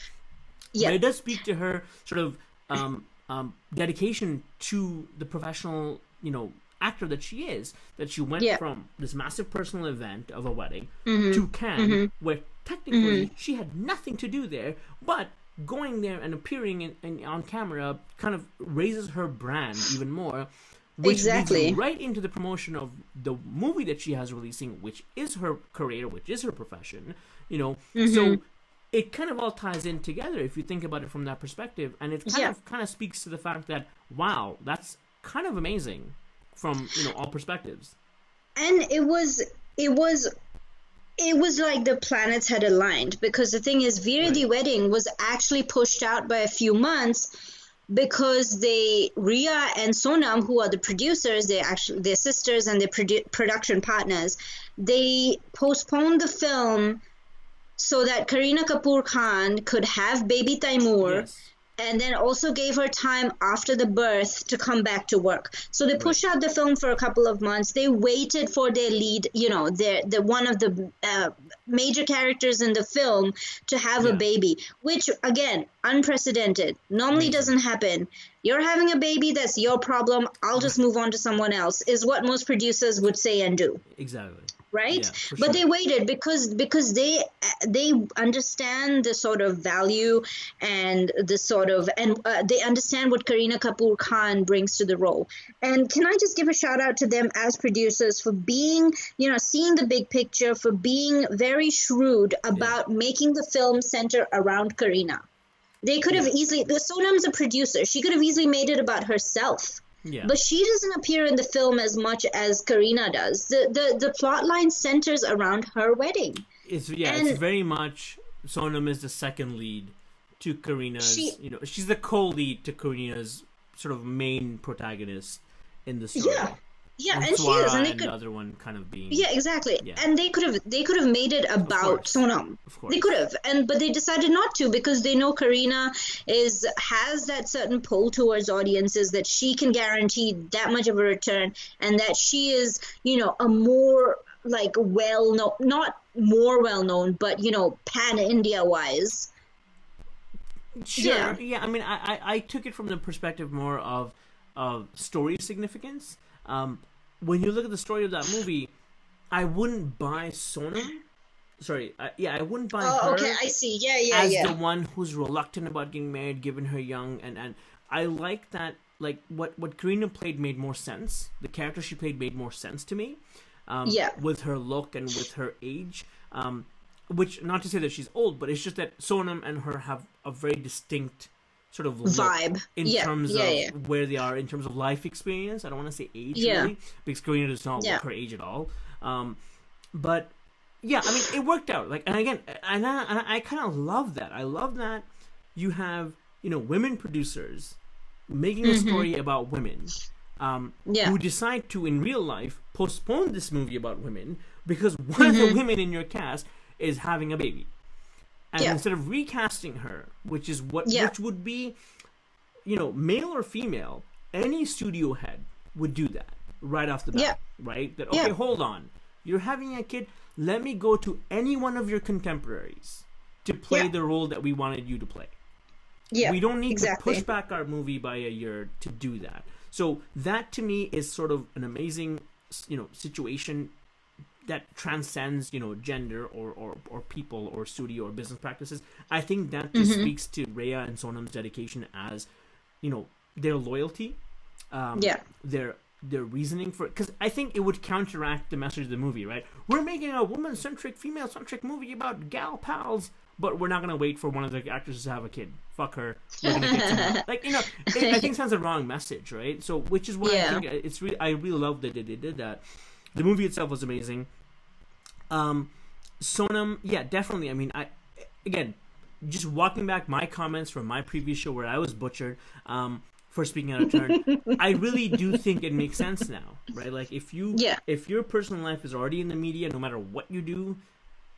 But it does speak to her sort of dedication to the professional, actor that she is. That she went from this massive personal event of a wedding to Cannes, where technically she had nothing to do there, but going there and appearing on camera kind of raises her brand even more, which leads right into the promotion of the movie that she has releasing, which is her career, which is her profession, So it kind of all ties in together if you think about it from that perspective, and it kind of speaks to the fact that wow, that's kind of amazing from all perspectives. And it was like the planets had aligned, because the thing is, Veer the Wedding was actually pushed out by a few months because Rhea and Sonam, who are the producers, they're sisters and they're production partners, they postponed the film so that Kareena Kapoor Khan could have baby Taimur, and then also gave her time after the birth to come back to work. So they pushed out the film for a couple of months. They waited for their lead, the one of the major characters in the film to have a baby, which again, unprecedented. Normally doesn't happen. You're having a baby, that's your problem. I'll just move on to someone else, is what most producers would say and do. Exactly. Right? Yeah, but they waited because they understand the sort of value and the sort of, and they understand what Kareena Kapoor Khan brings to the role. And can I just give a shout out to them as producers for being, seeing the big picture, for being very shrewd about making the film center around Kareena. They could have easily, Sonam's a producer, she could have easily made it about herself. Yeah. But she doesn't appear in the film as much as Kareena does. The plot line centers around her wedding. It's very much Sonam is the second lead to Kareena's. She's the co-lead to Kareena's sort of main protagonist in the story. Yeah, and she is, and the other one kind of being. Yeah, exactly. Yeah. And they could have made it about Sonam. Of course. They could have, but they decided not to, because they know Kareena has that certain pull towards audiences, that she can guarantee that much of a return, and that she is, a more like well-known, not more well-known, but pan-India wise. Sure. Yeah. I mean, I took it from the perspective more of story significance. When you look at the story of that movie, I wouldn't buy Sonam. Sorry, I wouldn't buy her. Okay, I see. As the one who's reluctant about getting married, given her young, and I like that. Like what Kareena played made more sense. The character she played made more sense to me. With her look and with her age. Which, not to say that she's old, but it's just that Sonam and her have a very distinct sort of vibe in terms of where they are in terms of life experience. I don't want to say age really, because Kareena does not look her age at all. But yeah, I mean, it worked out. Like, and again, and I kind of love that. I love that you have women producers making a story about women who decide to, in real life, postpone this movie about women because one of the women in your cast is having a baby. And instead of recasting her, which would be, male or female, any studio head would do that right off the bat, right? That, okay, hold on. You're having a kid. Let me go to any one of your contemporaries to play the role that we wanted you to play. Yeah, we don't need to push back our movie by a year to do that. So that, to me, is sort of an amazing, situation that transcends, gender or people or studio or business practices. I think that just speaks to Rhea and Sonam's dedication as, their loyalty, their reasoning for it. Because I think it would counteract the message of the movie, right? We're making a woman-centric, female-centric movie about gal pals, but we're not going to wait for one of the actresses to have a kid. Fuck her. We're going to get someone. Like, I think it sends a wrong message, right? So, which is why I think it's really, I really love that they did that. The movie itself was amazing. Sonam, yeah, definitely. I mean, again, just walking back my comments from my previous show where I was butchered for speaking out of turn, I really do think it makes sense now, right? Like if your personal life is already in the media, no matter what you do,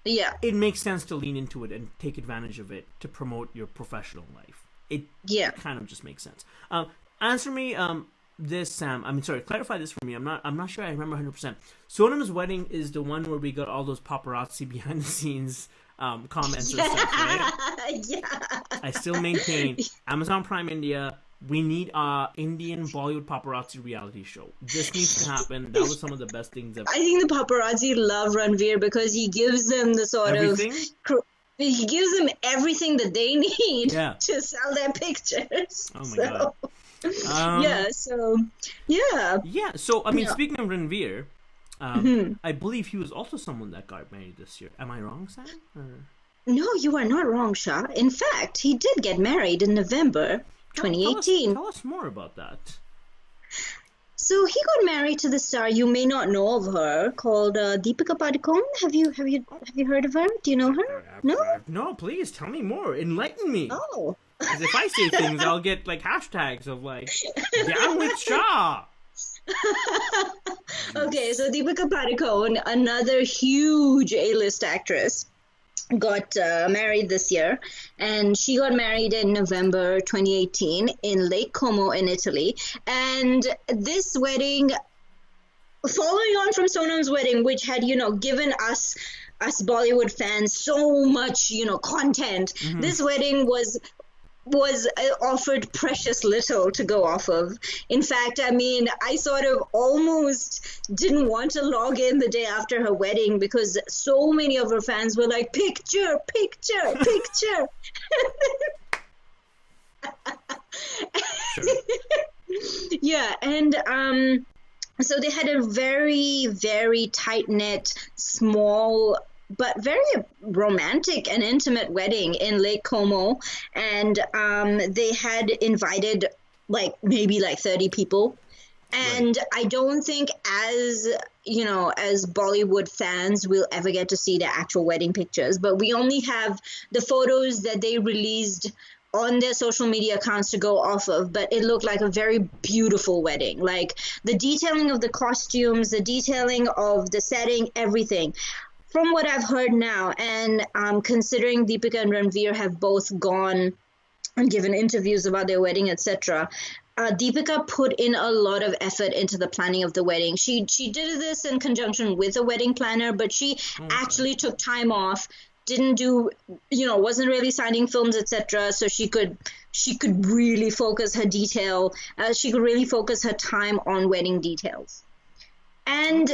it makes sense to lean into it and take advantage of it to promote your professional life. It kind of just makes sense. Answer me this, Sam. I mean, sorry, clarify this for me. I'm not sure I remember 100%. Sonam's wedding is the one where we got all those paparazzi behind the scenes comments and stuff, right? Yeah. I still maintain Amazon Prime India. We need a Indian Bollywood paparazzi reality show. This needs to happen. That was some of the best things ever. I think the paparazzi love Ranveer because he gives them the sort Everything? he gives them everything that they need Yeah. to sell their pictures. Oh my god. Yeah. So I mean, speaking of Ranveer, I believe he was also someone that got married this year. Am I wrong, Sam? Or... No, you are not wrong, Shah. In fact, he did get married in November 2018. Tell us more about that. So he got married to the star you may not know of her, called Deepika Padukone. Have you heard of her? Do you know her? No. No, please tell me more. Enlighten me. Oh. Because if I say things, I'll get like hashtags of like down with Shah. Okay, so Deepika Padukone, another huge A-list actress, got married this year, and she got married in November 2018 in Lake Como in Italy. And this wedding, following on from Sonam's wedding, which had given us Bollywood fans so much content, this wedding was offered precious little to go off of. In fact, I mean, I sort of almost didn't want to log in the day after her wedding because so many of her fans were like, picture. Sure. Yeah, and so they had a very, very tight-knit, small but very romantic and intimate wedding in Lake Como, and they had invited maybe 30 people. And right. I don't think as Bollywood fans we'll ever get to see the actual wedding pictures, but we only have the photos that they released on their social media accounts to go off of. But it looked like a very beautiful wedding. Like the detailing of the costumes, the detailing of the setting, everything. From what I've heard now, and considering Deepika and Ranveer have both gone and given interviews about their wedding, etc., Deepika put in a lot of effort into the planning of the wedding. She did this in conjunction with a wedding planner, but she actually took time off, didn't do, wasn't really signing films, etc., so she could really focus her she could really focus her time on wedding details. And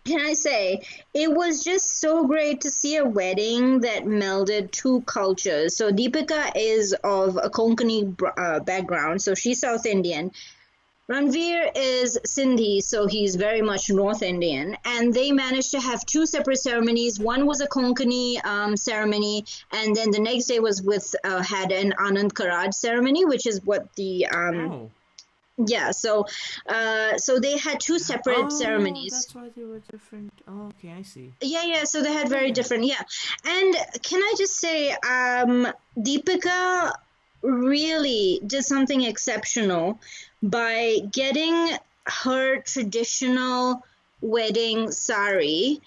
can I say, it was just so great to see a wedding that melded two cultures. So Deepika is of a Konkani background, so she's South Indian. Ranveer is Sindhi, so he's very much North Indian. And they managed to have two separate ceremonies. One was a Konkani ceremony, and then the next day was had an Anand Karaj ceremony, which is what the... Yeah, so they had two separate ceremonies. That's why they were different. Oh, okay, I see. Yeah, so they had very different, And can I just say, Deepika really did something exceptional by getting her traditional wedding sari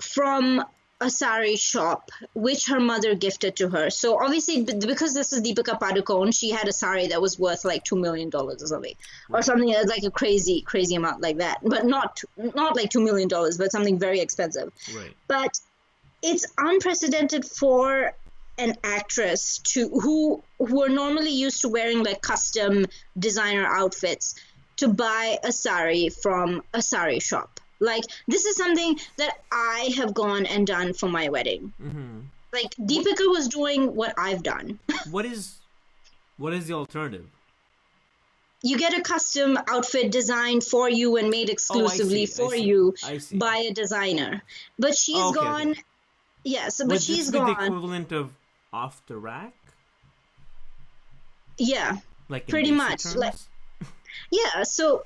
from a sari shop, which her mother gifted to her. So obviously, because this is Deepika Padukone, she had a sari that was worth like $2 million or something, or something like a crazy amount like that. But not like $2 million, but something very expensive. Right. But it's unprecedented for an actress who are normally used to wearing like custom designer outfits to buy a sari from a sari shop. Like, this is something that I have gone and done for my wedding. Mm-hmm. Like, Deepika was doing what I've done. What is the alternative? You get a custom outfit designed for you and made exclusively for you by a designer. But she's gone... Okay. Yeah, so, but she's gone... Would this be the equivalent of off the rack? Yeah, like pretty much. Terms? Yeah, so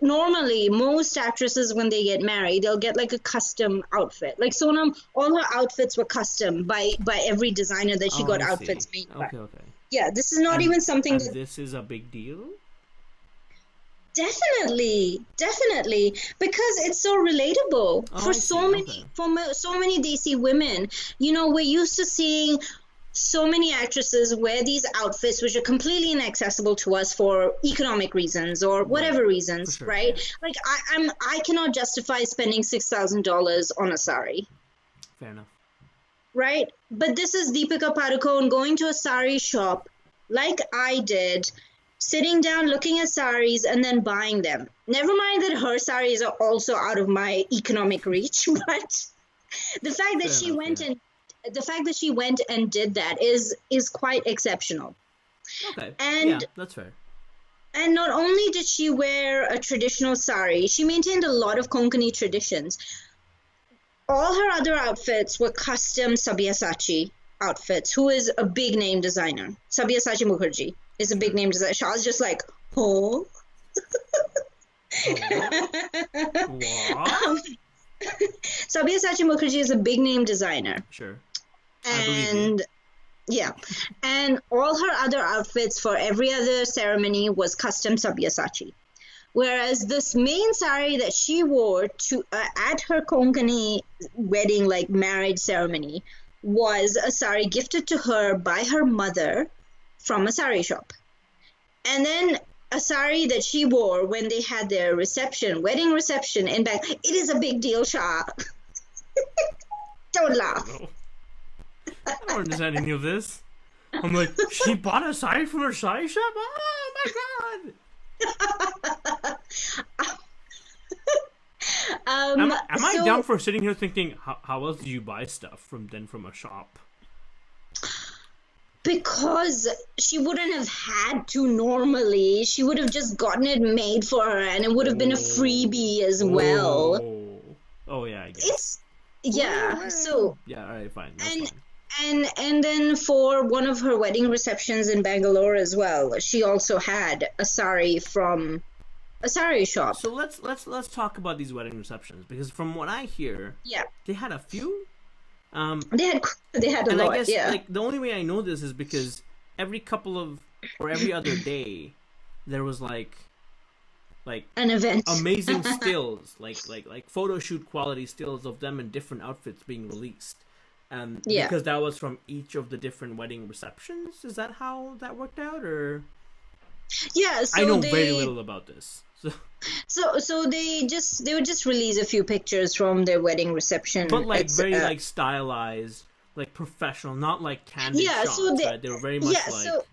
normally most actresses when they get married, they'll get like a custom outfit. Like Sonam, all her outfits were custom by every designer that she Oh, got I see. outfits made by. Okay, okay. Yeah, this is not even something And that this is a big deal. definitely because it's so relatable Oh, for I see. Okay. so many Desi women. You know, we're used to seeing so many actresses wear these outfits which are completely inaccessible to us for economic reasons or Right. whatever For reasons, sure. right? Yeah. Like I cannot justify spending $6,000 on a sari, Fair enough. right? But this is Deepika Padukone going to a sari shop like I did, sitting down looking at saris and then buying them. Never mind that her saris are also out of my economic reach, but the fact that Fair she enough. went Yeah. and the fact that she went and did that is quite exceptional. Okay. Yeah, And that's fair. and not only did she wear a traditional sari, she maintained a lot of Konkani traditions. All her other outfits were custom Sabyasachi outfits, who is a big name designer. Sabyasachi Mukherjee is a big Sure. name designer. I was just like, oh. Oh. What? Sabyasachi Mukherjee is a big name designer. Sure. I believe you. And yeah, and all her other outfits for every other ceremony was custom Sabyasachi. Whereas this main sari that she wore to at her Konkani wedding, like marriage ceremony, was a sari gifted to her by her mother from a sari shop. And then a sari that she wore when they had their reception, wedding reception in Bangkok. It is a big deal, Shah. Don't laugh. No. I don't understand any of this. I'm like, she bought a sari from her sari shop? Oh my god! Am I So dumb for sitting here thinking, how else do you buy stuff from a shop? because she wouldn't have had to normally, she would have just gotten it made for her, and it would have been a freebie as well. Oh yeah, I guess. It's yeah. So Yeah, alright, fine. That's and fine. and then for one of her wedding receptions in Bangalore as well, she also had a sari from a sari shop. So let's talk about these wedding receptions, because from what I hear, Yeah, they had a few. they had a And lot. I guess Yeah, like the only way I know this is because every couple of or every other day there was like an event. amazing stills, like photo shoot quality stills of them in different outfits being released. Yeah. Because that was from each of the different wedding receptions. Is that how that worked out, or Yeah, so I know they very little about this. so they would just release a few pictures from their wedding reception. But like It's, very like stylized, like professional, not like candid yeah, shots. so Right? They were very much yeah, like so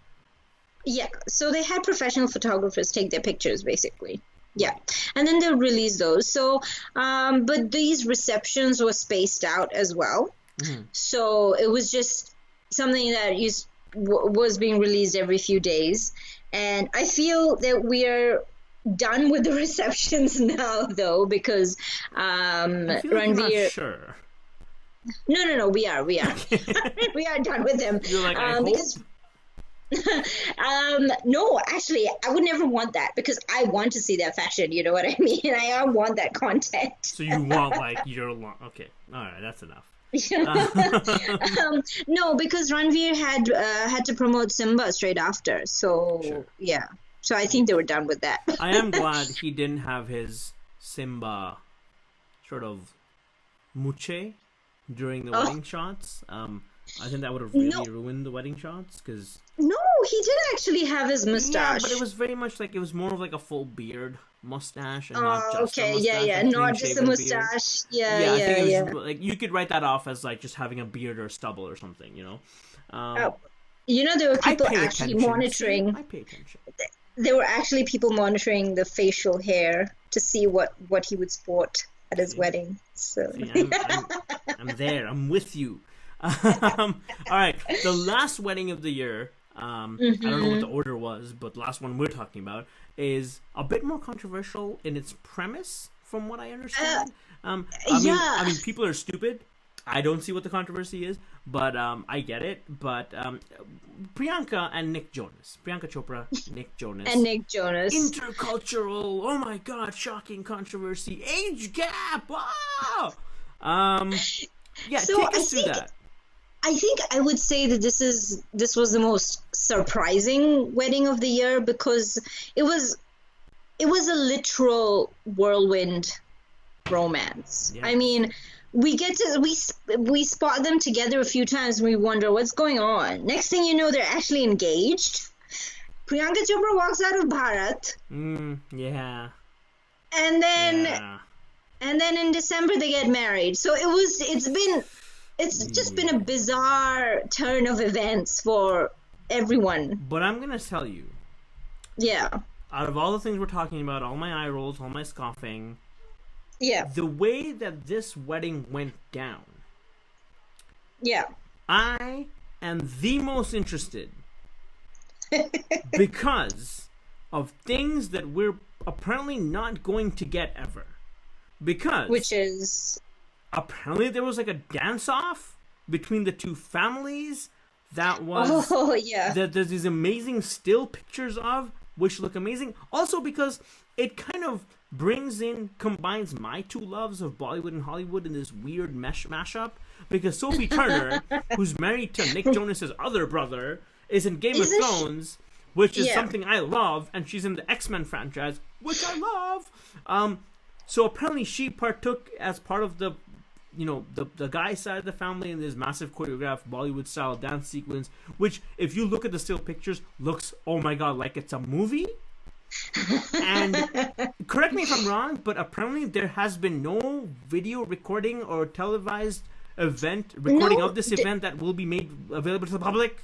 yeah, so they had professional photographers take their pictures basically. Yeah, and then they'll release those. So, but these receptions were spaced out as well. So it was just something that was being released every few days. And I feel that we are done with the receptions now, though, because I feel like you're not Ranveer. sure. No, we are we are done with them. You're like, I hope. Because no, actually, I would never want that because I want to see that fashion. You know what I mean? I want that content. So you want like your long? Okay, all right, that's enough. No, because Ranveer had to promote Simba straight after. So Sure. yeah, so I think they were done with that. I am glad he didn't have his Simba sort of muche during the wedding shots. I think that would have really ruined the wedding shots because No, he did actually have his yeah, mustache. but it was very much like it was more of like a full beard mustache and not just Okay, a mustache, yeah, a not just a clean-shaven beard. mustache. Yeah, Yeah, I think it yeah. was like you could write that off as like just having a beard or stubble or something, you know. Oh, you know, there were I people pay actually attention. monitoring. I pay attention. There were actually people monitoring the facial hair to see what he would sport at his wedding. So See, I'm there. I'm with you. All right, the last wedding of the year. I don't know what the order was, but the last one we're talking about is a bit more controversial in its premise, from what I understand. yeah. I mean, people are stupid. I don't see what the controversy is, but I get it. But Priyanka and Nick Jonas, Priyanka Chopra, Nick Jonas, And Nick Jonas. intercultural. Oh my God, shocking controversy. Age gap. Wow. Yeah, So take I us through think that. I think I would say that this was the most surprising wedding of the year because it was a literal whirlwind romance. Yeah. I mean, we spot them together a few times and we wonder what's going on. Next thing you know, they're actually engaged. Priyanka Chopra walks out of Bharat, Yeah. and then Yeah. in December they get married. So it's just been a bizarre turn of events for everyone. But I'm gonna tell you, Yeah. out of all the things we're talking about, all my eye rolls, all my scoffing, Yeah. the way that this wedding went down, Yeah. I am the most interested because of things that we're apparently not going to get ever. Because Which is apparently there was like a dance-off between the two families that was yeah. that there's these amazing still pictures of, which look amazing. Also because it kind of combines my two loves of Bollywood and Hollywood in this weird mashup. Because Sophie Turner, who's married to Nick Jonas's other brother, is in Game of Thrones, which is something I love, and she's in the X-Men franchise, which I love. So apparently she partook as part of the guy side of the family in this massive choreographed Bollywood style dance sequence, which if you look at the still pictures looks, oh my God, like it's a movie. And correct me if I'm wrong, but apparently there has been no video recording or televised recording of this event that will be made available to the public.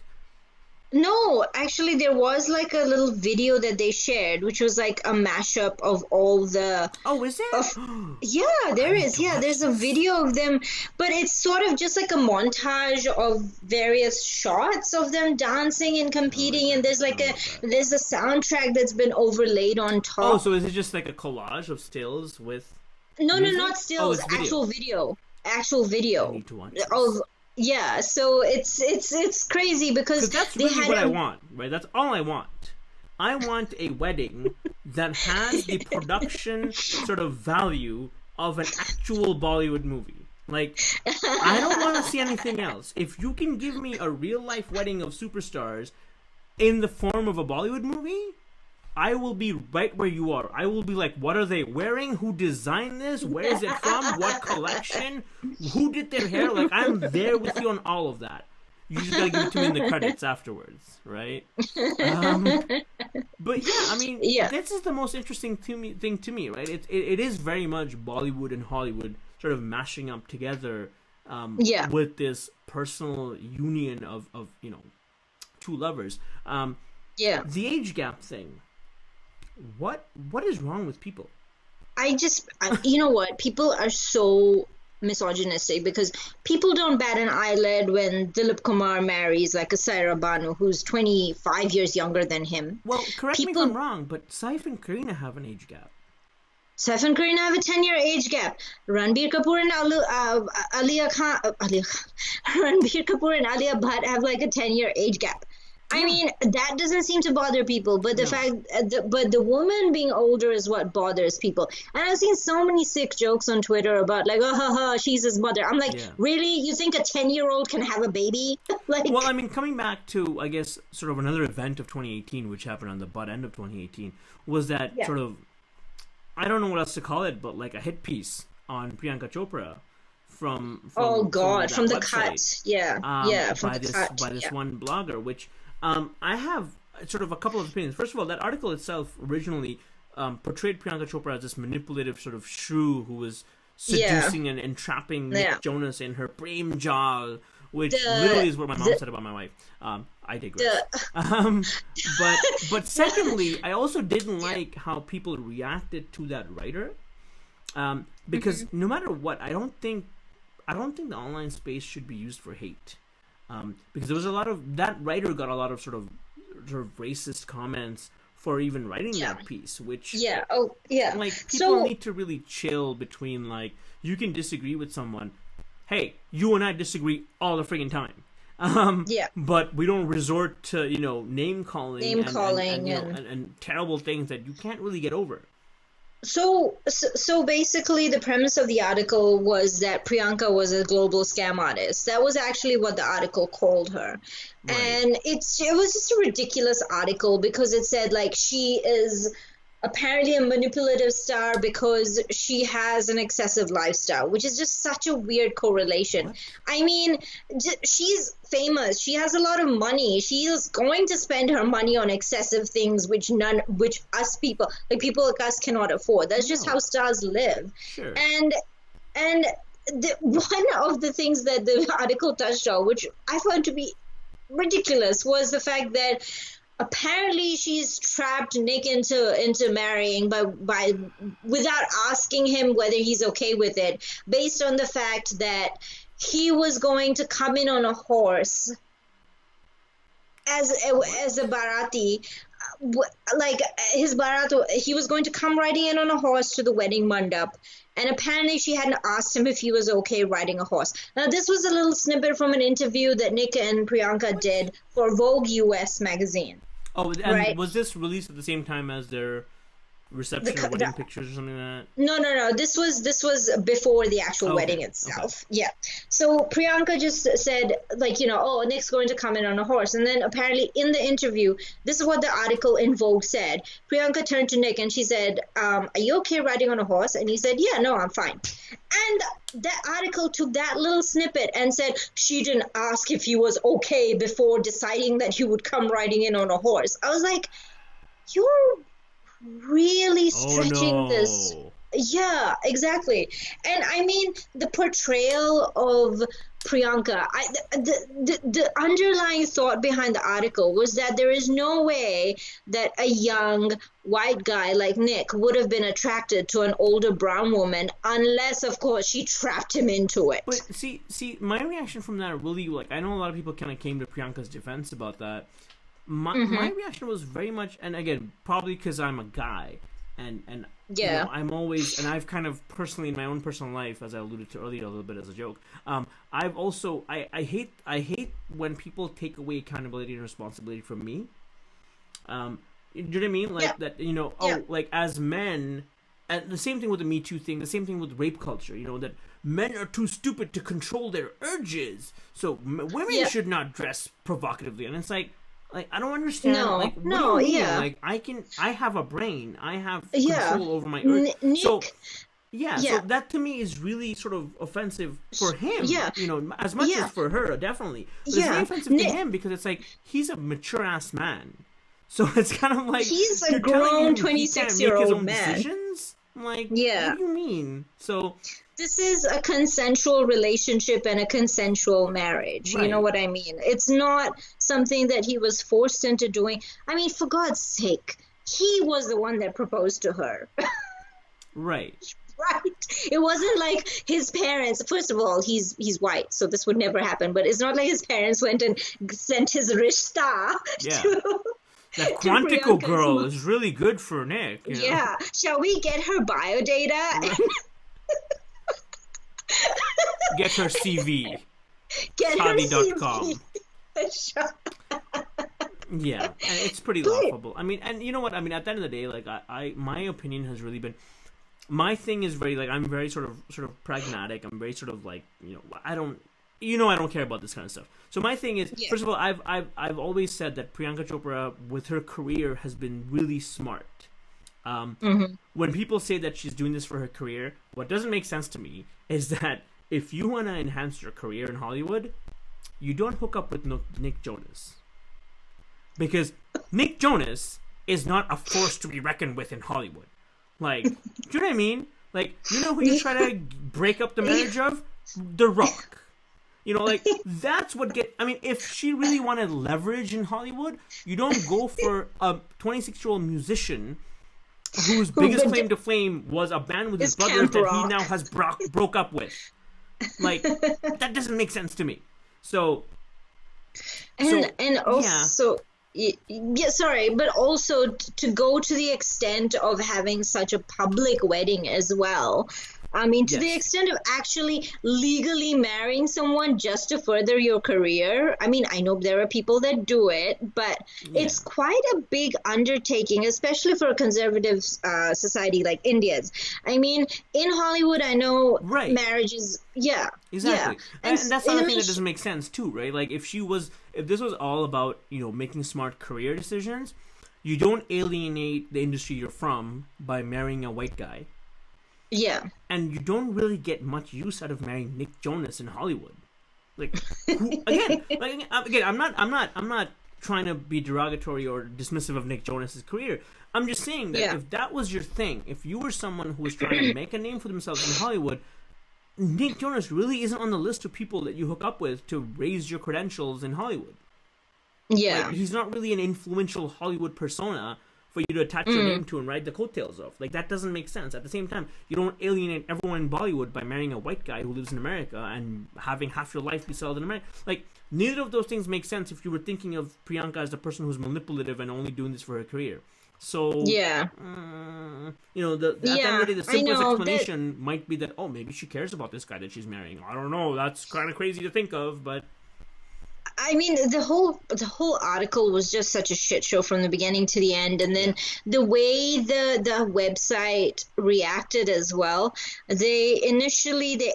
No, actually, there was like a little video that they shared, which was like a mashup of all the. Oh, is it? Yeah, there is. Yeah, there's a video of them, but it's sort of just like a montage of various shots of them dancing and competing, and there's a soundtrack that's been overlaid on top. Oh, so is it just like a collage of stills with? No, music? not stills. Oh, it's Actual video. I need to watch this. Yeah, so it's crazy because that's really what I want, right? That's all I want. I want a wedding that has the production sort of value of an actual Bollywood movie. Like, I don't want to see anything else. If you can give me a real life wedding of superstars in the form of a Bollywood movie, I will be right where you are. I will be like, what are they wearing? Who designed this? Where is it from? What collection? Who did their hair? Like, I'm there with you on all of that. You just gotta give it to me in the credits afterwards, right? But yeah, I mean, this is the most interesting thing to me, right? It is very much Bollywood and Hollywood sort of mashing up together with this personal union of two lovers. The age gap thing. What is wrong with people? You know what? People are so misogynistic because people don't bat an eyelid when Dilip Kumar marries like a Saira Banu who's 25 years younger than him. Well, correct me if I'm wrong, but Saif and Kareena have an age gap. Saif and Kareena have a 10-year age gap. Ranveer Kapoor and Ranveer Kapoor and Alia Bhatt have like a 10-year age gap. I mean, that doesn't seem to bother people, but but the woman being older is what bothers people. And I've seen so many sick jokes on Twitter about like, she's his mother. I'm like, really? You think a 10-year-old can have a baby? Well, I mean, coming back to, I guess, sort of another event of 2018, which happened on the butt end of 2018, was that sort of, I don't know what else to call it, but like a hit piece on Priyanka Chopra from the website, cut. by this one blogger, which I have sort of a couple of opinions. First of all, that article itself originally portrayed Priyanka Chopra as this manipulative sort of shrew who was seducing and entrapping Nick Jonas in her prem jal, which literally is what my mom said about my wife. I digress. But secondly, I also didn't like how people reacted to that writer, because no matter what, I don't think the online space should be used for hate. Because there was a lot of that writer got a lot of sort of racist comments for even writing that piece, which like people need to really chill between like you can disagree with someone. hey, you and I disagree all the friggin' time. Yeah. But we don't resort to, name calling, Name-calling and terrible things that you can't really get over. So basically, the premise of the article was that Priyanka was a global scam artist. That was actually what the article called her. Right. And it was just a ridiculous article because it said, like, she is apparently a manipulative star because she has an excessive lifestyle, which is just such a weird correlation. What? I mean, she's famous. She has a lot of money. She is going to spend her money on excessive things, which us people, like people like us, cannot afford. That's just how stars live. Sure. And one of the things that the article touched on, which I found to be ridiculous, was the fact that apparently she's trapped Nick into marrying by without asking him whether he's okay with it, based on the fact that he was going to come in on a horse as a Bharati, like his Bharat, he was going to come riding in on a horse to the wedding mandap. And apparently she hadn't asked him if he was okay riding a horse. Now, this was a little snippet from an interview that Nick and Priyanka did for Vogue US magazine. Oh, and right? Was this released at the same time as their reception or wedding pictures or something like that? No. This was before the actual wedding itself. Okay. Yeah. So Priyanka just said, like, oh, Nick's going to come in on a horse. And then apparently in the interview, this is what the article in Vogue said. Priyanka turned to Nick and she said, are you okay riding on a horse? And he said, yeah, no, I'm fine. And that article took that little snippet and said she didn't ask if he was okay before deciding that he would come riding in on a horse. I was like, you're really stretching this. Yeah, exactly. And I mean, the portrayal of Priyanka, the underlying thought behind the article was that there is no way that a young white guy like Nick would have been attracted to an older brown woman unless, of course, she trapped him into it. But see, my reaction from that really, like, I know a lot of people kind of came to Priyanka's defense about that. My reaction was very much, and again, probably because I'm a guy, and yeah, I'm always, and I've kind of personally in my own personal life, as I alluded to earlier a little bit as a joke, I've also I hate when people take away accountability and responsibility from me. Do you know what I mean? Like that, like as men, and the same thing with the Me Too thing, the same thing with rape culture. That men are too stupid to control their urges, so women should not dress provocatively, and it's like I don't understand. What do you mean? Like I have a brain. I have control over my urge. Nick, so that to me is really sort of offensive for him. Yeah. As much as for her, definitely. But it's very offensive to him because it's like he's a mature ass man. So it's kind of like he's a grown 26-year-old man. Decisions? I'm like, what do you mean? So this is a consensual relationship and a consensual marriage. Right. You know what I mean? It's not something that he was forced into doing. I mean, for God's sake, he was the one that proposed to her. Right. Right. It wasn't like his parents. First of all, he's white, so this would never happen. But it's not like his parents went and sent his rishta to... That Quantico girl is really good for Nick. Yeah. Shall we get her bio data? Right. Get her CV. Get Shadi.com. her CV. Yeah, and it's pretty laughable. I mean, and you know what? I mean, at the end of the day, like my opinion has really been. My thing is very I'm very sort of pragmatic. I'm very sort of like I don't care about this kind of stuff. So my thing is, first of all, I've always said that Priyanka Chopra with her career has been really smart. When people say that she's doing this for her career, what doesn't make sense to me is that if you want to enhance your career in Hollywood, you don't hook up with Nick Jonas. Because Nick Jonas is not a force to be reckoned with in Hollywood. Like, do you know what I mean? Like, you know who you try to break up the marriage of? The Rock. That's what I mean, if she really wanted leverage in Hollywood, you don't go for a 26-year-old musician whose biggest claim to fame was a band with his brothers that he now has broke up with. Like, that doesn't make sense to me. So also... Yeah, sorry, but also to go to the extent of having such a public wedding as well. I mean, to the Yes. extent of actually legally marrying someone just to further your career. I mean, I know there are people that do it, but Yeah. it's quite a big undertaking, especially for a conservative society like India's. I mean, in Hollywood, I know Right. marriage is, yeah, yeah. Exactly. And And that's the I other thing mean, that doesn't make sense too, right? Like if this was all about, making smart career decisions, you don't alienate the industry you're from by marrying a white guy. yeah, And you don't really get much use out of marrying Nick Jonas in Hollywood. Like, who, again, I'm not trying to be derogatory or dismissive of Nick Jonas's career. I'm just saying that yeah, if that was your thing, if you were someone who was trying to make a name for themselves in Hollywood, Nick Jonas really isn't on the list of people that you hook up with to raise your credentials in Hollywood. Like, yeah, he's not really an influential Hollywood persona for you to attach your name to and ride the coattails of. Like, that doesn't make sense. At the same time, you don't alienate everyone in Bollywood by marrying a white guy who lives in America and having half your life be settled in America. Like, neither of those things make sense if you were thinking of Priyanka as the person who's manipulative and only doing this for her career. So, yeah, at the end of yeah. the day, the I simplest know that. explanation might be that, oh, maybe she cares about this guy that she's marrying. I don't know. That's kind of crazy to think of, but I mean, the whole article was just such a shit show from the beginning to the end, and yeah, then the way the website reacted as well. They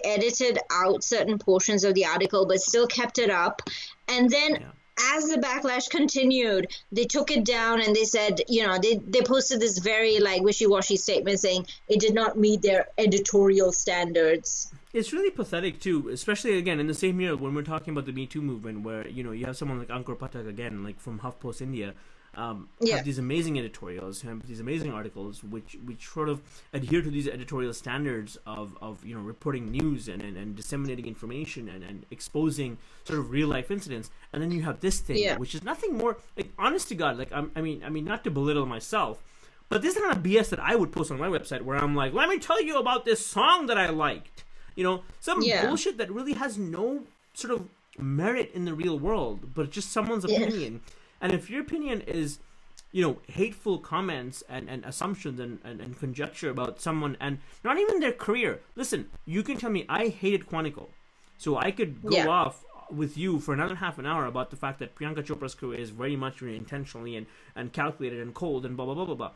edited out certain portions of the article, but still kept it up, and then. yeah. As the backlash continued, they took it down and they said, they posted this very like wishy-washy statement saying it did not meet their editorial standards. It's really pathetic too, especially again in the same year when we're talking about the MeToo movement, where you have someone like Ankur Pathak again, like from HuffPost India, Yeah, have these amazing editorials, have these amazing articles, which sort of adhere to these editorial standards of reporting news and disseminating information and exposing sort of real life incidents, and then you have this thing, yeah, which is nothing more like honest to God, like I mean, not to belittle myself. But this is not a BS that I would post on my website where I'm like, let me tell you about this song that I liked. Some yeah, bullshit that really has no sort of merit in the real world, but just someone's yeah, opinion. And if your opinion is, hateful comments and assumptions and conjecture about someone and not even their career, listen, you can tell me I hated Quantico. So I could go yeah, off with you for another half an hour about the fact that Priyanka Chopra's career is very much intentionally and calculated and cold and blah, blah, blah, blah, blah.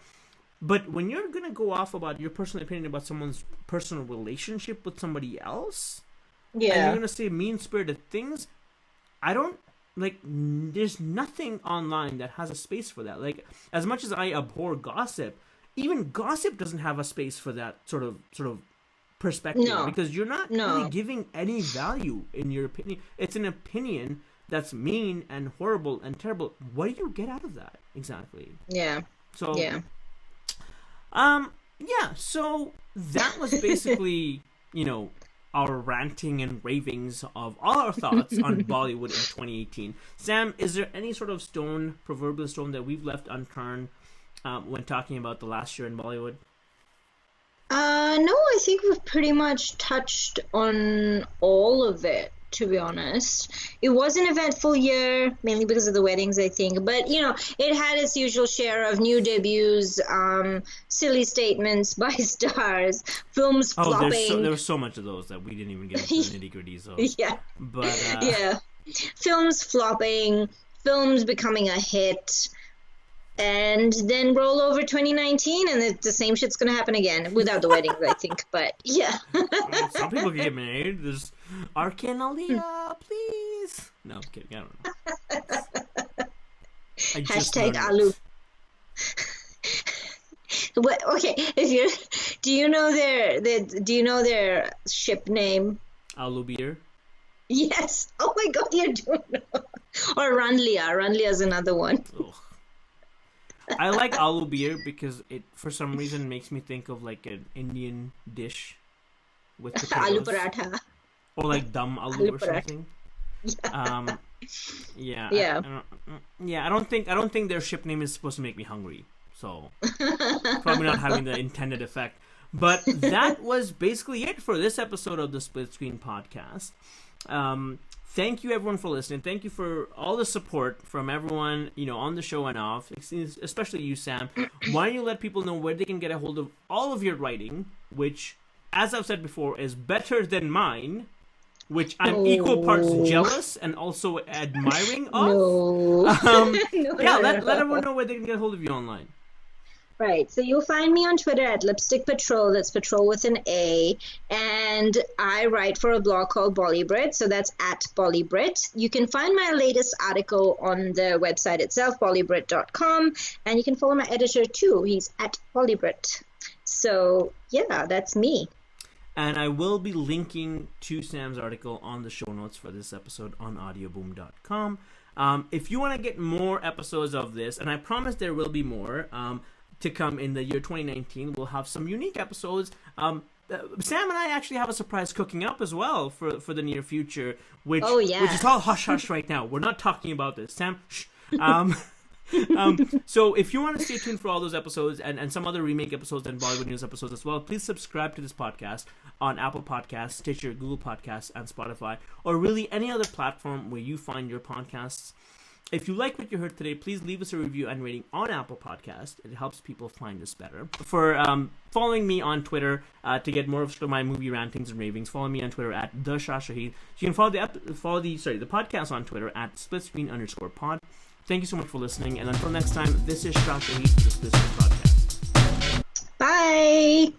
But when you're going to go off about your personal opinion about someone's personal relationship with somebody else, and you're yeah, going to say mean-spirited things, I don't, there's nothing online that has a space for that. Like, as much as I abhor gossip, even gossip doesn't have a space for that sort of perspective, no, because you're not really no, giving any value in your opinion. It's an opinion that's mean and horrible and terrible. What do you get out of that exactly? yeah, So, yeah. yeah, so that was basically, our ranting and ravings of all our thoughts on Bollywood in 2018. Sam, is there any sort of proverbial stone that we've left unturned when talking about the last year in Bollywood? No, I think we've pretty much touched on all of it, to be honest. It was an eventful year, mainly because of the weddings, I think. But, it had its usual share of new debuts, silly statements by stars, films Oh, flopping. there was so much of those that we didn't even get into the nitty gritty. So, Yeah, but yeah. Films flopping, films becoming a hit. And then roll over 2019, and the same shit's gonna happen again without the weddings, I think. But yeah, some people can get married. There's Arkin Aaliyah, please. No, I'm kidding. I don't know. I just hashtag learned Alu. it. What? Okay, do you know their ship name? Alu beer. Yes. Oh my God, you do know. Or Ranlia. Ranlia is another one. Ugh. I like aloo beer because it, for some reason, makes me think of like an Indian dish with Aloo potatoes, paratha. or like dum aloo Aloo or paratha. something. Um, yeah, Yeah. I don't think their ship name is supposed to make me hungry, so probably not having the intended effect. But that was basically it for this episode of the Split Screen Podcast. Thank you everyone for listening. Thank you for all the support from everyone, on the show and off, especially you, Sam. Why don't you let people know where they can get a hold of all of your writing, which as I've said before, is better than mine, which I'm equal parts jealous and also admiring of. No. Let everyone know where they can get a hold of you online. Right. So you'll find me on Twitter at Lipstick Patrol. That's Patrol with an A. And I write for a blog called Bollywood. So that's at Bollywood. You can find my latest article on the website itself, bollywood.com. And you can follow my editor too. He's at Bollywood. So yeah, that's me. And I will be linking to Sam's article on the show notes for this episode on audioboom.com. If you want to get more episodes of this, and I promise there will be more, to come in the year 2019. We'll have some unique episodes. Sam and I actually have a surprise cooking up as well for the near future, which is all hush-hush right now. We're not talking about this. Sam, shh. So if you want to stay tuned for all those episodes and some other remake episodes and Bollywood news episodes as well, please subscribe to this podcast on Apple Podcasts, Stitcher, Google Podcasts, and Spotify, or really any other platform where you find your podcasts. If you like what you heard today, please leave us a review and rating on Apple Podcasts. It helps people find us better. For following me on Twitter to get more of my movie rantings and ravings, follow me on Twitter at the Shah Shahid. You can follow the podcast on Twitter at @splitscreen_pod. Thank you so much for listening, and until next time, this is Shah Shahid for the Split Screen Podcast. Bye.